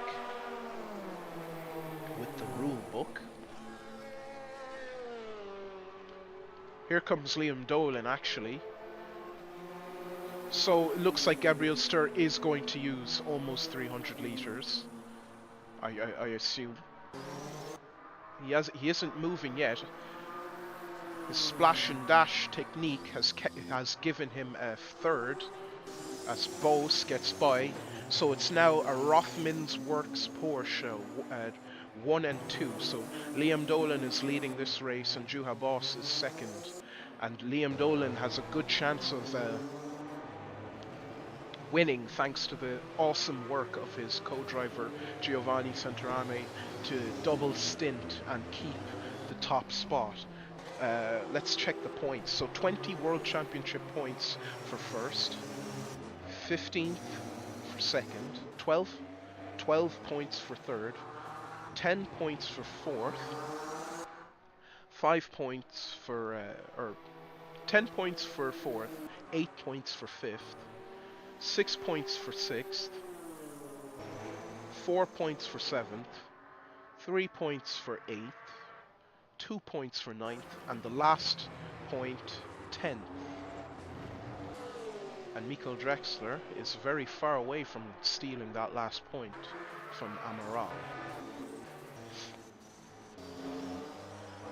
with the rule book. Here comes Liam Dolan, actually. So it looks like Gabriel Stur is going to use almost 300 litres. I assume. He isn't moving yet. His splash and dash technique has given him a third as Bose gets by. So it's now a Rothmans Works Porsche 1 and 2. So Liam Dolan is leading this race and Juha Boss is second. And Liam Dolan has a good chance of winning thanks to the awesome work of his co-driver Giovanni Santarame to double stint and keep the top spot. Let's check the points. So 20 World Championship points for first, 15th for second, 12 points for third, 10 points for fourth, 5 points for, 10 points for fourth, 8 points for fifth, 6 points for sixth, 4 points for seventh, 3 points for eighth, 2 points for ninth, and the last point, 10th. And Mikael Drexler is very far away from stealing that last point from Amaral.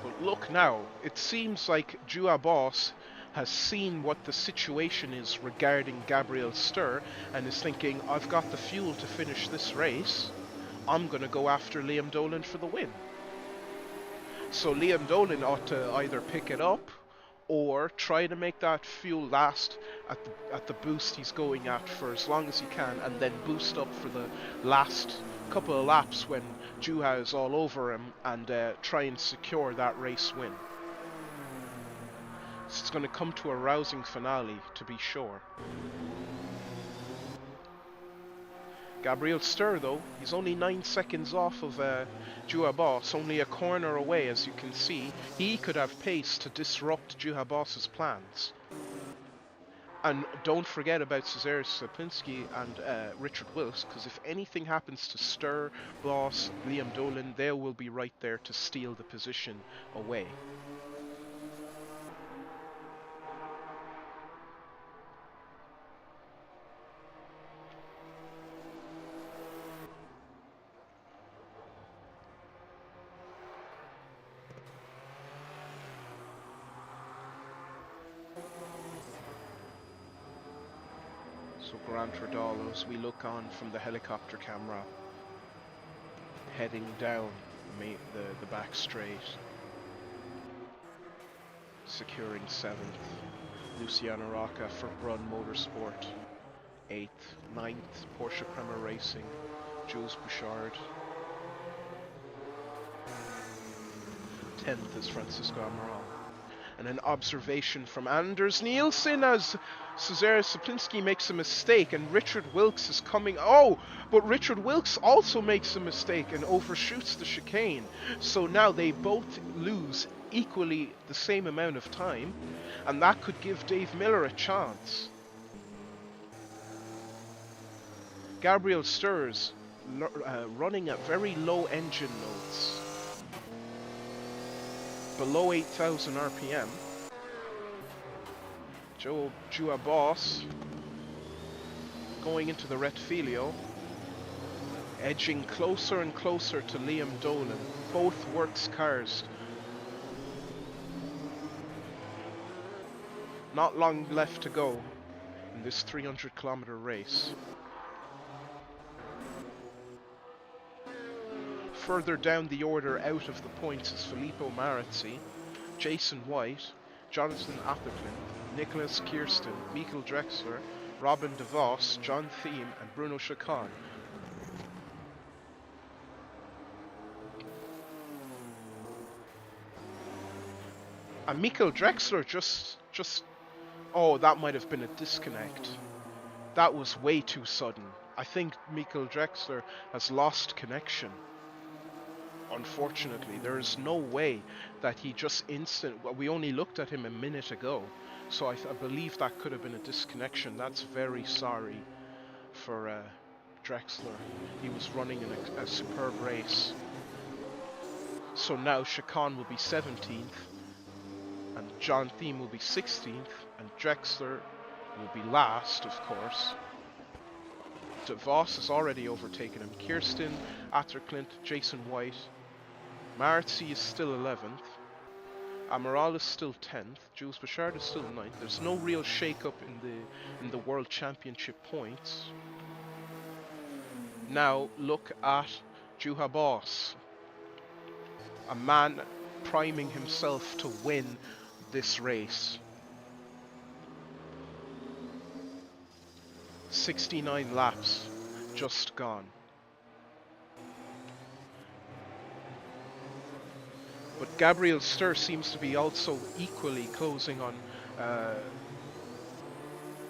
But look now, it seems like Juha Boss has seen what the situation is regarding Gabriel Stur and is thinking, I've got the fuel to finish this race, I'm going to go after Liam Dolan for the win. So Liam Dolan ought to either pick it up or try to make that fuel last at the boost he's going at for as long as he can, and then boost up for the last couple of laps when Juha is all over him, and try and secure that race win. It's going to come to a rousing finale, to be sure. Gabriel Stur, though, he's only 9 seconds off of Juha Boss, only a corner away, as you can see. He could have pace to disrupt Juha Boss's plans. And don't forget about Cezary Sapinski and Richard Wilkes, because if anything happens to Stur, Boss, Liam Dolan, they will be right there to steal the position away. So Gran Tradalo, as we look on from the helicopter camera, heading down the back straight, securing 7th. Luciano Rocca for Brun Motorsport 8th, 9th, Porsche Prema Racing, Jules Bouchard. 10th is Francisco Amaral. And an observation from Anders Nielsen as Cezary Saplinski makes a mistake and Richard Wilkes is coming. Oh, but Richard Wilkes also makes a mistake and overshoots the chicane. So now they both lose equally the same amount of time, and that could give Dave Miller a chance. Gabriel Sturz running at very low engine notes, below 8,000 RPM. Jua Boss going into the Retfilio, edging closer and closer to Liam Dolan. Both works cars. Not long left to go in this 300-kilometer race. Further down the order out of the points is Filippo Marazzi, Jason White, Jonathan Atherton, Nicholas Kirsten, Michael Drexler, Robin DeVos, John Thiem, and Bruno Chacon. And Michael Drexler just... Oh, that might have been a disconnect. That was way too sudden. I think Michael Drexler has lost connection. Unfortunately, there is no way that he just we only looked at him a minute ago, so I believe that could have been a disconnection. That's very sorry for Drexler. He was running in a superb race. So now Chacon will be 17th, and John Thiem will be 16th, and Drexler will be last, of course. DeVos has already overtaken him. Kirsten, Atterclint, Jason White. Marazzi is still 11th. Amaral is still 10th. Jules Bouchard is still 9th. There's no real shake-up in the World Championship points. Now look at Juha Boss, a man priming himself to win this race. 69 laps just gone. But Gabriel Sturr seems to be also equally closing on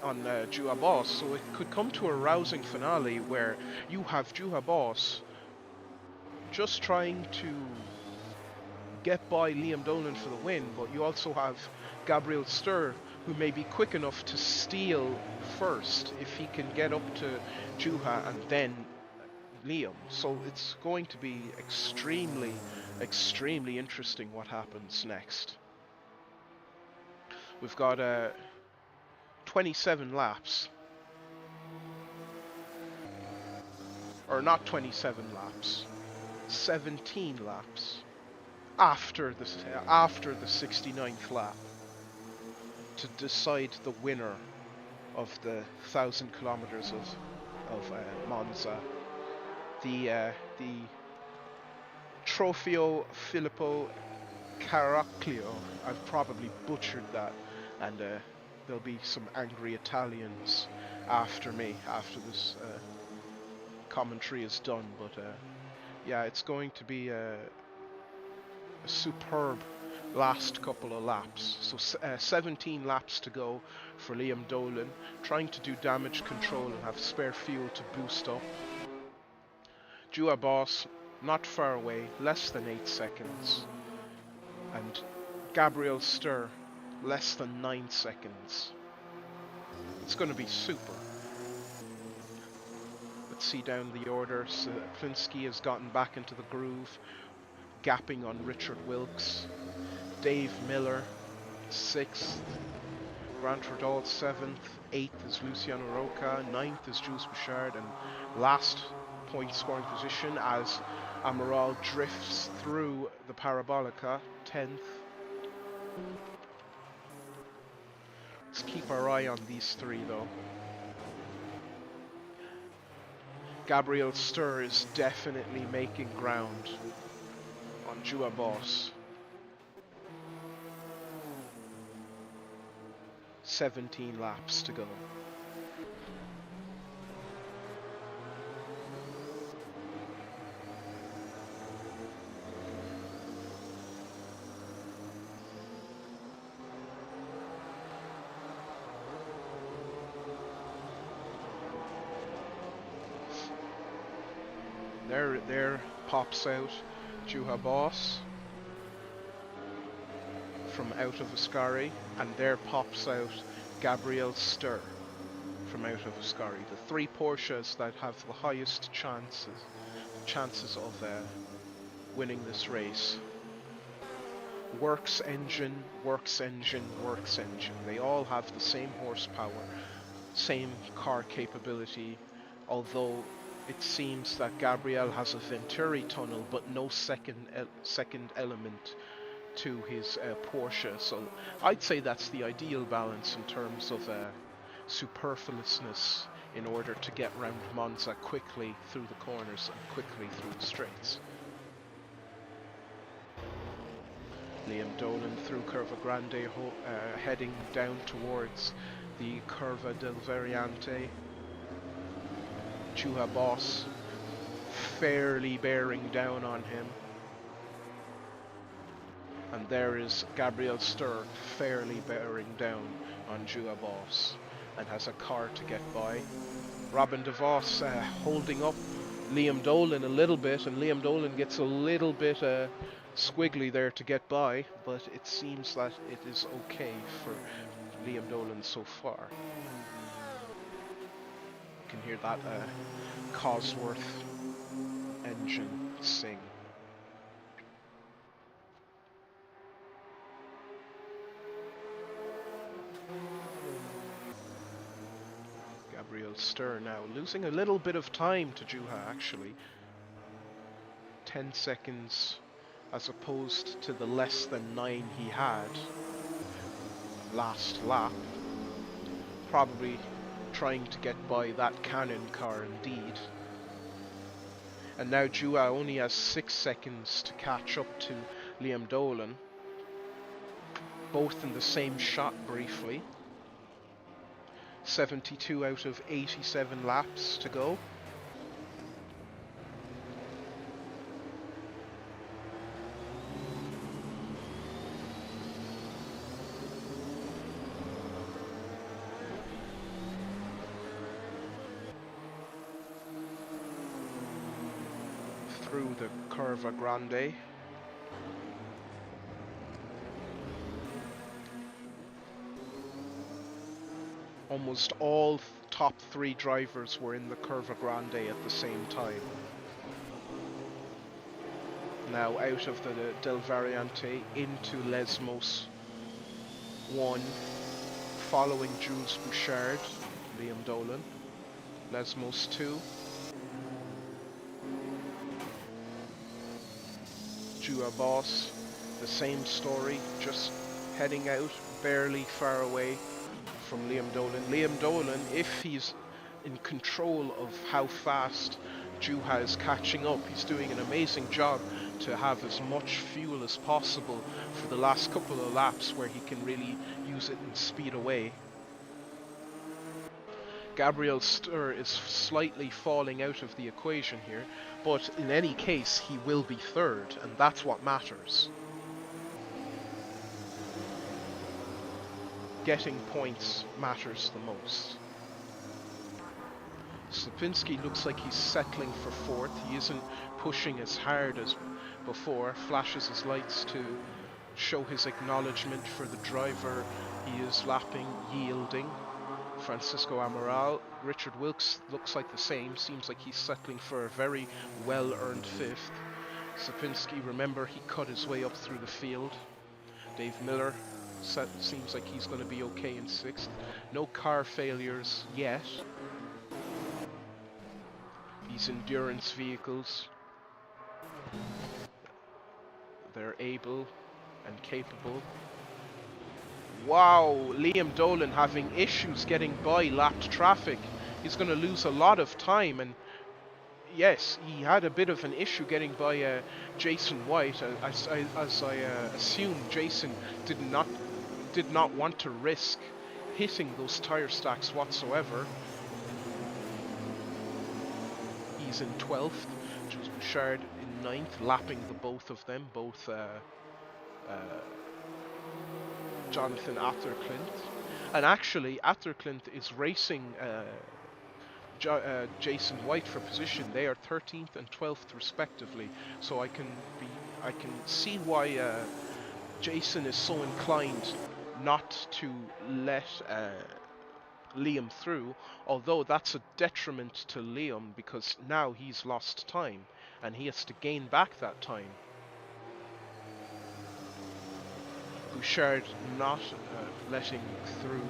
Juha Boss, so it could come to a rousing finale where you have Juha Boss just trying to get by Liam Dolan for the win, but you also have Gabriel Sturr who may be quick enough to steal first if he can get up to Juha and then Liam. So it's going to be extremely interesting what happens next. We've got 27 laps. Or not 27 laps. 17 laps after the 69th lap to decide the winner of the 1,000 kilometers of Monza. The Trofeo Filippo Caracciolo. I've probably butchered that, and there'll be some angry Italians after me after this commentary is done. But yeah, it's going to be a superb last couple of laps. So 17 laps to go for Liam Dolan, trying to do damage control and have spare fuel to boost up. Juha Boss not far away, less than 8 seconds, and Gabriel Sturr less than 9 seconds. It's going to be super. Let's see down the order. Saplinski has gotten back into the groove, gapping on Richard Wilkes. Dave Miller 6th, Grant Radal 7th, 8th is Luciano Roca, 9th is Jules Bouchard, and last point scoring position as Amaral drifts through the Parabolica, 10th. Let's keep our eye on these three though. Gabriel Sturr is definitely making ground on Juha Boss. 17 laps to go. There pops out Juha Boss from out of Ascari, and there pops out Gabriel Stur from out of Ascari. The three Porsches that have the highest chances of winning this race. Works engine, works engine, works engine. They all have the same horsepower, same car capability, although it seems that Gabriel has a Venturi tunnel but no second element to his Porsche. So I'd say that's the ideal balance in terms of superfluousness in order to get round Monza quickly through the corners and quickly through the straights. Liam Dolan through Curva Grande, heading down towards the Curva del Variante. Juha Boss fairly bearing down on him. And there is Gabriel Stur fairly bearing down on Juha Boss and has a car to get by. Robin de Vos holding up Liam Dolan a little bit, and Liam Dolan gets a little bit squiggly there to get by, but it seems that it is okay for Liam Dolan so far. You can hear that Cosworth engine sing. Gabriel Stur now losing a little bit of time to Juha, actually. 10 seconds as opposed to the less than 9 he had last lap. Probably trying to get by that Cannon car indeed. And now Juha only has 6 seconds to catch up to Liam Dolan. Both in the same shot briefly. 72 out of 87 laps to go. Through the Curva Grande. Almost all top 3 drivers were in the Curva Grande at the same time. Now out of the Del Variante into Lesmos 1, following Jules Bouchard, Liam Dolan. Lesmos 2. Juha Boss, the same story, just heading out, barely far away from Liam Dolan. Liam Dolan, if he's in control of how fast Juha is catching up, he's doing an amazing job to have as much fuel as possible for the last couple of laps where he can really use it and speed away. Gabriel Stur is slightly falling out of the equation here, but in any case he will be third, and that's what matters. Getting points matters the most. Slepinski looks like he's settling for fourth. He isn't pushing as hard as before. Flashes his lights to show his acknowledgement for the driver he is lapping, yielding. Francisco Amaral. Richard Wilkes looks like the same. Seems like he's settling for a very well-earned fifth. Slepinski, remember, he cut his way up through the field. Dave Miller seems like he's going to be okay in sixth. No car failures yet. These endurance vehicles, they're able and capable. Wow, Liam Dolan having issues getting by lapped traffic. He's going to lose a lot of time, and yes, he had a bit of an issue getting by Jason White. As I assume Jason did not want to risk hitting those tire stacks whatsoever. He's in 12th, Jules Bouchard in 9th, lapping the both of them, both Jonathan Atherclint. And actually, Atherclint is racing Jason White for position. They are 13th and 12th respectively. So I can see why Jason is so inclined not to let Liam through, although that's a detriment to Liam because now he's lost time and he has to gain back that time. Bouchard not letting through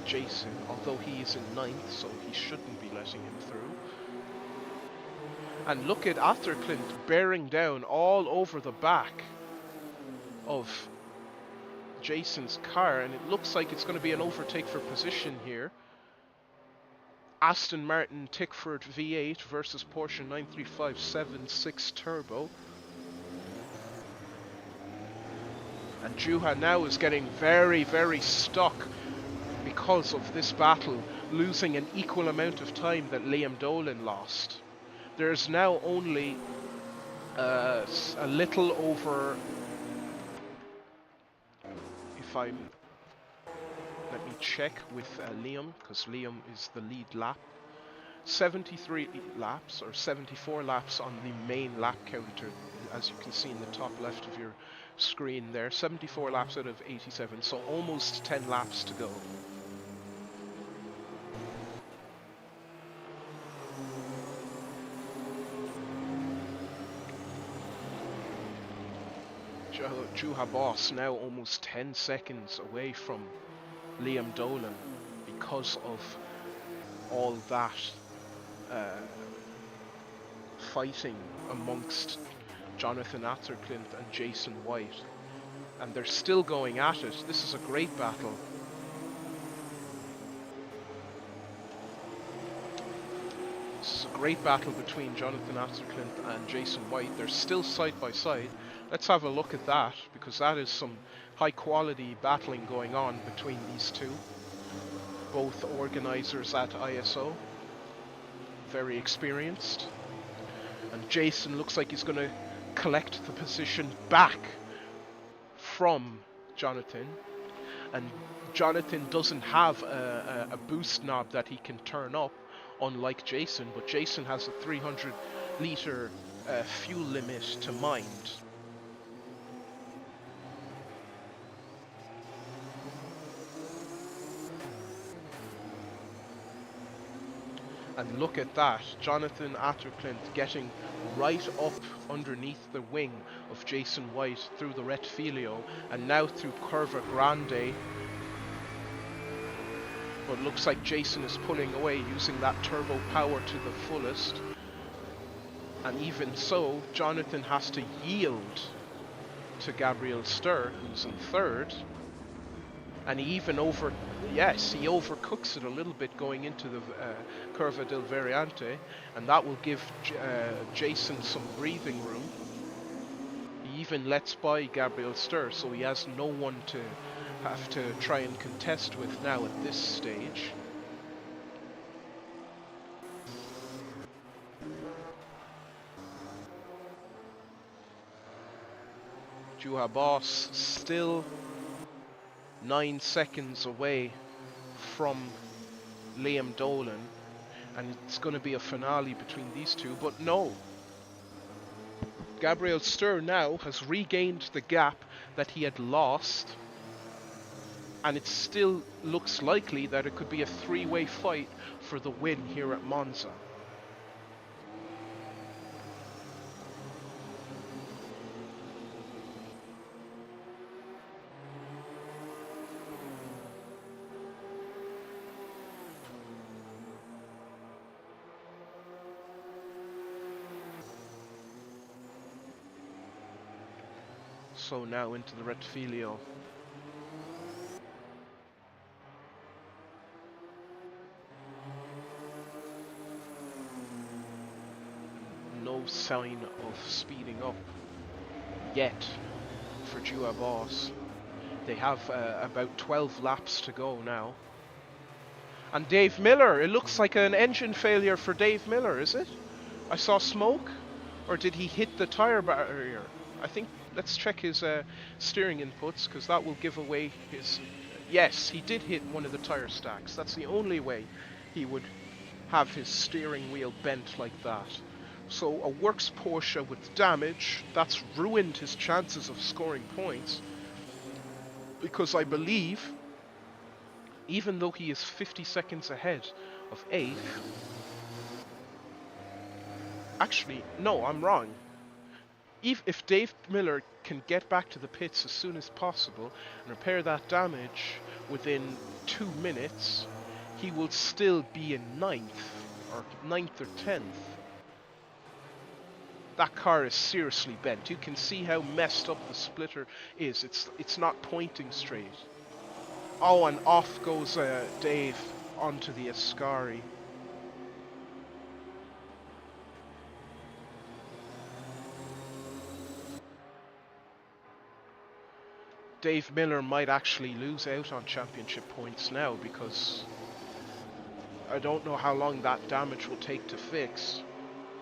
Jason, although he is in 9th, so he shouldn't be letting him through. And look at Atherclint bearing down all over the back of Jason's car, and it looks like it's going to be an overtake for position here. Aston Martin Tickford V8 versus Porsche 935 Turbo. And Juha now is getting very, very stuck because of this battle, losing an equal amount of time that Liam Dolan lost. There's now only a little over, let me check with Liam, because Liam is the lead lap. 73 laps, or 74 laps on the main lap counter, as you can see in the top left of your screen there. 74 laps out of 87, so almost 10 laps to go. Juha Boss now almost 10 seconds away from Liam Dolan because of all that fighting amongst Jonathan Atherclint and Jason White, and they're still going at it. This is a great battle. This is a great battle between Jonathan Atherclint and Jason White. They're still side by side. Let's have a look at that, because that is some high quality battling going on between these two. Both organisers at ISO, very experienced. And Jason looks like he's going to collect the position back from Jonathan. And Jonathan doesn't have a boost knob that he can turn up, unlike Jason, but Jason has a 300 litre fuel limit to mind. And look at that, Jonathan Atherclint getting right up underneath the wing of Jason White through the Retfilio and now through Curva Grande. But looks like Jason is pulling away using that turbo power to the fullest. And even so, Jonathan has to yield to Gabriel Sturr, who's in 3rd. And he even he overcooks it a little bit going into the Curva del Variante, and that will give Jason some breathing room. He even lets by Gabriel Sturr, so he has no one to have to try and contest with now at this stage. Juha Boss still 9 seconds away from Liam Dolan, and it's going to be a finale between these two, but no. Gabriel Sturr now has regained the gap that he had lost, and it still looks likely that it could be a three-way fight for the win here at Monza. So now into the Retfilio. No sign of speeding up yet for Juha Boss. They have about 12 laps to go now. And Dave Miller, it looks like an engine failure for Dave Miller, is it? I saw smoke, or did he hit the tyre barrier? I think, let's check his steering inputs, because that will give away his... Yes, he did hit one of the tyre stacks. That's the only way he would have his steering wheel bent like that. So a works Porsche with damage, that's ruined his chances of scoring points, because I believe, even though he is 50 seconds ahead of 8th, actually, no, I'm wrong. If Dave Miller can get back to the pits as soon as possible and repair that damage within 2 minutes, he will still be in 9th or 10th. That car is seriously bent. You can see how messed up the splitter is. It's not pointing straight. Oh, and off goes Dave onto the Ascari. Dave Miller might actually lose out on championship points now, because I don't know how long that damage will take to fix,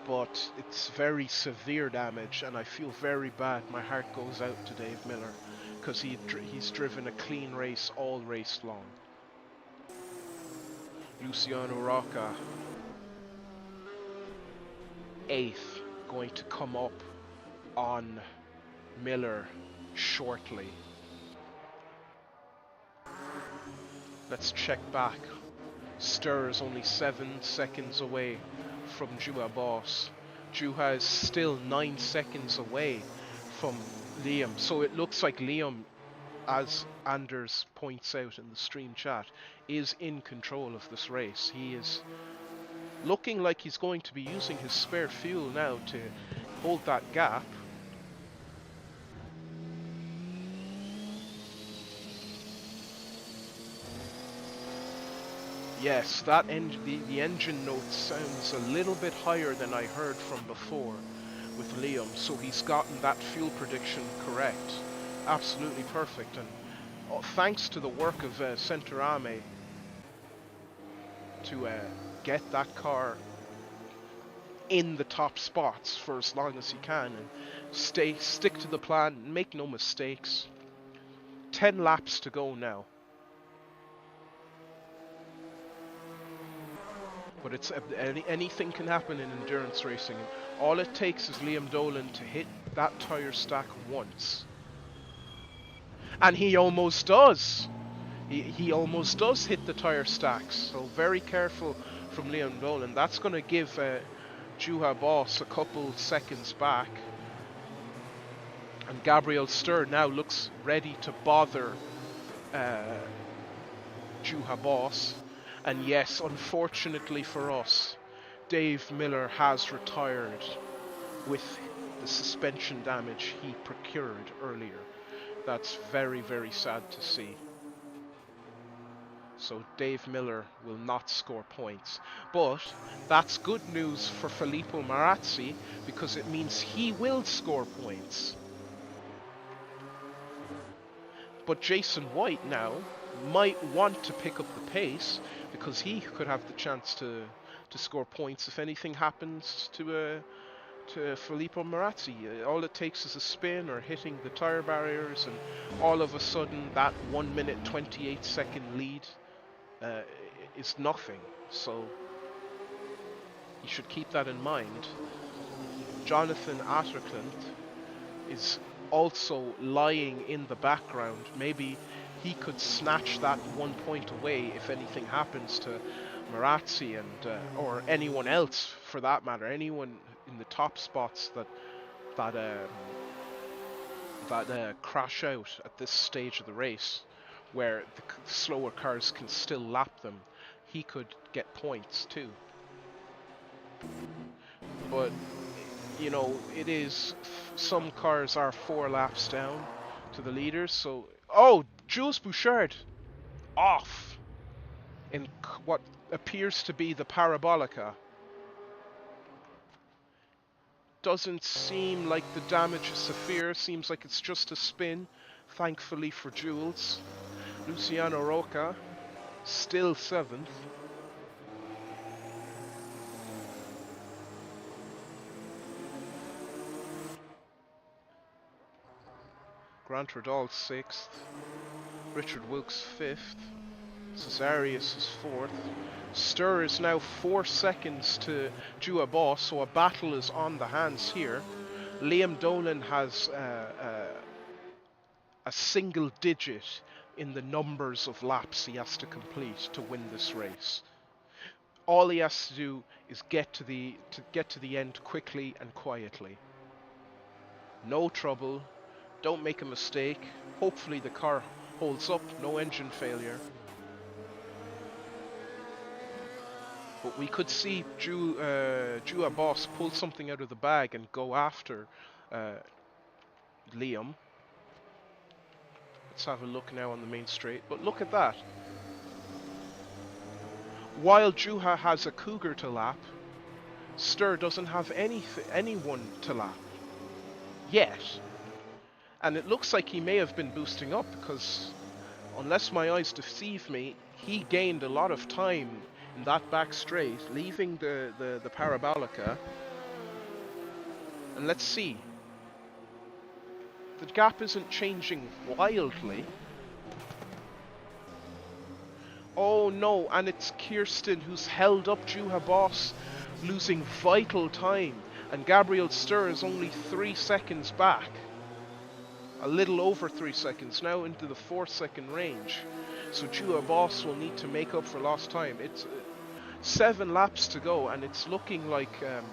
but it's very severe damage, and I feel very bad. My heart goes out to Dave Miller, because he's driven a clean race all race long. Luciano Rocca, 8th, going to come up on Miller shortly. Let's check back. Stur is only 7 seconds away from Juha Boss. Juha is still 9 seconds away from Liam. So it looks like Liam, as Anders points out in the stream chat, is in control of this race. He is looking like he's going to be using his spare fuel now to hold that gap. Yes, that the engine note sounds a little bit higher than I heard from before with Liam, so he's gotten that fuel prediction correct. Absolutely perfect, and thanks to the work of Centerame to get that car in the top spots for as long as he can and stick to the plan and make no mistakes. 10 laps to go now. But it's anything can happen in endurance racing. All it takes is Liam Dolan to hit that tyre stack once. And he almost does. He almost does hit the tyre stacks. So very careful from Liam Dolan. That's going to give Juha Boss a couple seconds back. And Gabriel Stur now looks ready to bother Juha Boss. And yes, unfortunately for us, Dave Miller has retired with the suspension damage he procured earlier. That's very, very sad to see. So Dave Miller will not score points. But that's good news for Filippo Marazzi, because it means he will score points. But Jason White now might want to pick up the pace, because he could have the chance to score points if anything happens to Filippo Marazzi. All it takes is a spin or hitting the tyre barriers, and all of a sudden that 1 minute 28 second lead is nothing. So you should keep that in mind. Jonathan Atterclant is also lying in the background. Maybe he could snatch that 1 point away if anything happens to Marazzi and or anyone else for that matter. Anyone in the top spots that crash out at this stage of the race, where the slower cars can still lap them, he could get points too. But you know, it is, some cars are 4 laps down to the leaders. So Jules Bouchard off in what appears to be the Parabolica. Doesn't seem like the damage is severe. Seems like it's just a spin, thankfully for Jules. Luciano Rocca still 7th. Grant Radal 6th. Richard Wilkes 5th. Cesarius is 4th. Stur is now 4 seconds to Dua Boss, so a battle is on the hands here. Liam Dolan has a single digit in the numbers of laps he has to complete to win this race. All he has to do is get to the end quickly and quietly. No trouble. Don't make a mistake. Hopefully the car holds up. No engine failure. But we could see Dua Boss pull something out of the bag and go after Liam. Let's have a look now on the main straight. But look at that. While Juha has a Cougar to lap, Stur doesn't have anyone to lap yet. And it looks like he may have been boosting up because, unless my eyes deceive me, he gained a lot of time in that back straight, leaving the Parabolica. And let's see. The gap isn't changing wildly. Oh no, and it's Kirsten who's held up Juha Boss, losing vital time. And Gabriel Stur is only 3 seconds back. A little over 3 seconds, now into the 4-second range. So Juha Boss will need to make up for lost time. It's 7 laps to go, and it's looking like a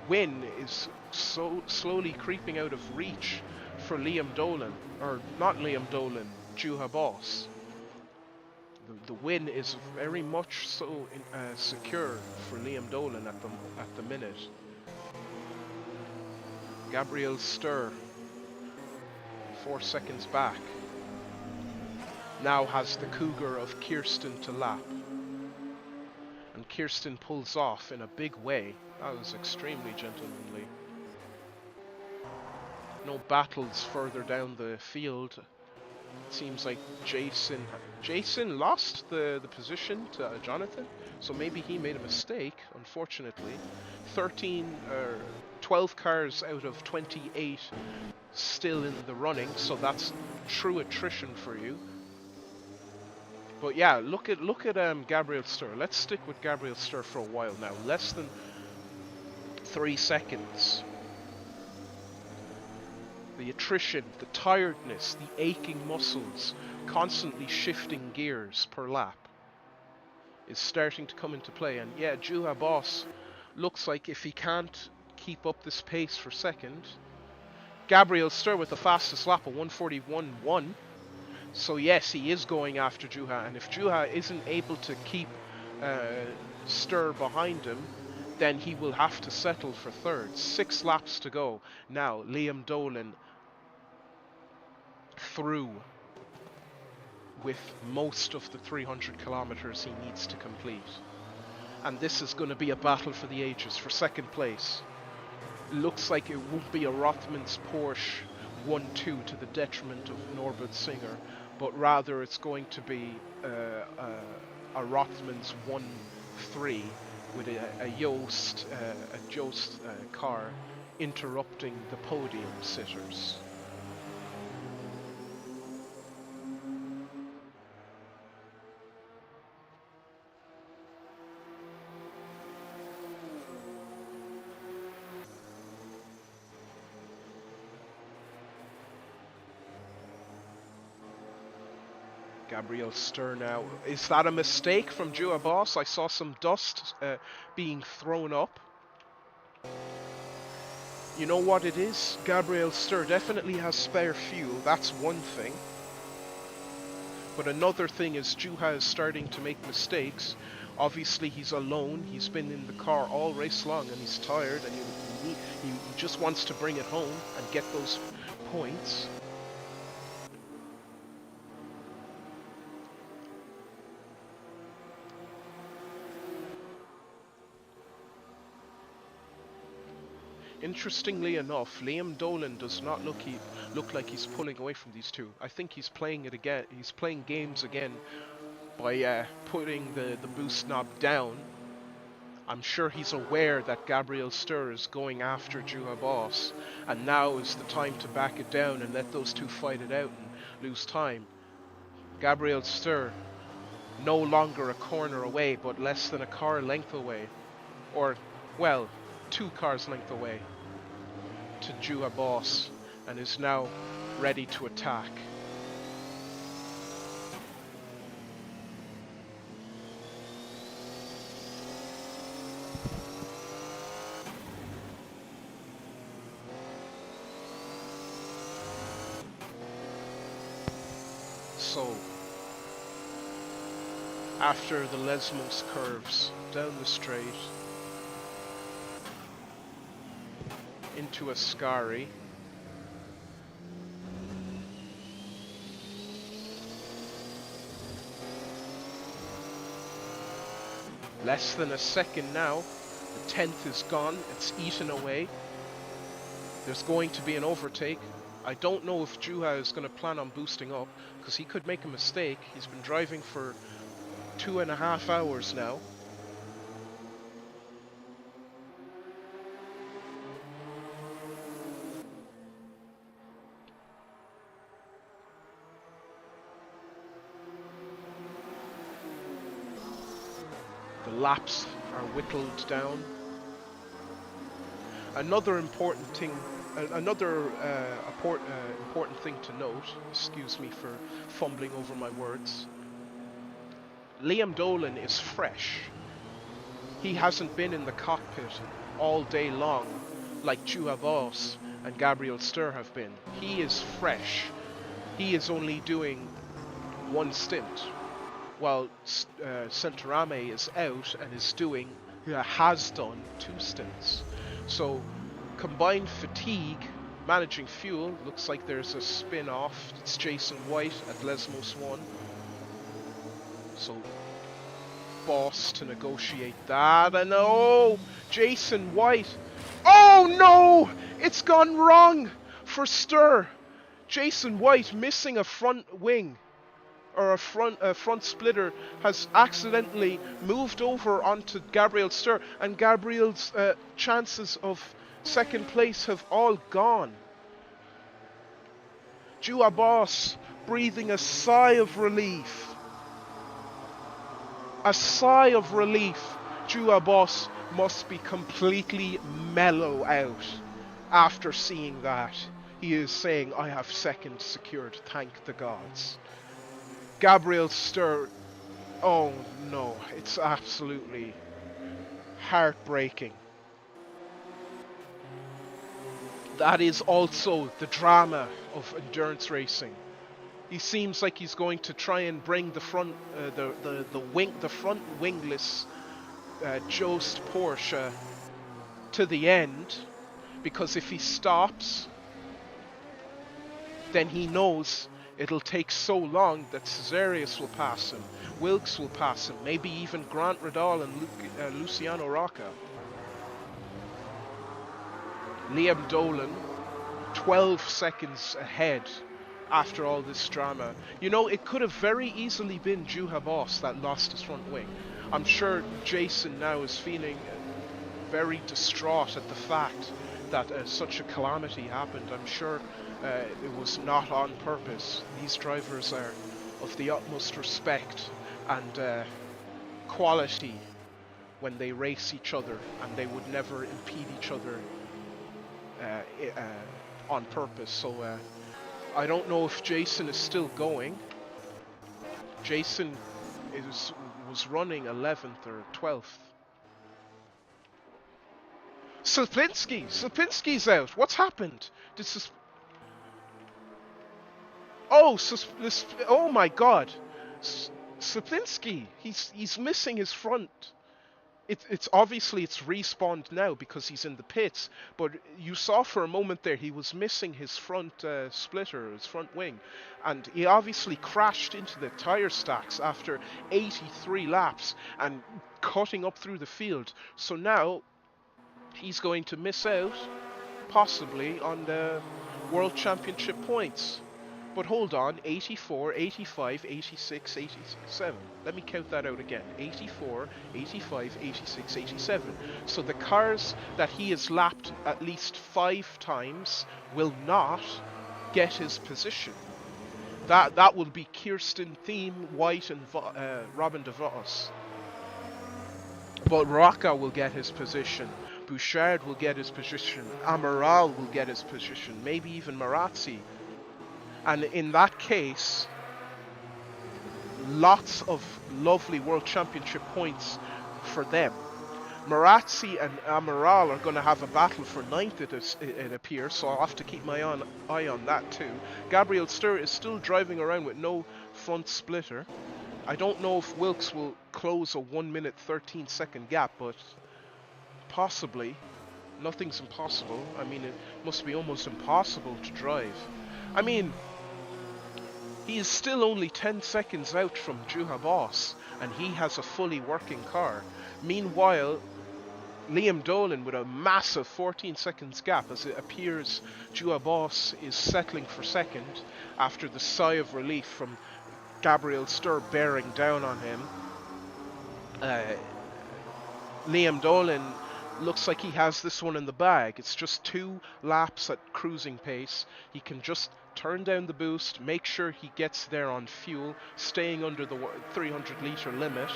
win is so slowly creeping out of reach for Liam Dolan. Or not Liam Dolan, Juha Boss. The win is very much so secure for Liam Dolan at the minute. Gabriel Stur, 4 seconds back, now has the Cougar of Kirsten to lap. And Kirsten pulls off in a big way. That was extremely gentlemanly. No battles further down the field. It seems like Jason lost the position to Jonathan, so maybe he made a mistake, unfortunately. 12 cars out of 28 still in the running, so that's true attrition for you. But yeah, look at Gabriel Stur. Let's stick with Gabriel Stur for a while now. Less than 3 seconds. The attrition, the tiredness, the aching muscles, constantly shifting gears per lap is starting to come into play. And yeah, Juha Boss looks like if he can't keep up this pace for second. Gabriel Stur with the fastest lap of 1:41.1. So yes, he is going after Juha, and if Juha isn't able to keep Stur behind him, then he will have to settle for third. 6 laps to go. Now, Liam Dolan through with most of the 300 kilometers he needs to complete. And this is going to be a battle for the ages, for second place. It looks like it won't be a Rothmans Porsche 1-2 to the detriment of Norbert Singer, but rather it's going to be a Rothmans 1-3 with a Jost car interrupting the podium sitters. Gabriel Stur now. Is that a mistake from Juha Boss? I saw some dust being thrown up. You know what it is? Gabriel Stur definitely has spare fuel. That's one thing. But another thing is Juha is starting to make mistakes. Obviously he's alone. He's been in the car all race long and he's tired and he just wants to bring it home and get those points. Interestingly enough, Liam Dolan does not look like he's pulling away from these two. I think he's playing it again. He's playing games again by putting the boost knob down. I'm sure he's aware that Gabriel Stur is going after Juha Boss, and now is the time to back it down and let those two fight it out and lose time. Gabriel Stur no longer a corner away, but less than a car length away. Or, well, 2 cars length away to Jua Boss, and is now ready to attack. So, after the Lesmos curves down the straight into Ascari, less than a second now, the 10th is gone, it's eaten away. There's going to be an overtake. I don't know if Juha is going to plan on boosting up, because he could make a mistake. He's been driving for 2.5 hours now. The laps are whittled down. Another important thing to note, excuse me for fumbling over my words, Liam Dolan is fresh. He hasn't been in the cockpit all day long like Juha Boss and Gabriel Sturr have been. He is fresh. He is only doing 1 stint, while Centorame is out and has done 2 stints. So combined fatigue, managing fuel, looks like there's a spin off. It's Jason White at Lesmos 1. So Boss to negotiate that, and oh, Jason White. Oh no! It's gone wrong for Sturr. Jason White missing a front wing, or a front splitter, has accidentally moved over onto Gabriel Sturr, and Gabriel's chances of second place have all gone. Jua Boss breathing a sigh of relief. A sigh of relief. Jua Boss must be completely mellow out after seeing that. He is saying, I have second secured, thank the gods. Gabriel Sturr, oh no, it's absolutely heartbreaking. That is also the drama of endurance racing. He seems like he's going to try and bring the front wingless Jost Porsche to the end, because if he stops, then he knows it'll take so long that Cesarius will pass him, Wilkes will pass him, maybe even Grant Radal and Luciano Rocca. Liam Dolan, 12 seconds ahead after all this drama. You know, it could have very easily been Juha Boss that lost his front wing. I'm sure Jason now is feeling very distraught at the fact that such a calamity happened. I'm sure it was not on purpose. These drivers are of the utmost respect and quality when they race each other, and they would never impede each other on purpose. So I don't know if Jason is still going. Jason was running 11th or 12th. Slepinski's out. What's happened? Oh my God, Slepinski. He's missing his front. It's obviously it's respawned now because he's in the pits, but you saw for a moment there he was missing his front splitter, his front wing, and he obviously crashed into the tire stacks after 83 laps and cutting up through the field. So now he's going to miss out possibly on the World Championship points. But hold on, 84, 85, 86, 87. Let me count that out again. 84, 85, 86, 87. So the cars that he has lapped at least 5 times will not get his position. That will be Kirsten Thiem, White, and Robin DeVos. But Rocca will get his position. Bouchard will get his position. Amaral will get his position. Maybe even Marazzi. And in that case, lots of lovely World Championship points for them. Marazzi and Amaral are going to have a battle for ninth, it appears, so I'll have to keep my eye on that too. Gabriel Stur is still driving around with no front splitter. I don't know if Wilkes will close a 1 minute 13-second gap, but possibly. Nothing's impossible. I mean, it must be almost impossible to drive. I mean, he is still only 10 seconds out from Juha Boss, and he has a fully working car. Meanwhile, Liam Dolan with a massive 14 seconds gap, as it appears Juha Boss is settling for second after the sigh of relief from Gabriel Stur bearing down on him. Liam Dolan looks like he has this one in the bag. It's just 2 laps at cruising pace. He can just turn down the boost, make sure he gets there on fuel, staying under the 300 litre limit.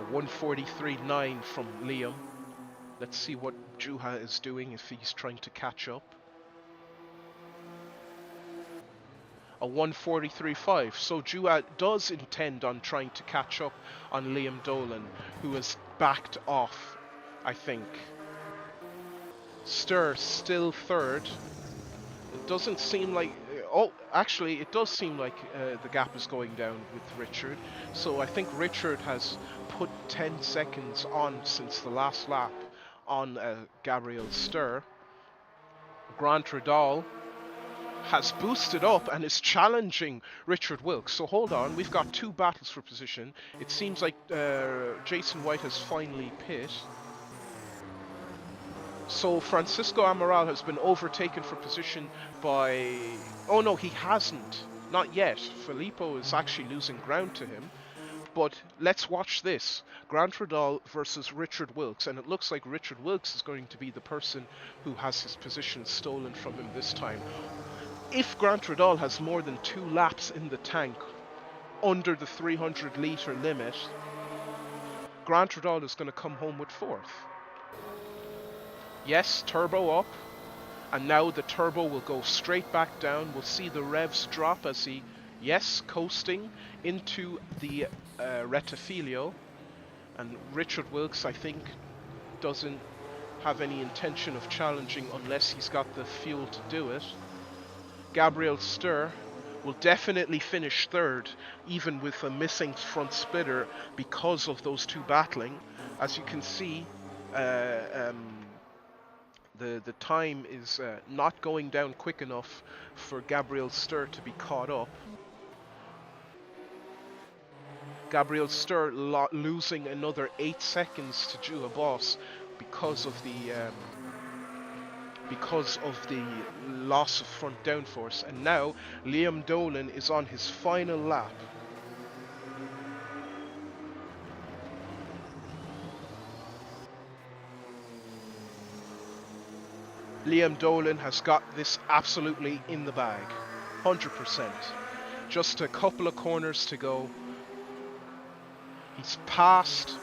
A 1:43.9 from Liam. Let's see what Juha is doing, if he's trying to catch up. A 1:43.5. So Juha does intend on trying to catch up on Liam Dolan, who has backed off, I think. Stur still third. It doesn't seem like... Oh, actually, it does seem like the gap is going down with Richard. So I think Richard has put 10 seconds on since the last lap on Gabriel Stur. Grant Ridal has boosted up and is challenging Richard Wilkes. So hold on, we've got 2 battles for position. It seems like Jason White has finally pit. So Francisco Amaral has been overtaken for position by... Oh no, he hasn't. Not yet. Filippo is actually losing ground to him. But let's watch this. Grant Ridal versus Richard Wilkes. And it looks like Richard Wilkes is going to be the person who has his position stolen from him this time. If Grant Ridal has more than 2 laps in the tank under the 300 litre limit, Grant Ridal is going to come home with 4th. Yes, turbo up, and now the turbo will go straight back down. We'll see the revs drop as he, yes, coasting into the Rettifilio. And Richard Wilkes, I think, doesn't have any intention of challenging unless he's got the fuel to do it. Gabriel Stur will definitely finish 3rd, even with a missing front splitter because of those 2 battling. As you can see, the time is not going down quick enough for Gabriel Stur to be caught up. Gabriel Stur losing another 8 seconds to Juha Boss because of the loss of front downforce. And now Liam Dolan is on his final lap. Liam Dolan has got this absolutely in the bag, 100%. Just a couple of corners to go. He's passed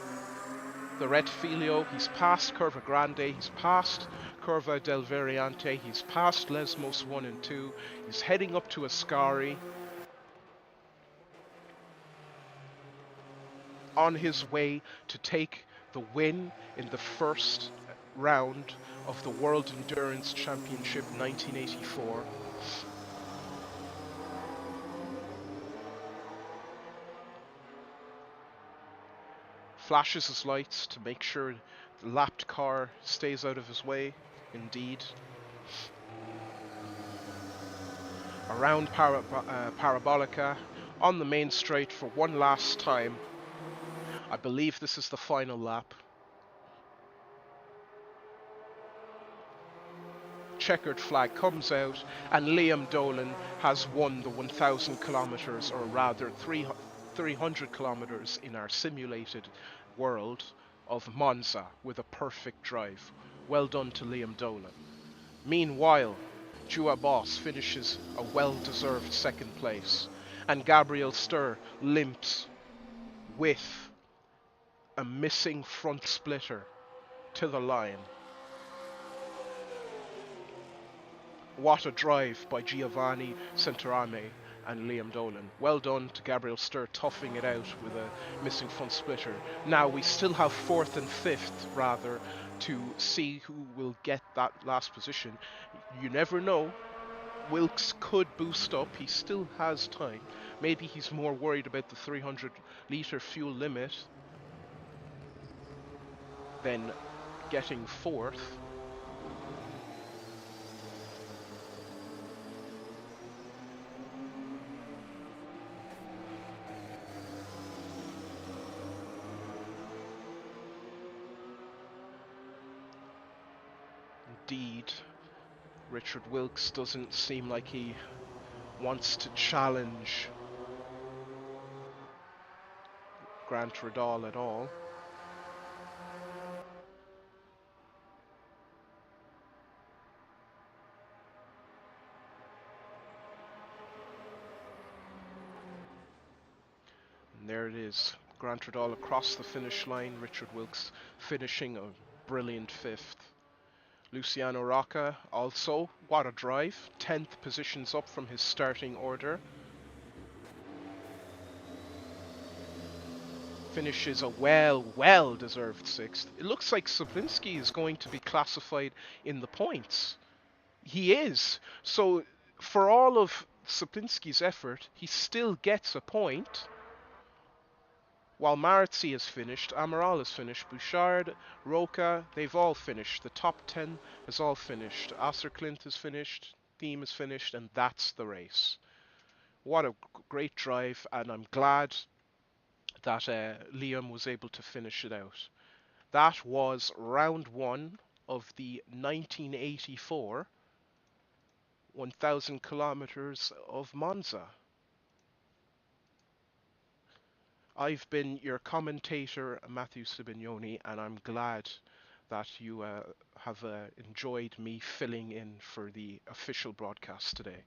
the Rettifilio, he's past Curva Grande, he's past Curva del Variante, he's past Lesmos 1 and 2, he's heading up to Ascari. On his way to take the win in the first round of the World Endurance Championship 1984. Flashes his lights to make sure the lapped car stays out of his way. Indeed. Around Parabolica, on the main straight for one last time. I believe this is the final lap. Checkered flag comes out, and Liam Dolan has won the 1,000 kilometers, or rather 300 kilometers in our simulated world of Monza with a perfect drive. Well done to Liam Dolan. Meanwhile, Jua Boss finishes a well-deserved second place, and Gabriel Stur limps with a missing front splitter to the line. What a drive by Giovanni Centorame and Liam Dolan. Well done to Gabriel Stur toughing it out with a missing front splitter. Now we still have fourth and fifth, rather, to see who will get that last position. You never know. Wilkes could boost up. He still has time. Maybe he's more worried about the 300-litre fuel limit than getting fourth. Indeed, Richard Wilkes doesn't seem like he wants to challenge Grant Radal at all. And there it is, Grant Radal across the finish line, Richard Wilkes finishing a brilliant fifth. Luciano Rocca also, what a drive, 10th positions up from his starting order. Finishes a well-deserved sixth. It looks like Sablinski is going to be classified in the points. He is. So for all of Sablinski's effort, he still gets a point. While Marazzi has finished, Amaral has finished, Bouchard, Roca, they've all finished. The top 10 has all finished. Clint has finished, Thiem has finished, and that's the race. What a great drive, and I'm glad that Liam was able to finish it out. That was round one of the 1984 1,000 kilometers of Monza. I've been your commentator, Matthew Sibanyoni, and I'm glad that you have enjoyed me filling in for the official broadcast today.